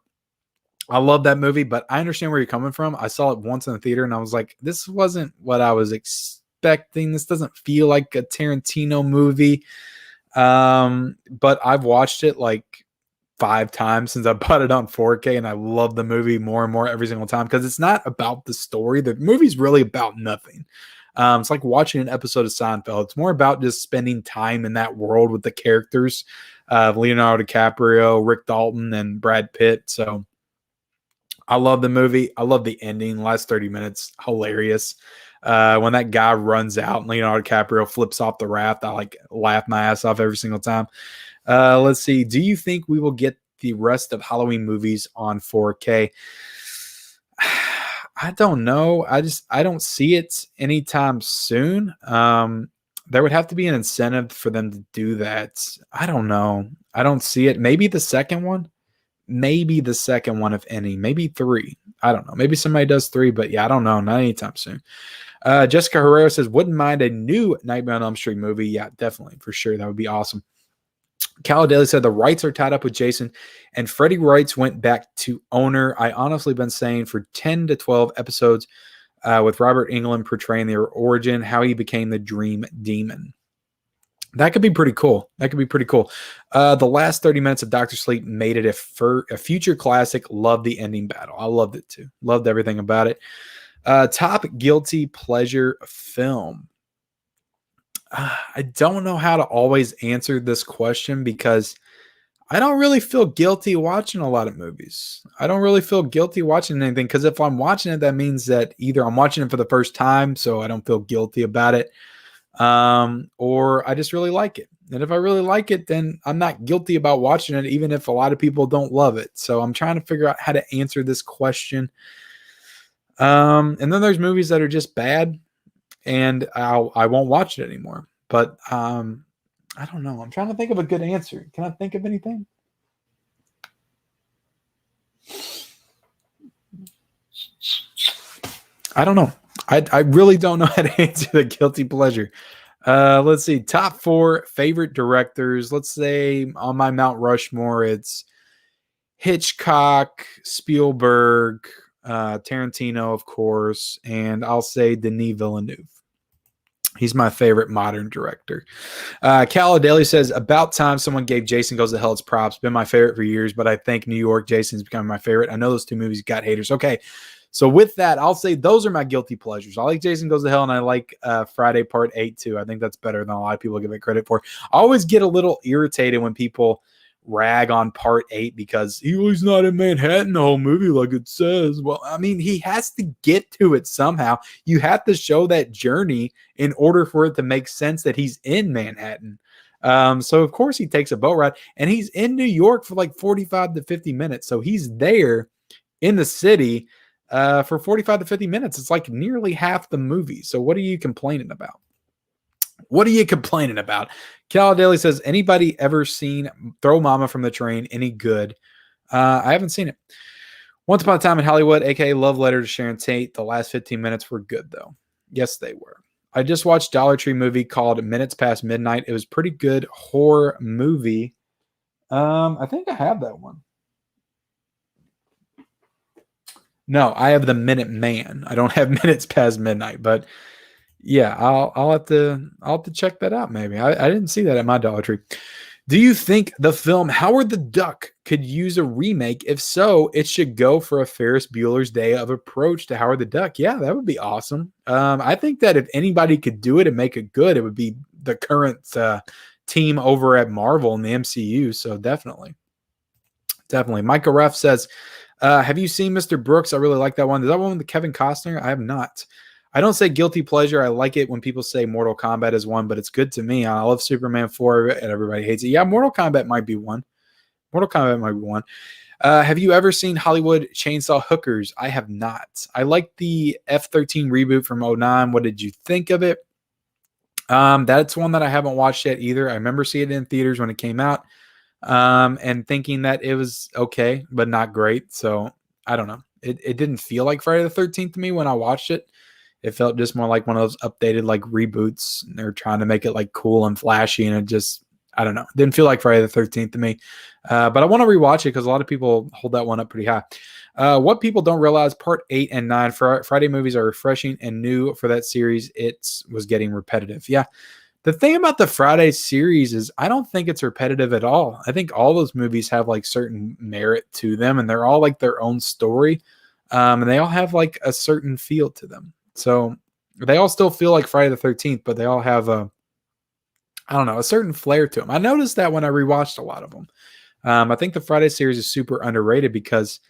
[SPEAKER 1] I love that movie, but I understand where you're coming from. I saw it once in the theater and I was like, this wasn't what I was expecting. This doesn't feel like a Tarantino movie. But I've watched it like 5 times since I bought it on 4K, and I love the movie more and more every single time because it's not about the story. The movie's really about nothing. It's like watching an episode of Seinfeld. It's more about just spending time in that world with the characters of Leonardo DiCaprio, Rick Dalton, and Brad Pitt. So I love the movie. I love the ending. Last 30 minutes, hilarious. When that guy runs out and Leonardo DiCaprio flips off the raft, I like laugh my ass off every single time. Let's see. Do you think we will get the rest of Halloween movies on 4K? I don't know. I don't see it anytime soon. there would have to be an incentive for them to do that. I don't know. I don't see it. Maybe the second one. Maybe the second one, if any. Maybe 3. I don't know. Maybe somebody does 3, but yeah, I don't know. Not anytime soon. Jessica Herrera says, wouldn't mind a new Nightmare on Elm Street movie. Yeah, definitely. For sure. That would be awesome. Cal Daly said the rights are tied up with Jason, and Freddy rights went back to owner. I honestly been saying for 10 to 12 episodes with Robert Englund portraying their origin, how he became the Dream Demon. That could be pretty cool. The last 30 minutes of Dr. Sleep made it a future classic. Loved the ending battle. I loved it too. Loved everything about it. Top guilty pleasure film. I don't know how to always answer this question because I don't really feel guilty watching a lot of movies. I don't really feel guilty watching anything because if I'm watching it, that means that either I'm watching it for the first time, so I don't feel guilty about it, or I just really like it. And if I really like it, then I'm not guilty about watching it, even if a lot of people don't love it. So I'm trying to figure out how to answer this question. And then there's movies that are just bad, and I won't watch it anymore. But I don't know. I'm trying to think of a good answer. Can I think of anything? I don't know. I really don't know how to answer the guilty pleasure. Let's see. Top 4 favorite directors. Let's say on my Mount Rushmore, it's Hitchcock, Spielberg, Tarantino, of course, and I'll say Denis Villeneuve. He's my favorite modern director. Cal Daly says, about time someone gave Jason Goes to Hell its props. Been my favorite for years, but I think New York Jason's becoming my favorite. I know those 2 movies got haters. Okay, so with that, I'll say those are my guilty pleasures. I like Jason Goes to Hell, and I like Friday Part 8 too. I think that's better than a lot of people give it credit for. I always get a little irritated when people rag on Part 8 because he's not in Manhattan the whole movie like it says. Well, I mean, he has to get to it somehow. You have to show that journey in order for it to make sense that he's in Manhattan. So of course he takes a boat ride, and he's in New York for like 45 to 50 minutes. So he's there in the city for 45 to 50 minutes. It's like nearly half the movie. So what are you complaining about? What are you complaining about? Cal Daly says, anybody ever seen Throw Mama from the Train? Any good? I haven't seen it. Once Upon a Time in Hollywood, aka Love Letter to Sharon Tate. The last 15 minutes were good, though. Yes, they were. I just watched Dollar Tree movie called Minutes Past Midnight. It was pretty good horror movie. I think I have that one. No, I have The Minute Man. I don't have Minutes Past Midnight, but yeah, I'll have to check that out. Maybe I didn't see that at my Dollar Tree. Do you think the film Howard the Duck could use a remake? If so, it should go for a Ferris Bueller's Day of approach to Howard the Duck. Yeah, that would be awesome. I think that if anybody could do it and make it good, it would be the current team over at Marvel and the MCU. So definitely. Michael Ruff says, have you seen Mr. Brooks? I really like that one. Is that one with Kevin Costner? I have not. I don't say guilty pleasure. I like it when people say Mortal Kombat is one, but it's good to me. I love Superman 4 and everybody hates it. Yeah, Mortal Kombat might be one. Have you ever seen Hollywood Chainsaw Hookers? I have not. I like the F-13 reboot from 2009. What did you think of it? That's one that I haven't watched yet either. I remember seeing it in theaters when it came out and thinking that it was okay, but not great. So I don't know. It didn't feel like Friday the 13th to me when I watched it. It felt just more like one of those updated like reboots. They're trying to make it like cool and flashy, and it just, I don't know. It didn't feel like Friday the 13th to me. But I want to rewatch it because a lot of people hold that one up pretty high. What people don't realize, Part 8 and 9 Friday movies are refreshing and new for that series. It was getting repetitive. Yeah. The thing about the Friday series is I don't think it's repetitive at all. I think all those movies have like certain merit to them, and they're all like their own story. And they all have like a certain feel to them. So they all still feel like Friday the 13th, but they all have a certain flair to them. I noticed that when I rewatched a lot of them. I think the Friday series is super underrated because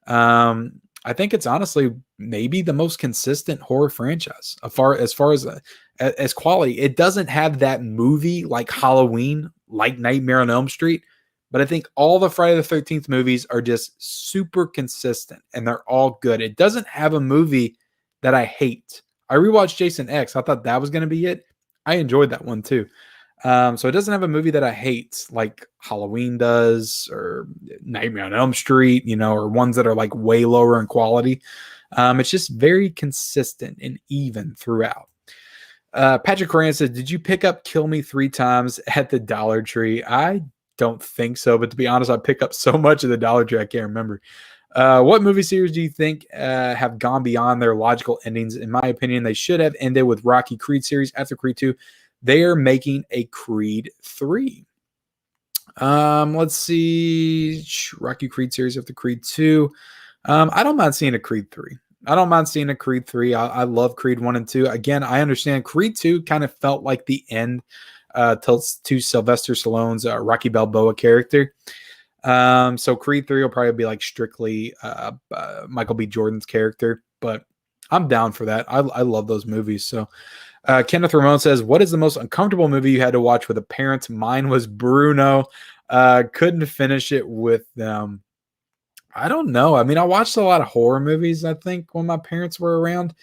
[SPEAKER 1] I think it's honestly maybe the most consistent horror franchise as far as quality. It doesn't have that movie like Halloween, like Nightmare on Elm Street, but I think all the Friday the 13th movies are just super consistent and they're all good. It doesn't have a movie that I hate. I rewatched Jason X. I thought that was going to be it. I enjoyed that one too. So it doesn't have a movie that I hate like Halloween does or Nightmare on Elm Street, you know, or ones that are like way lower in quality. It's just very consistent and even throughout. Patrick Coran says, "Did you pick up Kill Me 3 times at the Dollar Tree?" I don't think so, but to be honest, I pick up so much of the Dollar Tree I can't remember. What movie series do you think have gone beyond their logical endings? In my opinion, they should have ended with Rocky Creed series after Creed 2. They are making a Creed 3. Let's see. Rocky Creed series after Creed 2. I don't mind seeing a Creed 3. I don't mind seeing a Creed 3. I love Creed 1 and 2. Again, I understand Creed 2 kind of felt like the end to Sylvester Stallone's Rocky Balboa character. So Creed 3 will probably be like strictly Michael B. Jordan's character, but I'm down for that. I love those movies. So Kenneth Ramon says, "What is the most uncomfortable movie you had to watch with a parent?" Mine was Bruno. Couldn't finish it with them. I don't know. I mean, I watched a lot of horror movies, I think, when my parents were around.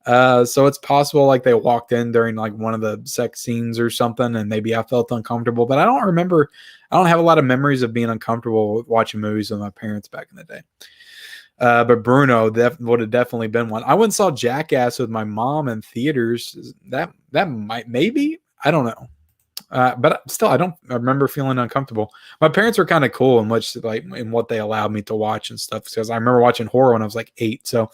[SPEAKER 1] So it's possible like they walked in during like one of the sex scenes or something, and maybe I felt uncomfortable, but I don't remember. I don't have a lot of memories of being uncomfortable watching movies with my parents back in the day. But Bruno would have definitely been one. I went and saw Jackass with my mom in theaters. That might, maybe, I don't know. But still, I don't remember feeling uncomfortable. My parents were kind of cool in what they allowed me to watch and stuff. Because I remember watching horror when I was like 8. So,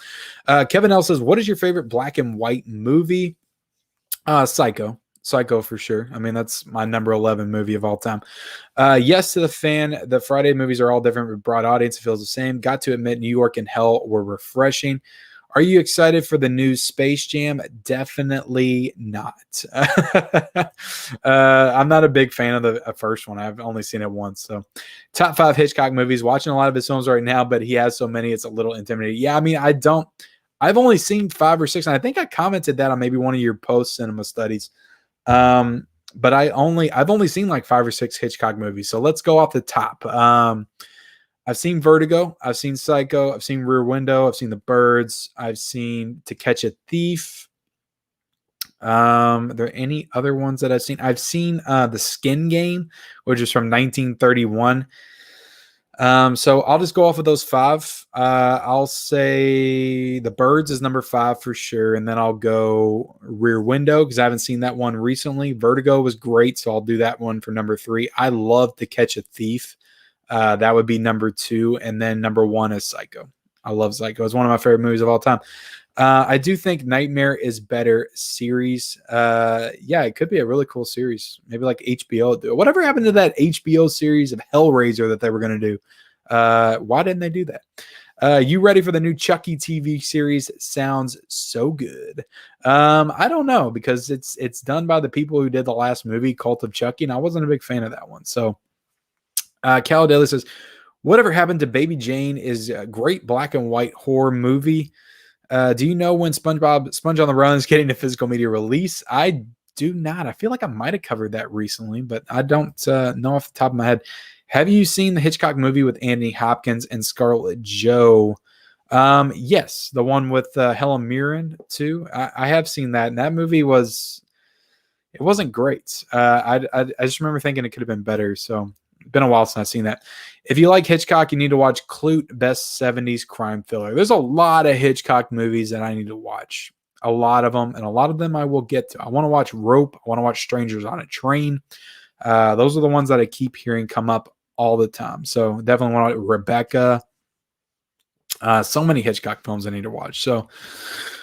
[SPEAKER 1] Kevin L says, "What is your favorite black and white movie?" Psycho for sure. I mean, that's my number 11 movie of all time. Yes to the fan. The Friday movies are all different with broad audience. It feels the same. Got to admit, New York and Hell were refreshing. Are you excited for the new Space Jam? Definitely not. I'm not a big fan of the first one. I've only seen it once. So, top 5 Hitchcock movies. Watching a lot of his films right now, but he has so many, it's a little intimidating. Yeah, I mean, I've only seen 5 or 6, and I think I commented that on maybe one of your post cinema studies. But I've only seen like 5 or 6 Hitchcock movies. So let's go off the top. I've seen Vertigo. I've seen Psycho. I've seen Rear Window. I've seen The Birds. I've seen To Catch a Thief. Are there any other ones that I've seen? I've seen The Skin Game, which is from 1931. So I'll just go off of those 5. I'll say The Birds is number 5 for sure. And then I'll go Rear Window because I haven't seen that one recently. Vertigo was great. So I'll do that one for number 3. I love To Catch a Thief. That would be number 2. And then number 1 is Psycho. I love Psycho. It's one of my favorite movies of all time. I do think Nightmare is better series. Yeah, it could be a really cool series. Maybe like HBO do. Whatever happened to that HBO series of Hellraiser that they were going to do? Why didn't they do that? You ready for the new Chucky TV series? Sounds so good. I don't know because it's done by the people who did the last movie, Cult of Chucky, and I wasn't a big fan of that one. So Cal Daly says, "Whatever Happened to Baby Jane is a great black and white horror movie. Do you know when Sponge on the Run is getting a physical media release?" I do not. I feel like I might have covered that recently, but I don't know off the top of my head. Have you seen the Hitchcock movie with Anthony Hopkins and Scarlett Jo? Yes, the one with Helen Mirren too. I have seen that, and that movie wasn't great. I just remember thinking it could have been better. So it's been a while since I've seen that. If you like Hitchcock, you need to watch Clute, best 70s crime thriller. There's a lot of Hitchcock movies that I need to watch. A lot of them, and a lot of them I will get to. I want to watch Rope. I want to watch Strangers on a Train. Those are the ones that I keep hearing come up all the time. So definitely want to Rebecca. So many Hitchcock films I need to watch. So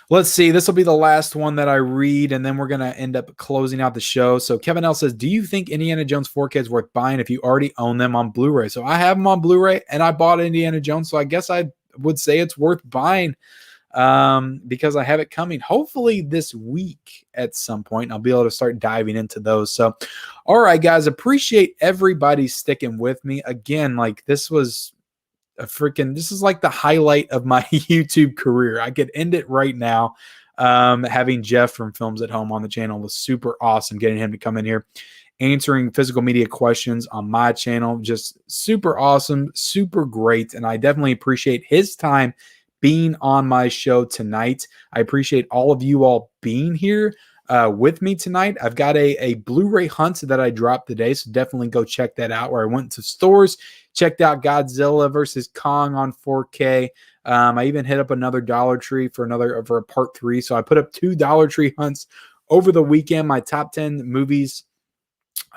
[SPEAKER 1] let's see. This will be the last one that I read, and then we're going to end up closing out the show. So Kevin L says, "Do you think Indiana Jones 4K is worth buying if you already own them on Blu-ray?" So I have them on Blu-ray, and I bought Indiana Jones, so I guess I would say it's worth buying because I have it coming hopefully this week at some point. I'll be able to start diving into those. So, all right, guys, appreciate everybody sticking with me. Again, like this was this is like the highlight of my YouTube career. I could end it right now. Having Jeff from Filmsathome on the channel was super awesome. Getting him to come in here, answering physical media questions on my channel, just super awesome, super great. And I definitely appreciate his time being on my show tonight. I appreciate all of you all being here. with me tonight. I've got a Blu-ray hunt that I dropped today, so definitely go check that out. Where I went to stores, checked out Godzilla versus Kong on 4K. I even hit up another Dollar Tree for a part 3. So I put up 2 Dollar Tree hunts over the weekend. My top 10 movies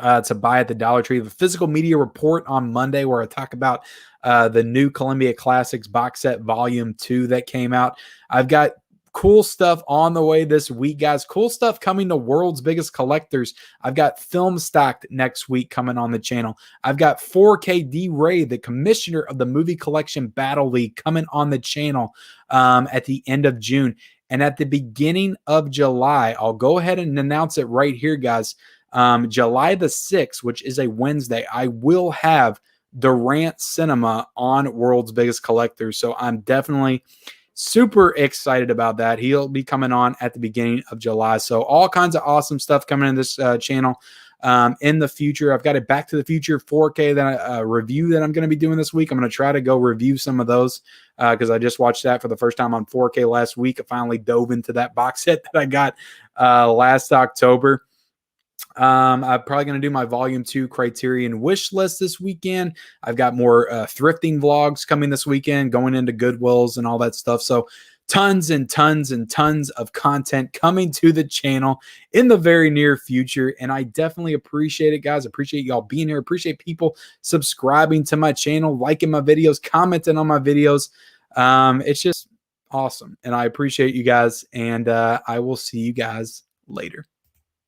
[SPEAKER 1] to buy at the Dollar Tree. The physical media report on Monday, where I talk about the new Columbia Classics box set volume 2 that came out. I've got cool stuff on the way this week, guys. Cool stuff coming to World's Biggest Collectors. I've got Film Stocked next week coming on the channel. I've got 4K D-Ray, the commissioner of the Movie Collection Battle League, coming on the channel at the end of June. And at the beginning of July, I'll go ahead and announce it right here, guys. July the 6th, which is a Wednesday, I will have Durant Cinema on World's Biggest Collectors. So I'm definitely super excited about that. He'll be coming on at the beginning of July. So all kinds of awesome stuff coming in this channel in the future. I've got a Back to the Future 4K that review that I'm going to be doing this week. I'm going to try to go review some of those because I just watched that for the first time on 4K last week. I finally dove into that box set that I got last October. I'm probably going to do my volume 2 Criterion wish list this weekend. I've got more thrifting vlogs coming this weekend, going into Goodwills and all that stuff. So tons and tons and tons of content coming to the channel in the very near future. And I definitely appreciate it, guys. Appreciate y'all being here. Appreciate people subscribing to my channel, liking my videos, commenting on my videos. It's just awesome. And I appreciate you guys. And I will see you guys later.